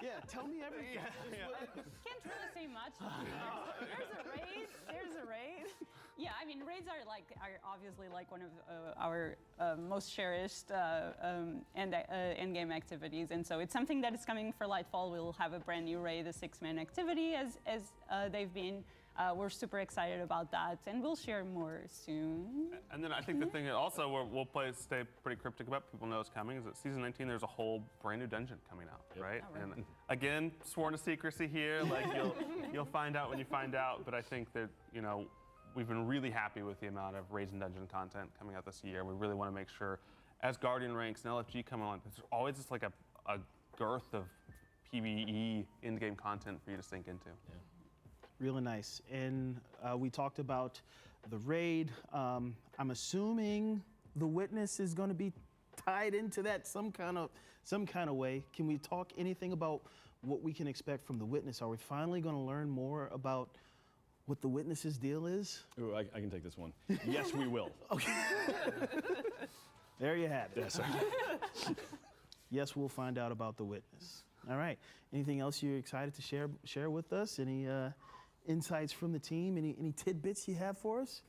Yeah, tell me everything. Can't really say much. There's a raid. Yeah, I mean, raids are obviously like one of our most cherished end-game activities, and so it's something that is coming for Lightfall. We'll have a brand new raid, a 6-man activity, as they've been. We're super excited about that, and we'll share more soon. And then I think the thing that also we'll stay pretty cryptic about, people know is coming, is that Season 19, there's a whole brand new dungeon coming out, right? Oh, right. And again, sworn to secrecy here, like you'll find out when you find out, but I think that, you know, we've been really happy with the amount of raids and dungeon content coming out this year. We really want to make sure, as Guardian ranks and LFG come on, there's always just like a girth of PvE in-game content for you to sink into. Yeah. Really nice. And we talked about the raid. I'm assuming the witness is going to be tied into that some kind of way. Can we talk anything about what we can expect from the witness? Are we finally going to learn more about what the Witness's deal is? Ooh, I can take this one. Yes, we will. Okay. There you have it. Yes, sir. Yes, we'll find out about the Witness. All right. Anything else you're excited to share with us? Any insights from the team? Any tidbits you have for us?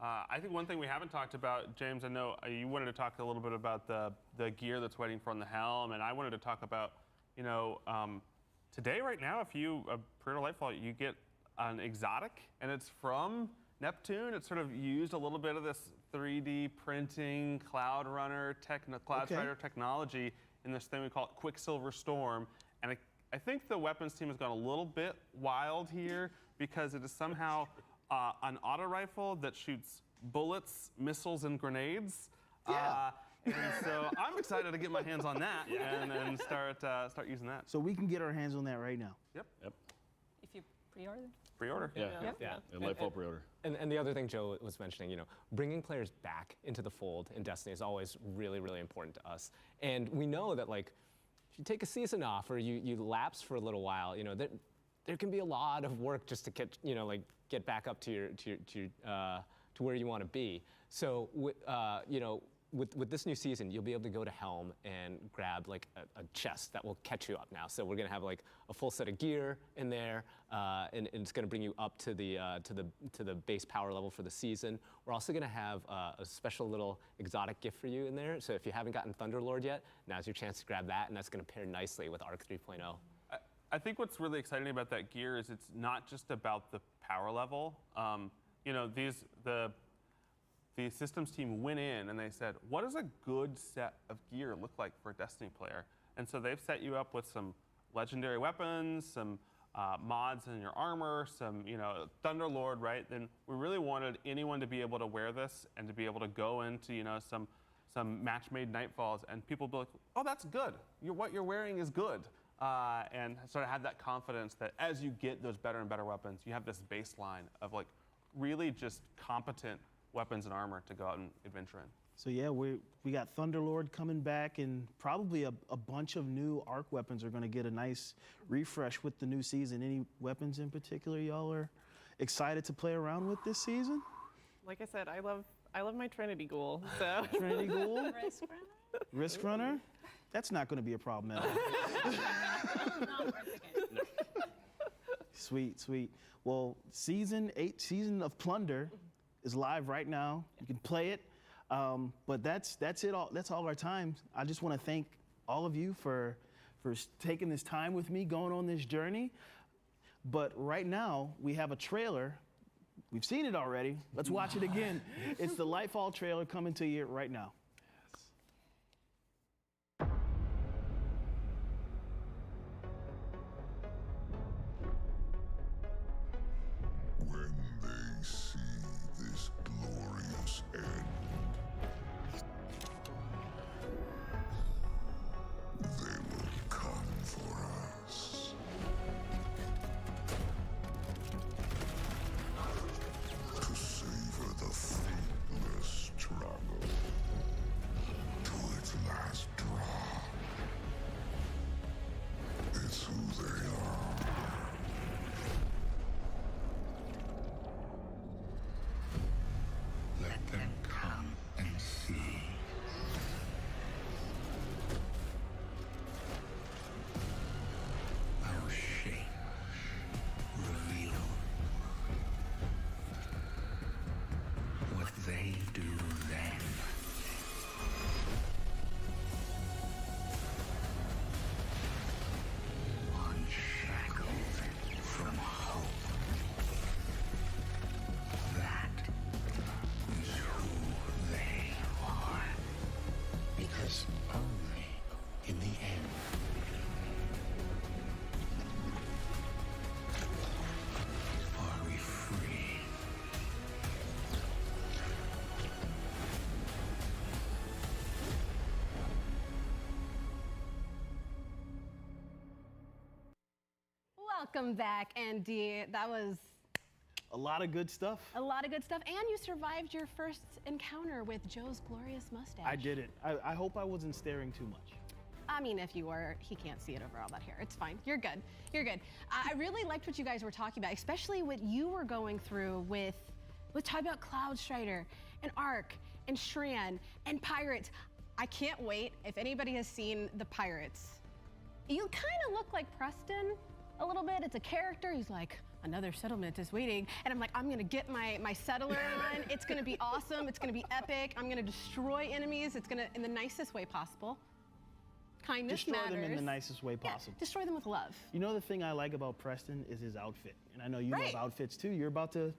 I think one thing we haven't talked about, James, I know you wanted to talk a little bit about the gear that's waiting for on the helm, and I wanted to talk about, today, right now, if you pre-order Lightfall, you get an exotic, and it's from Neptune. It's sort of used a little bit of this 3D printing, Cloud Strider technology in this thing we call it Quicksilver Storm, and I think the weapons team has gone a little bit wild here because it is somehow an auto rifle that shoots bullets, missiles, and grenades. Yeah. And so I'm excited to get my hands on that and start using that. So we can get our hands on that right now. Yep. If you pre-order. Pre-order. Yeah. Lightfall pre-order. And the other thing Joe was mentioning, bringing players back into the fold in Destiny is always really, really important to us. And we know that, like, if you take a season off or you lapse for a little while, there can be a lot of work just to get back up to where you want to be. So with this new season, you'll be able to go to Helm and grab like a chest that will catch you up now. So we're gonna have like a full set of gear in there, and it's gonna bring you up to the base power level for the season. We're also gonna have a special little exotic gift for you in there. So if you haven't gotten Thunderlord yet, now's your chance to grab that, and that's gonna pair nicely with Arc 3.0. I think what's really exciting about that gear is it's not just about the power level. The systems team went in and they said, what does a good set of gear look like for a Destiny player? And so they've set you up with some legendary weapons, some mods in your armor, some Thunderlord, right? Then we really wanted anyone to be able to wear this and to be able to go into some match-made Nightfalls and people be like, oh, that's good. What you're wearing is good. And sort of have that confidence that as you get those better and better weapons, you have this baseline of like really just competent weapons and armor to go out and adventure in. So yeah, we got Thunderlord coming back, and probably a bunch of new Arc weapons are going to get a nice refresh with the new season. Any weapons in particular y'all are excited to play around with this season? Like I said, I love my Trinity Ghoul. So Trinity Ghoul, Risk Runner. Risk Runner. That's not going to be a problem at all. Not worth it. Sweet. Well, season of Plunder is live right now. You can play it. But that's it. That's all our time. I just want to thank all of you for taking this time with me, going on this journey. But right now we have a trailer. We've seen it already. Let's watch it again. It's the Lightfall trailer coming to you right now. When they see this glorious end, they will come for us. To savor the fruitless struggle to its last drop. It's who they are. Let them come and see. Our shape reveal what they do then. Unshackled from hope. That is who they are. Because only in the end are we free. Welcome back, Andy. That was A lot of good stuff. a lot of good stuff. And you survived your first encounter with Joe's glorious mustache. I did it. I hope I wasn't staring too much. I mean, if you were, he can't see it over all that hair. It's fine. You're good. You're good. I really liked what you guys were talking about, especially what you were going through with talking about Cloud Strider and Ark and Shran and Pirates. I can't wait. If anybody has seen the Pirates, you kind of look like Preston a little bit. It's a character. He's like, another settlement is waiting. And I'm like, I'm gonna get my settler on. It's gonna be awesome. It's gonna be epic. I'm gonna destroy enemies. It's gonna, in the nicest way possible. Kindness Destroy matters. them in the nicest way possible. Yeah, destroy them with love. You know, the thing I like about Preston is his outfit. And I know you love outfits too. You're about to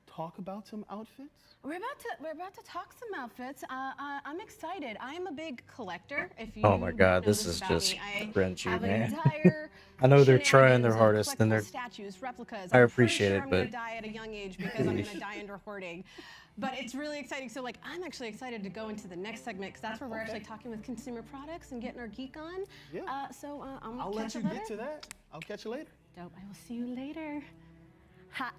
talk about some outfits? We're about to talk some outfits. I'm excited. I am a big collector. If you Oh my God, know this is about just me, I cringy, have an man. entire I know they're trying their shenanigans of hardest and they're. collectible statues, replicas. I I'm appreciate pretty it, sure I'm but gonna die at a young age because I'm gonna die under hoarding. But it's really exciting. So like, I'm actually excited to go into the next segment because that's where we're actually talking with consumer products and getting our geek on. Yeah. I'll let you later. get to that. I'll catch you later. Dope. I will see you later. Hi.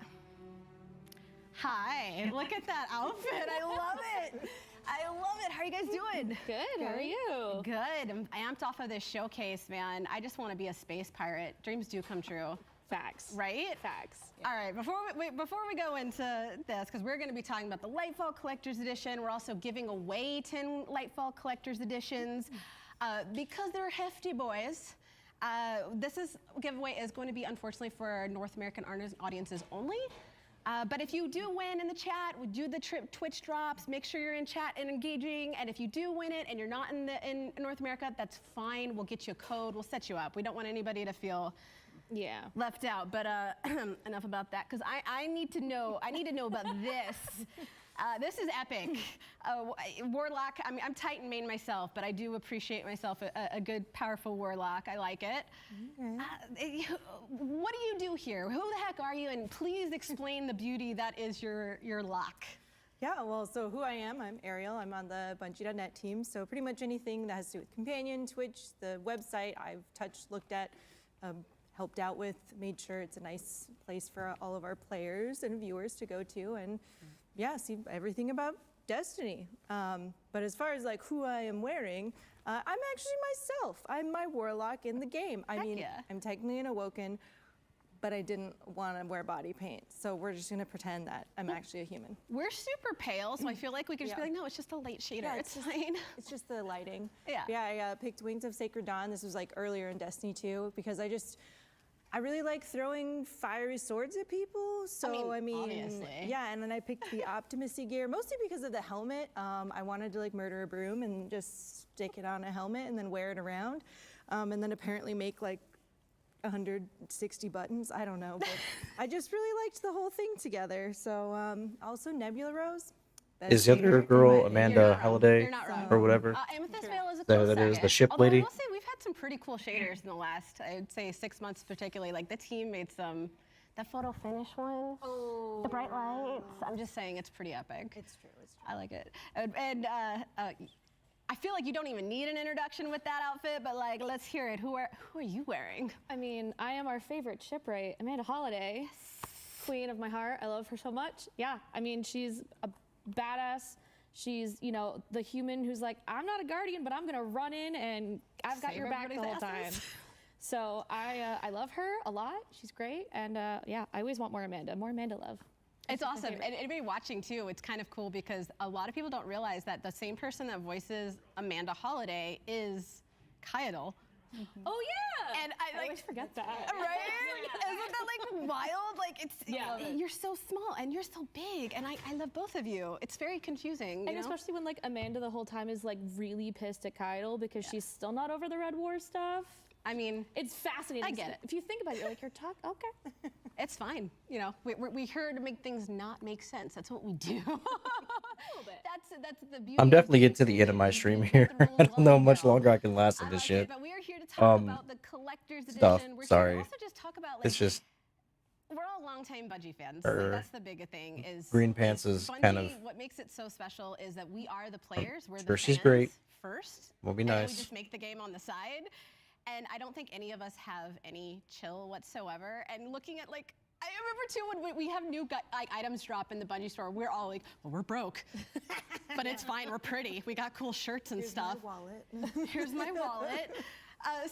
Look at that outfit. I love it. I love it. How are you guys doing? Good. How are you? Good. I'm amped off of this showcase, man. I just want to be a space pirate. Dreams do come true. Facts. Right? Facts. Yeah. All right. Before we go into this, because we're going to be talking about the Lightfall Collector's Edition, we're also giving away 10 Lightfall Collector's Editions because they're hefty boys. This giveaway is going to be, unfortunately, for North American audiences only. But if you do win in the chat, we do the Twitch drops, make sure you're in chat and engaging. And if you do win it and you're not in North America, that's fine. We'll get you a code. We'll set you up. We don't want anybody to feel left out. But enough about that, because I need to know about this. This is epic. Warlock, I mean, I'm Titan main myself, but I do appreciate myself a good, powerful Warlock. I like it. Okay. What do you do here? Who the heck are you? And please explain the beauty that is your lock. Yeah, well, so who I am, I'm Ariel. I'm on the Bungie.net team. So pretty much anything that has to do with Companion, Twitch, the website, I've touched, looked at, helped out with, made sure it's a nice place for all of our players and viewers to go to, and yeah, see everything about Destiny. But as far as like who I am wearing, I'm actually myself. I'm my Warlock in the game. I mean, I'm technically an Awoken, but I didn't want to wear body paint. So we're just gonna pretend that I'm actually a human. We're super pale, so I feel like we could just be like, no, it's just a light shader. Yeah, it's fine. It's just the lighting. Yeah. Yeah, I picked Wings of Sacred Dawn. This was like earlier in Destiny 2 because I really like throwing fiery swords at people. So I mean, obviously. Yeah, and then I picked the Optimacy gear, mostly because of the helmet. I wanted to like murder a broom and just stick it on a helmet and then wear it around. And then apparently make like 160 buttons. I don't know, but I just really liked the whole thing together. So also Nebula Rose. Is the other girl Amanda Halliday or whatever? Amethyst Veil is a close That is second. the ship Although lady. I will say we've had some pretty cool shaders in the last, I'd say 6 months particularly. Like the team made some, that photo finish one, the bright lights. I'm just saying it's pretty epic. It's true. I like it. And I feel like you don't even need an introduction with that outfit, but like, let's hear it. Who are you wearing? I mean, I am our favorite shipwright, Amanda Halliday, queen of my heart. I love her so much. Yeah, I mean, she's a badass. She's, you know, the human who's like, I'm not a guardian, but I'm gonna run in and I've got Save your back the whole everybody's time. So I love her a lot. She's great, and yeah, I always want more Amanda love. It's awesome. And anybody watching too, it's kind of cool because a lot of people don't realize that the same person that voices Amanda Halliday is Kaidal. Oh yeah! And I always forget that. Right? Isn't that like wild? Like you're so small and you're so big, and I love both of you. It's very confusing. And especially when like Amanda the whole time is like really pissed at Kaidal because she's still not over the Red War stuff. I mean, it's fascinating. I get it. If you think about it, you're like, okay. It's fine. You know, we're here to make things not make sense. That's what we do. That's the beauty. I'm definitely getting to the end of my stream here. I don't know how much longer I can last on this shit. But we are here to talk about the collector's edition. We're Sorry. here to also just talk about like, It's just we're all longtime Bungie fans. Like, that's the big thing. Is Green Pants is Bungie, kind of. What makes it so special is that we are the players. We're the Sure, she's fans great. First. Will be and then nice. we just make the game on the side. And I don't think any of us have any chill whatsoever. And looking at like, I remember too when we have new like items drop in the Bungie store, we're all like, well, we're broke, but it's fine. We're pretty. We got cool shirts and Here's stuff. my wallet. Here's my wallet. I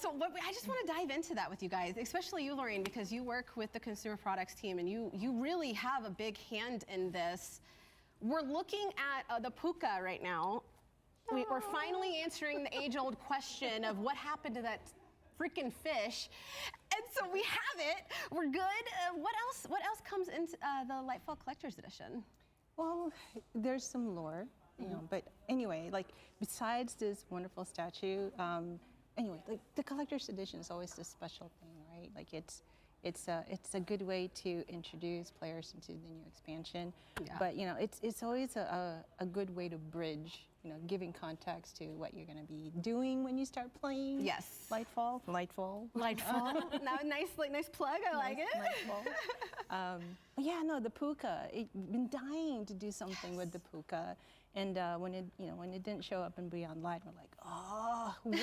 just want to dive into that with you guys, especially you, Lorraine, because you work with the consumer products team and you really have a big hand in this. We're looking at the puka right now. We're finally answering the age-old question of what happened to that freaking fish. And so we have it. We're good. What else comes into the Lightfall Collector's Edition? Well, there's some lore, you know, but anyway, like besides this wonderful statue, anyway, like the collector's edition is always this special thing, right? Like it's a good way to introduce players into the new expansion, but you know, it's always a good way to bridge, you know, giving context to what you're going to be doing when you start playing. Yes. Lightfall. Now, nice plug. I like it. Lightfall. But yeah, no, the puka. I've been dying to do something with the puka, and when it didn't show up in Beyond Light, we're like, oh, when?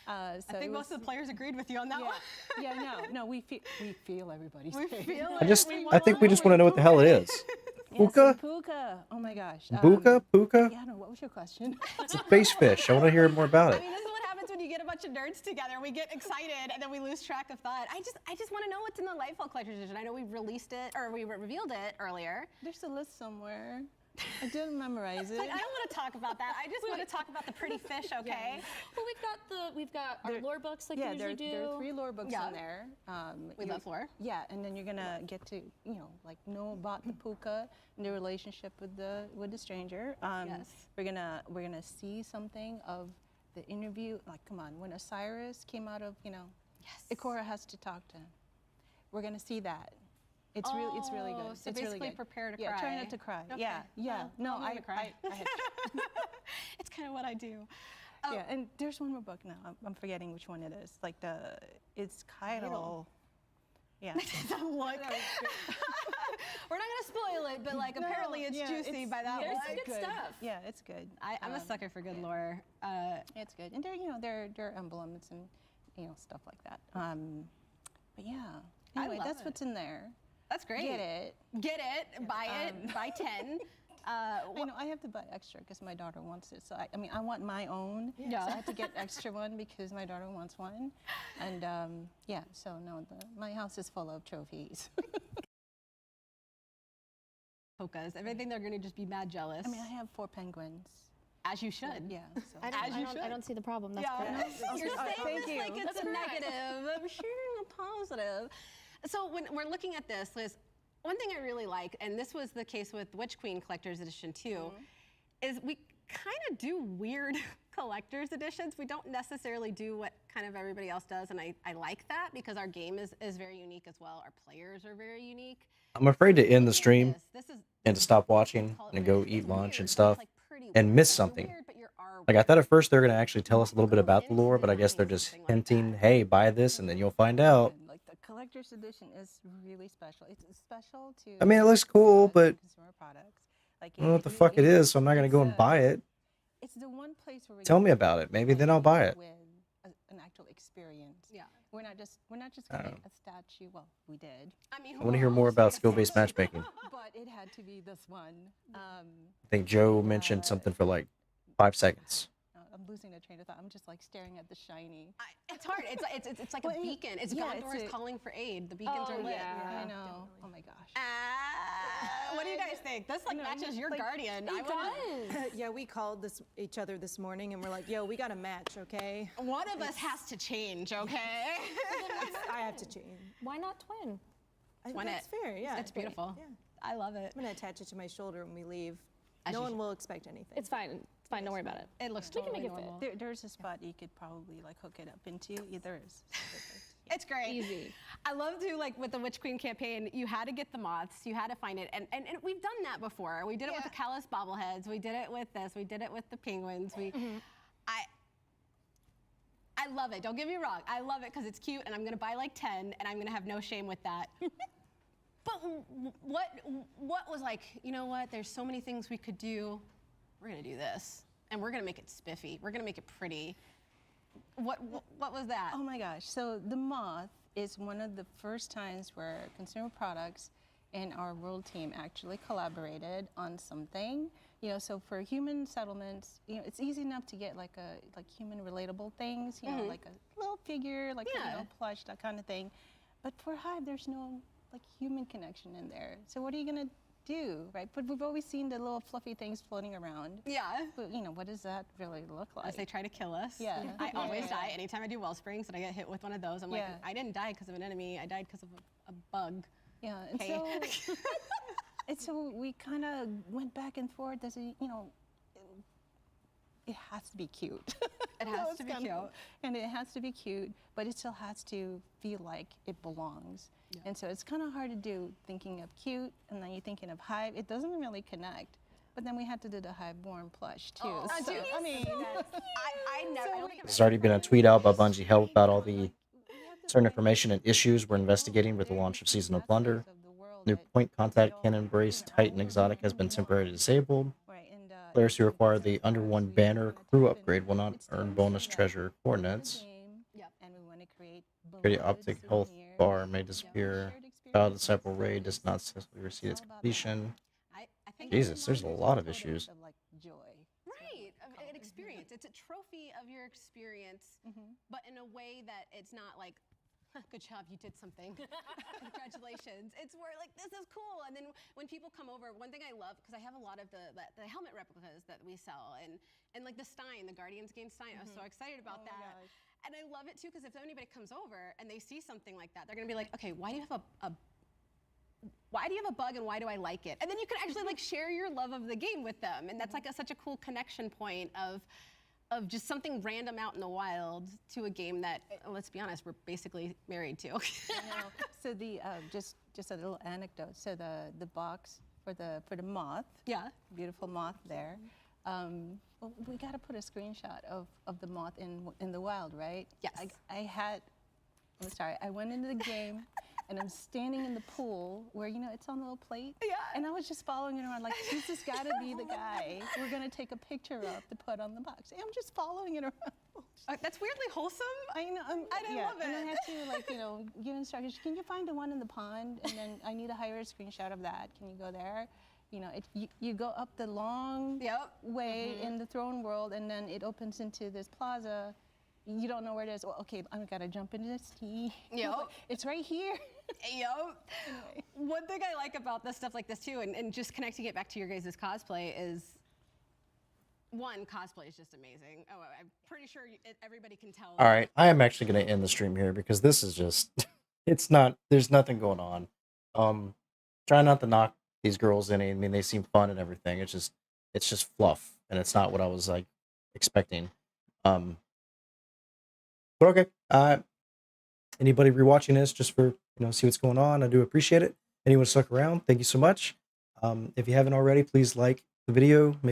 So I think most of the players agreed with you on that one. Yeah, no, we feel everybody's We pain. feel I think we just want to know what the hell it is. Puka? Puka. Oh my gosh. Puka? Yeah, no, what was your question? It's a space fish. I want to hear more about I it. mean, this is what happens when you get a bunch of nerds together. We get excited and then we lose track of thought. I just want to know what's in the Lightfall Collector's Edition. I know we released it, or we revealed it earlier. There's a list somewhere. I didn't memorize it. I don't want to talk about that. I just want to talk about the pretty fish, okay? Well, we've got our lore books like we usually do. There are 3 lore books in there. We love lore. Yeah, and then you're gonna get to know about the puka and the relationship with the stranger. Yes. We're gonna see something of the interview. Like, come on, when Osiris came out of Ikora has to talk to him. We're gonna see that. It's really good. So it's basically really good. prepare to cry. Yeah, try not to cry. Okay. Yeah. No, I'm gonna cry. I had It's kind of what I do. Yeah, and there's one more book now. I'm forgetting which one it is. Like it's Kaido. Yeah. Look. We're not gonna spoil it, but like apparently it's juicy by that There's look. some good stuff. Yeah, it's good. I'm a sucker for good lore. It's good, and there are emblems and stuff like that. But yeah. Anyway, love that's it. what's in there. That's great. Get it. Buy it. Buy 10. I know I have to buy extra because my daughter wants it. So I want my own. Yeah. So I have to get extra one because my daughter wants one. And so no, my house is full of trophies. Pukas. I think they're gonna just be mad jealous. I mean, I have 4 penguins. As you should. Yeah. So. I don't see the problem. That's great. You're saying this like it's That's a correct. negative. I'm sharing a positive. So when we're looking at this, Liz, one thing I really like, and this was the case with Witch Queen Collector's Edition too, is we kind of do weird collector's editions. We don't necessarily do what kind of everybody else does, and I like that because our game is very unique as well. Our players are very unique. I'm afraid to end the stream and to stop watching and go eat lunch and stuff and miss something. Like I thought at first they're going to actually tell us a little bit about the lore, but I guess they're just hinting, hey, buy this and then you'll find out. Like the collector's edition is really special. It's special to. I mean, it looks cool, but consumer products. Like I don't know what the fuck it is, so I'm not going to go and buy it. It's the one place where we Tell me about it. Maybe then I'll buy it. with an actual experience. Yeah. We're not just getting a statue. Well, we did. I mean, I want to hear more about skill-based matchmaking. But it had to be this one. I think Joe mentioned something for like 5 seconds. I'm losing a train of thought. I'm just like staring at the shiny. It's hard. It's like a beacon. It's Gondor is calling for aid. The beacons are lit. I know. Oh my gosh. What do you guys think? This like matches your guardian. Yeah, we called each other this morning and we're like, yo, we got a match, okay? One of us has to change, okay? I have to change. Why not twin? That's fair, yeah. It's beautiful. Yeah. I love it. I'm gonna attach it to my shoulder when we leave. As No you one should. will expect anything. It's fine. It's fine. Don't worry about it. It looks We can totally make it normal. fit. There's a spot you could probably like hook it up into. Either is. It's great. Easy. I love to, like, with the Witch Queen campaign, you had to get the moths, you had to find it, and we've done that before. We did it with the Callus bobbleheads, we did it with this, we did it with the penguins. I love it, don't get me wrong. I love it because it's cute, and I'm gonna buy like 10, and I'm gonna have no shame with that. But what was like, you know what, there's so many things we could do. We're gonna do this, and we're gonna make it spiffy. We're gonna make it pretty. What was that? Oh my gosh. So the moth, is one of the first times where consumer products and our world team actually collaborated on something. So for human settlements, it's easy enough to get like human relatable things, like a little figure, like a plush, that kind of thing. But for Hive, there's no like human connection in there. So what are you gonna do, right? But we've always seen the little fluffy things floating around. Yeah. But what does that really look like? As they try to kill us. Yeah. I always die anytime I do well springs and I get hit with one of those. I'm like, I didn't die because of an enemy. I died because of a bug. Yeah. And so, and so we kind of went back and forth as it has to be cute. It has to be cute. And it has to be cute, but it still has to feel like it belongs. Yeah. And so it's kind of hard to do thinking of cute, and then you're thinking of Hive. It doesn't really connect. But then we had to do the Hive-born plush, too. Oh, so, I mean, I never. There's already been a tweet out by Bungie Help about all the certain information and issues we're investigating with the launch of Season of Plunder. New point contact can embrace Titan Exotic has been temporarily disabled. Players who require the Under One banner crew upgrade will not earn bonus treasure coordinates. Security optic health bar may disappear. Child Disciple raid does not successfully receive its completion. Jesus, there's a lot of issues. Right, an experience. It's a trophy of your experience, but in a way that it's not like, good job, you did something. Congratulations. It's where like, this is cool. And then when people come over, one thing I love, because I have a lot of the helmet replicas that we sell, and like the Stein, the Guardians game Stein, I was so excited about that. And I love it too, because if anybody comes over and they see something like that, they're gonna be like, okay, why do you have a bug and why do I like it? And then you can actually like share your love of the game with them. And that's like such a cool connection point of just something random out in the wild to a game that, let's be honest, we're basically married to. So the just a little anecdote. So the box for the moth, beautiful moth there. Well, we got to put a screenshot of the moth in the wild, right? Yes. I went into the game. And I'm standing in the pool where, it's on the little plate. Yeah. And I was just following it around like, this has got to be the guy we're going to take a picture of to put on the box. And I'm just following it around. That's weirdly wholesome. I know. I love it. And I had to, give instructions. Can you find the one in the pond? And then I need to hire a screenshot of that. Can you go there? You go up the long way in the throne world, and then it opens into this plaza. You don't know where it is. Well, okay, I've got to jump into this tea. Yep. It's right here. Yep. Anyway. One thing I like about this stuff like this too, and just connecting it back to your guys' cosplay is, one, cosplay is just amazing. Oh, I'm pretty sure everybody can tell. All right, I am actually going to end the stream here because this is just, there's nothing going on. Try not to knock these girls any. I mean, they seem fun and everything. It's just fluff, and it's not what I was like expecting. But okay, anybody rewatching this just for, see what's going on, I do appreciate it. Anyone stuck around, thank you so much. If you haven't already, please like the video, maybe